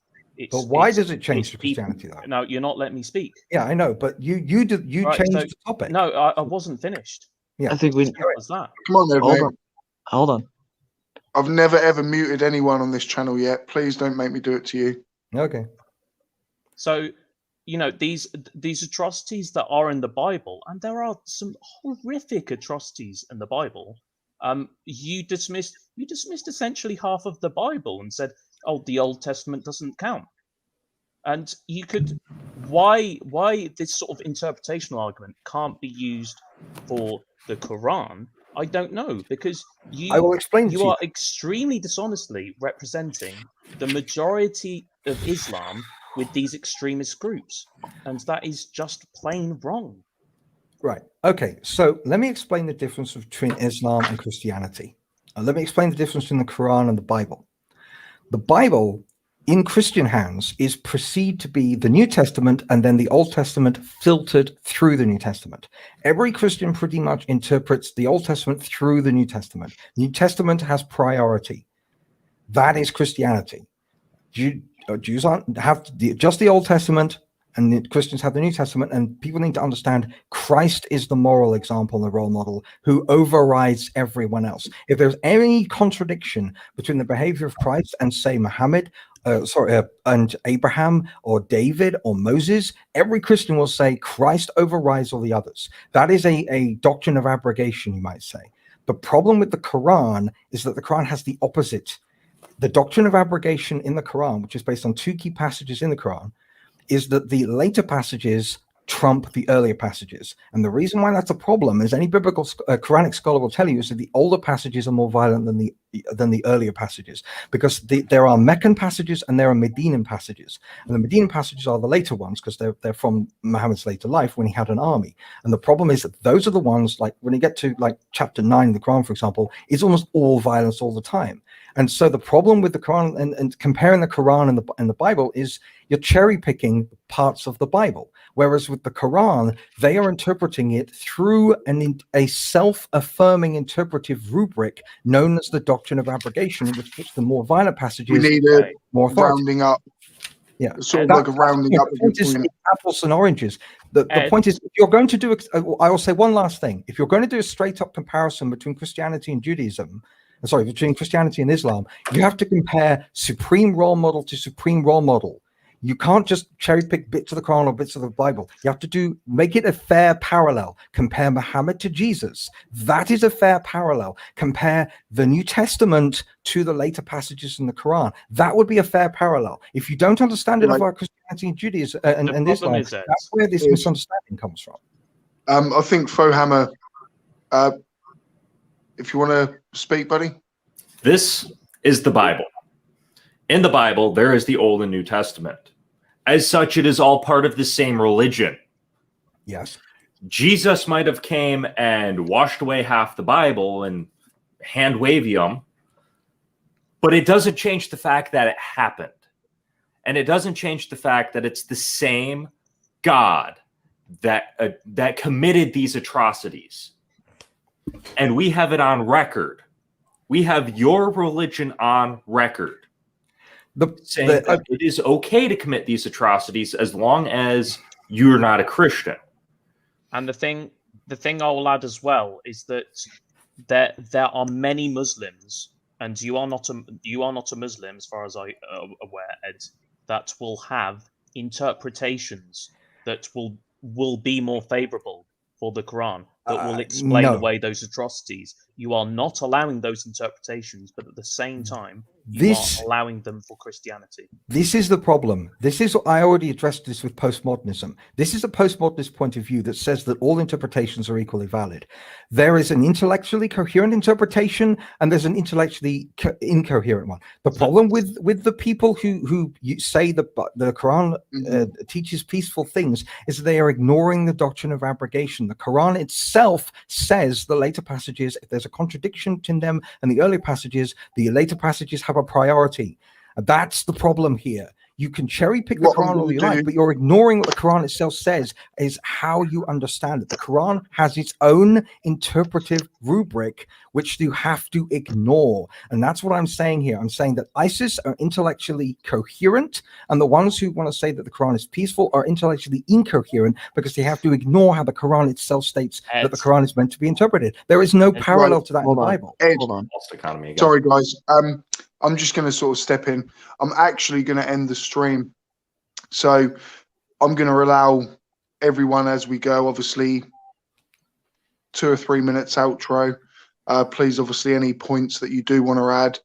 But why does it change to Christianity, though? No, you're not letting me speak. Yeah, I know, but you right, changed the topic. No, I wasn't finished. Yeah, I think we. What was that? Come on, there, mate. Hold on. I've never ever muted anyone on this channel yet. Please don't make me do it to you. Okay. So, these atrocities that are in the Bible, and there are some horrific atrocities in the Bible. You dismissed essentially half of the Bible and said, "Oh, the Old Testament doesn't count." And you could, why this sort of interpretational argument can't be used for the Quran? I don't know, because I will explain. You are extremely dishonestly representing the majority of Islam with these extremist groups, and that is just plain wrong. Right. Okay. So let me explain the difference between Islam and Christianity. Let me explain the difference between the Quran and the Bible. The Bible, in Christian hands, is perceived to be the New Testament and then the Old Testament filtered through the New Testament. Every Christian pretty much interprets the Old Testament through the New Testament. The New Testament has priority. That is Christianity. Jews have just the Old Testament, and the Christians have the New Testament, and people need to understand Christ is the moral example and the role model who overrides everyone else. If there's any contradiction between the behavior of Christ and, say, Muhammad, and Abraham or David or Moses, every Christian will say Christ overrides all the others. That is a doctrine of abrogation, you might say. The problem with the Quran is that the Quran has the opposite. The doctrine of abrogation in the Quran, which is based on two key passages in the Quran, is that the later passages trump the earlier passages. And the reason why that's a problem is any biblical Quranic scholar will tell you is that the older passages are more violent than the earlier passages, because there are Meccan passages and there are Medinan passages. And the Medinan passages are the later ones because they're from Muhammad's later life when he had an army. And the problem is that those are the ones, like when you get to like chapter 9 of the Quran, for example, it's almost all violence all the time. And so the problem with the Quran and comparing the Quran and the Bible is you're cherry picking parts of the Bible. Whereas with the Quran, they are interpreting it through a self-affirming interpretive rubric known as the doctrine of abrogation, which puts the more violent passages. We need a more rounding up. Yeah, sort of like a rounding up. The point is apples and oranges. The point is, if you're going to do, I will say one last thing. If you're going to do a straight up comparison between Christianity and Judaism, between Christianity and Islam, you have to compare supreme role model to supreme role model. You can't just cherry pick bits of the Quran or bits of the Bible. You have to make it a fair parallel. Compare Muhammad to Jesus. That is a fair parallel. Compare the New Testament to the later passages in the Quran. That would be a fair parallel. If you don't understand it about Christianity and Judaism and Islam, that's where this misunderstanding comes from. I think Fohammer, if you want to speak, buddy. This is the Bible. In the Bible, there is the Old and New Testament. As such, it is all part of the same religion. Yes. Jesus might have came and washed away half the Bible and hand-wavium, but it doesn't change the fact that it happened. And it doesn't change the fact that it's the same God that committed these atrocities. And we have it on record. We have your religion on record. Saying that it is okay to commit these atrocities as long as you're not a Christian. And the thing I will add as well is that there are many Muslims, and you are not a Muslim as far as I am aware, Ed, that will have interpretations that will be more favorable for the Quran, that will explain away those atrocities. You are not allowing those interpretations, but at the same time, you are allowing them for Christianity. This is the problem. I already addressed this with postmodernism. This is a postmodernist point of view that says that all interpretations are equally valid. There is an intellectually coherent interpretation, and there's an intellectually incoherent one. The problem with the people who say that the Quran teaches peaceful things is that they are ignoring the doctrine of abrogation. The Quran itself says the later passages, if there's a contradiction in them and the earlier passages, the later passages have a priority. That's the problem here. You can cherry pick the Quran all you like, but you're ignoring what the Quran itself says is how you understand it. The Quran has its own interpretive rubric, which you have to ignore. And that's what I'm saying here. I'm saying that ISIS are intellectually coherent, and the ones who want to say that the Quran is peaceful are intellectually incoherent because they have to ignore how the Quran itself states that the Quran is meant to be interpreted. There is no parallel to that in the Bible. Hold on. Sorry, guys. I'm just going to sort of step in. I'm actually going to end the stream. So I'm going to allow everyone as we go, obviously, 2 or 3 minutes outro. Please, obviously, any points that you do want to add.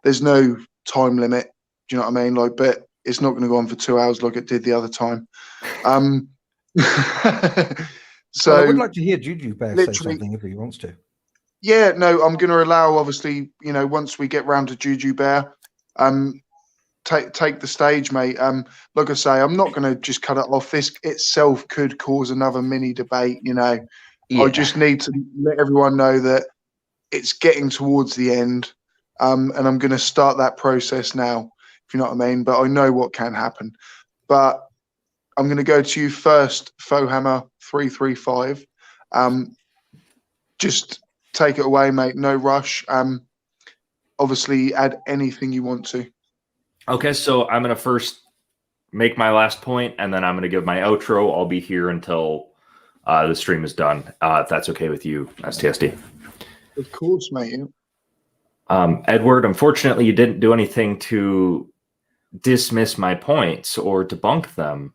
There's no time limit. Do you know what I mean? Like, but it's not going to go on for 2 hours like it did the other time. So I would like to hear Juju Bear say something if he wants to. Yeah, no, I'm going to allow, obviously, you know, once we get round to Juju Bear, take the stage, mate. Like I say, I'm not going to just cut it off. This itself could cause another mini debate, you know. Yeah. I just need to let everyone know that it's getting towards the end, and I'm going to start that process now, if you know what I mean. But I know what can happen. But I'm going to go to you first, Fohammer335. Just take it away, mate. No rush. Obviously, add anything you want to. Okay, so I'm going to first make my last point, and then I'm going to give my outro. I'll be here until the stream is done, if that's okay with you, STST. Of course, mate. Edward, unfortunately, you didn't do anything to dismiss my points or debunk them.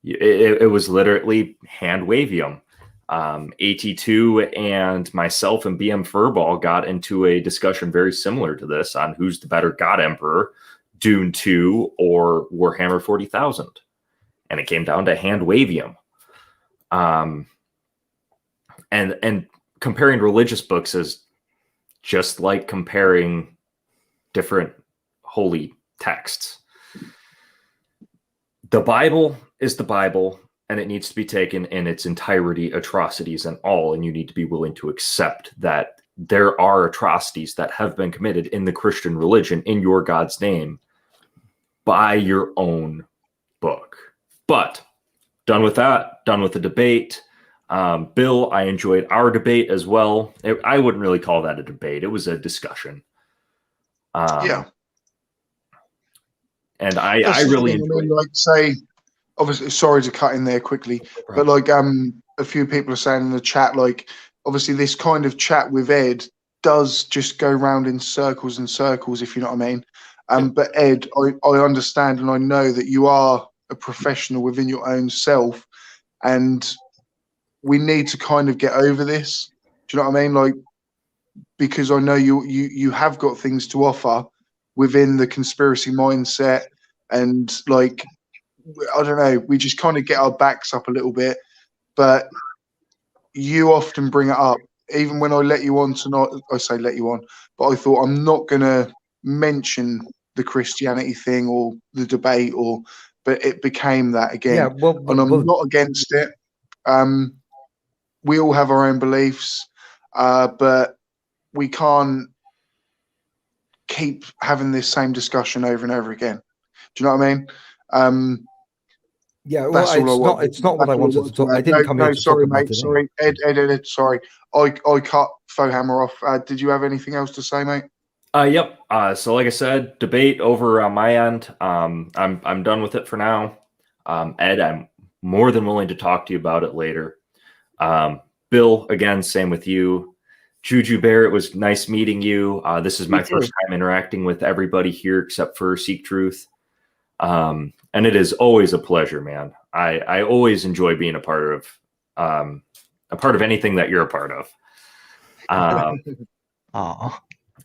It was literally hand-wavium. AT2 and myself and BM Furball got into a discussion very similar to this on who's the better God Emperor, Dune 2 or Warhammer 40,000. And it came down to hand-wavium. And comparing religious books is just like comparing different holy texts. The Bible is the Bible, and it needs to be taken in its entirety, atrocities and all, and you need to be willing to accept that there are atrocities that have been committed in the Christian religion in your God's name by your own book. But done with that, done with the debate. Bill, I enjoyed our debate as well. I wouldn't really call that a debate. It was a discussion. Yeah. And I really enjoyed it. Like, say, obviously, sorry to cut in there quickly, but like a few people are saying in the chat, like, obviously this kind of chat with Ed does just go round in circles and circles, if you know what I mean. But Ed, I understand and I know that you are a professional within your own self, and we need to kind of get over this. Do you know what I mean? Like, because I know you have got things to offer within the conspiracy mindset, and like, I don't know, we just kind of get our backs up a little bit, but you often bring it up. Even when I let you on tonight, I say let you on, but I thought I'm not going to mention the Christianity thing or the debate, but it became that again. Yeah, well, and I'm not against it. We all have our own beliefs, but we can't keep having this same discussion over and over again. Do you know what I mean? Yeah, well, it's not what I wanted to talk. I didn't come here to talk about it. Sorry, Ed, sorry. I cut Fohammer off. Did you have anything else to say, mate? Yep. So like I said, debate over on my end. I'm done with it for now. Ed, I'm more than willing to talk to you about it later. Bill, again, same with you. Juju Bear, it was nice meeting you. This is my first time interacting with everybody here except for Seek Truth. And it is always a pleasure, man. I always enjoy being a part of anything that you're a part of.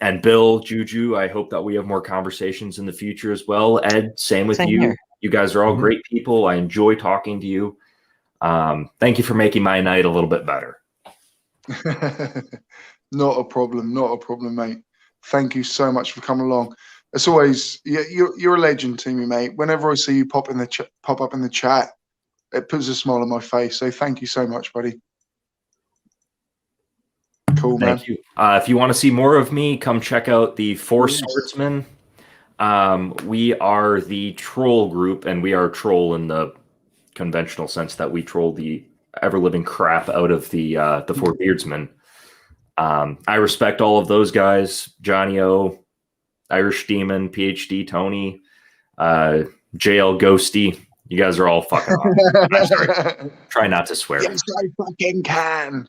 And Bill, Juju, I hope that we have more conversations in the future as well. Ed, same with you. Here. You guys are all great people. I enjoy talking to you. Thank you for making my night a little bit better. Not a problem, mate. Thank you so much for coming along. As always, you're a legend to me, mate. Whenever I see you pop up in the chat, it puts a smile on my face. So thank you so much, buddy. Cool, man. Thank you. If you want to see more of me, come check out the Four Swordsmen We are the troll group, and we are troll in the conventional sense that we troll the ever-living crap out of the Four Beardsmen. I respect all of those guys: Johnny O, Irish Demon, PhD Tony, JL Ghosty. You guys are all fucking awesome. I'm sorry. Try not to swear. Yes, I fucking can.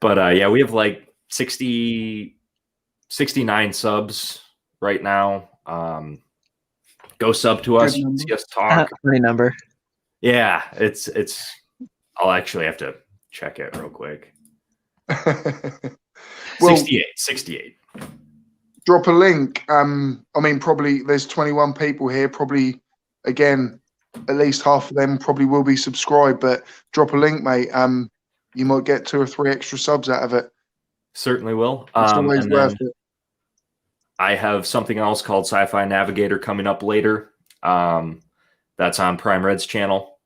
But yeah, we have like 69 subs right now. Go sub to us. See us talk. Funny number. Yeah, it's. I'll actually have to check it real quick. Well, 68. Drop a link. I mean, probably there's 21 people here. Probably, again, at least half of them probably will be subscribed. But drop a link, mate. You might get 2 or 3 extra subs out of it. Certainly will. It's always worth it. I have something else called Sci-Fi Navigator coming up later. That's on Prime Red's channel.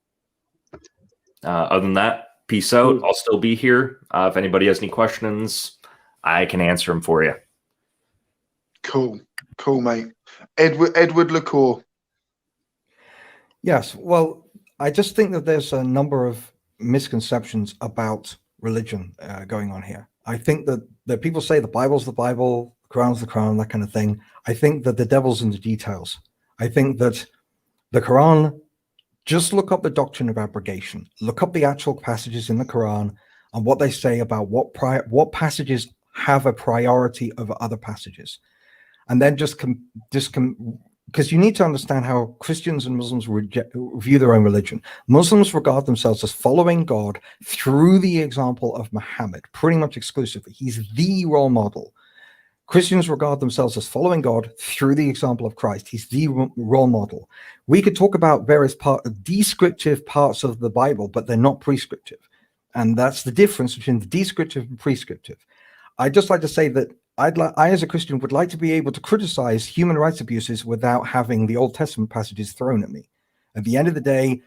Other than that, peace out. I'll still be here. If anybody has any questions, I can answer them for you. Cool, mate. Edward LaCour. Yes, well, I just think that there's a number of misconceptions about religion going on here. I think that people say the Bible's the Bible, the Quran's the Quran, that kind of thing. I think that the devil's in the details. I think that the Quran, just look up the doctrine of abrogation. Look up the actual passages in the Quran and what they say about what passages have a priority over other passages. And then because you need to understand how Christians and Muslims view their own religion. Muslims regard themselves as following God through the example of Muhammad, pretty much exclusively. He's the role model. Christians regard themselves as following God through the example of Christ. He's the role model. We could talk about various descriptive parts of the Bible, but they're not prescriptive. And that's the difference between the descriptive and prescriptive. I'd just like to say that I, as a Christian, would like to be able to criticize human rights abuses without having the Old Testament passages thrown at me. At the end of the day,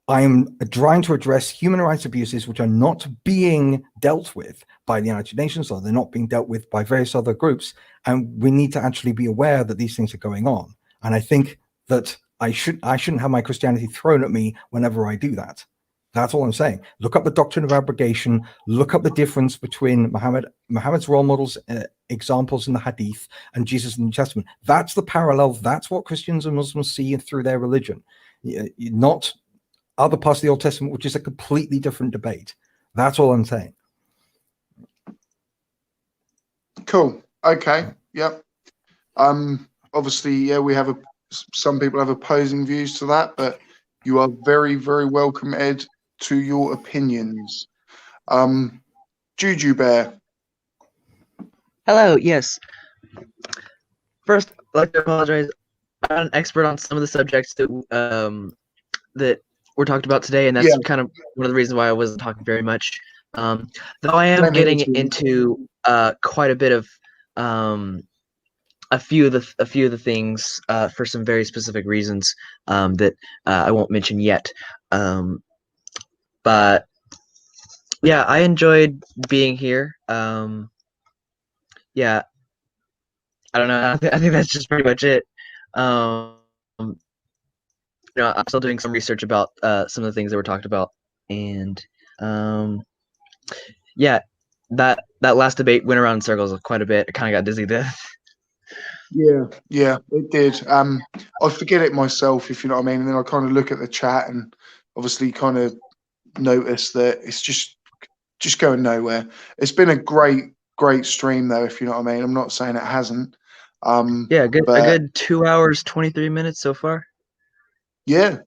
I am trying to address human rights abuses which are not being dealt with by the United Nations, or they're not being dealt with by various other groups. And we need to actually be aware that these things are going on. And I think that I shouldn't have my Christianity thrown at me whenever I do that. That's all I'm saying. Look up the doctrine of abrogation. Look up the difference between Muhammad's role models, examples in the Hadith, and Jesus in the New Testament. That's the parallel. That's what Christians and Muslims see through their religion, not other parts of the Old Testament, which is a completely different debate. That's all I'm saying. Cool. Okay. Yep. Obviously, yeah, we have some people have opposing views to that, but you are very, very welcome, Ed, to your opinions. Juju Bear. Hello, yes. First, I'd like to apologize. I'm not an expert on some of the subjects that were talked about today, and that's kind of one of the reasons why I wasn't talking very much. Though I am getting into quite a bit of a few of the things for some very specific reasons that I won't mention yet. But yeah, I enjoyed being here. Yeah, I don't know. I think that's just pretty much it. I'm still doing some research about some of the things that were talked about, and yeah, that last debate went around in circles quite a bit. I kind of got dizzy to death. Yeah, it did. I forget it myself, if you know what I mean, and then I kind of look at the chat and obviously kind of notice that it's just going nowhere. It's been a great stream though, if you know what I mean. I'm not saying it hasn't. Yeah, a good 2 hours 23 minutes so far. Yeah,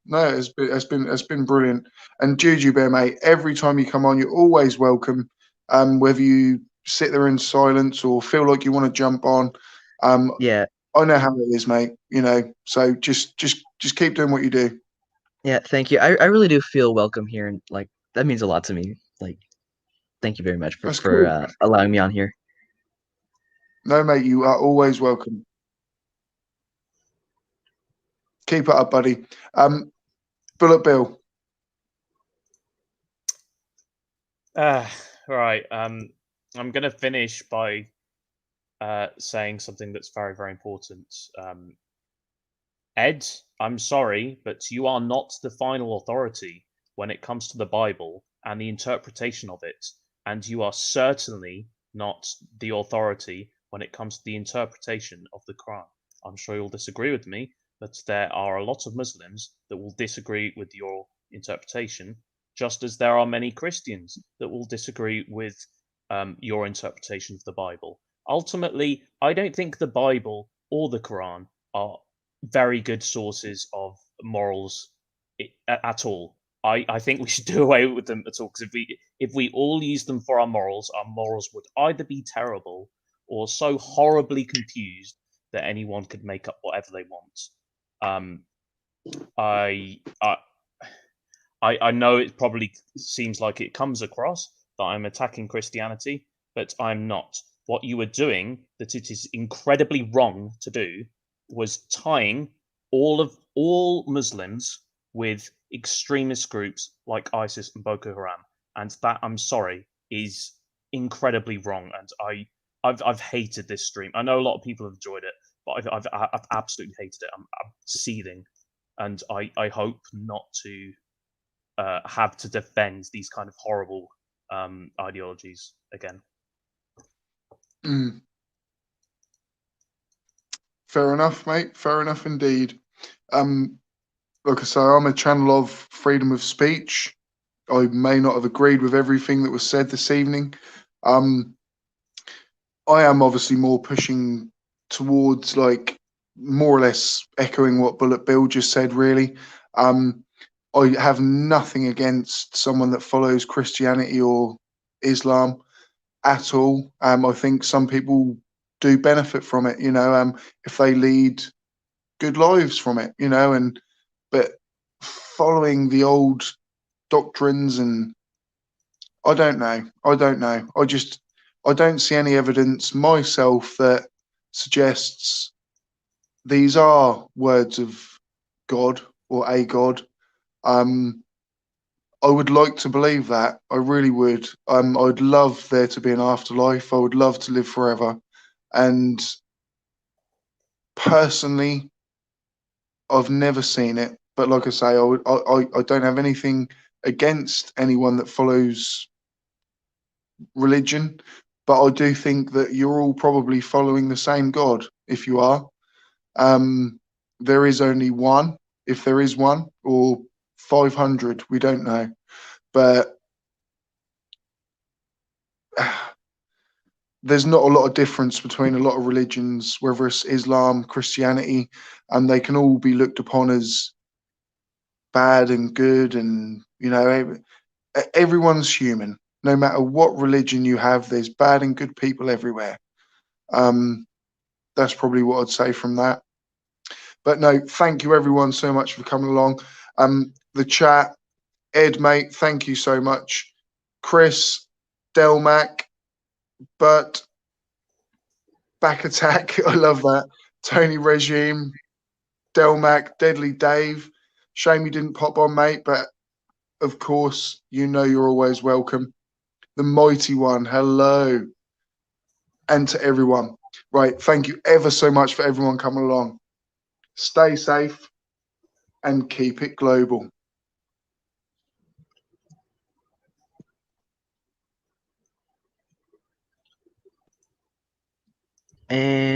no, it's been brilliant. And Juju Bear, mate, every time you come on, you're always welcome. Whether you sit there in silence or feel like you want to jump on, yeah, I know how it is, mate. You know, so just keep doing what you do. Yeah, thank you. I really do feel welcome here, and like that means a lot to me. Like, thank you very much for Cool. Allowing me on here. No, mate, you are always welcome. Keep it up, buddy. Bullet Bill. Right. I'm gonna finish by saying something that's very, very important. Ed, I'm sorry, but you are not the final authority when it comes to the Bible and the interpretation of it, and you are certainly not the authority when it comes to the interpretation of the Quran. I'm sure you'll disagree with me, but there are a lot of Muslims that will disagree with your interpretation, just as there are many Christians that will disagree with your interpretation of the Bible. Ultimately, I don't think the Bible or the Quran are very good sources of morals at all. I think we should do away with them at all, because if we all use them for our morals would either be terrible or so horribly confused that anyone could make up whatever they want. I know it probably seems like it comes across that I'm attacking Christianity, but I'm not. What you were doing, that it is incredibly wrong to do, was tying all Muslims with extremist groups like ISIS and Boko Haram, and that, I'm sorry, is incredibly wrong. And I've hated this stream. I know a lot of people have enjoyed it, but I've absolutely hated it. I'm seething, and I hope not to have to defend these kind of horrible ideologies again. Fair enough, mate. Fair enough indeed. Like I say, I'm a channel of freedom of speech. I may not have agreed with everything that was said this evening. I am obviously more pushing towards, like, more or less echoing what Bullet Bill just said, really. I have nothing against someone that follows Christianity or Islam at all. I think some people do benefit from it, if they lead good lives from it, but following the old doctrines, and I don't know. I don't see any evidence myself that suggests these are words of God or a God. I would like to believe that. I really would. I'd love there to be an afterlife. I would love to live forever. And personally, I've never seen it. But like I say, I don't have anything against anyone that follows religion. But I do think that you're all probably following the same God, if you are. There is only one, if there is one, or 500, we don't know. But there's not a lot of difference between a lot of religions, whether it's Islam, Christianity, and they can all be looked upon as bad and good. And, everyone's human. No matter what religion you have, there's bad and good people everywhere. That's probably what I'd say from that. But no, thank you everyone so much for coming along. The chat, Ed, mate, thank you so much. Chris, Delmac, Bert, Back Attack, I love that. Tony Regime, Delmac, Deadly Dave. Shame you didn't pop on, mate, but of course, you're always welcome. The Mighty One, hello. And to everyone. Right, thank you ever so much for everyone coming along. Stay safe and keep it global. And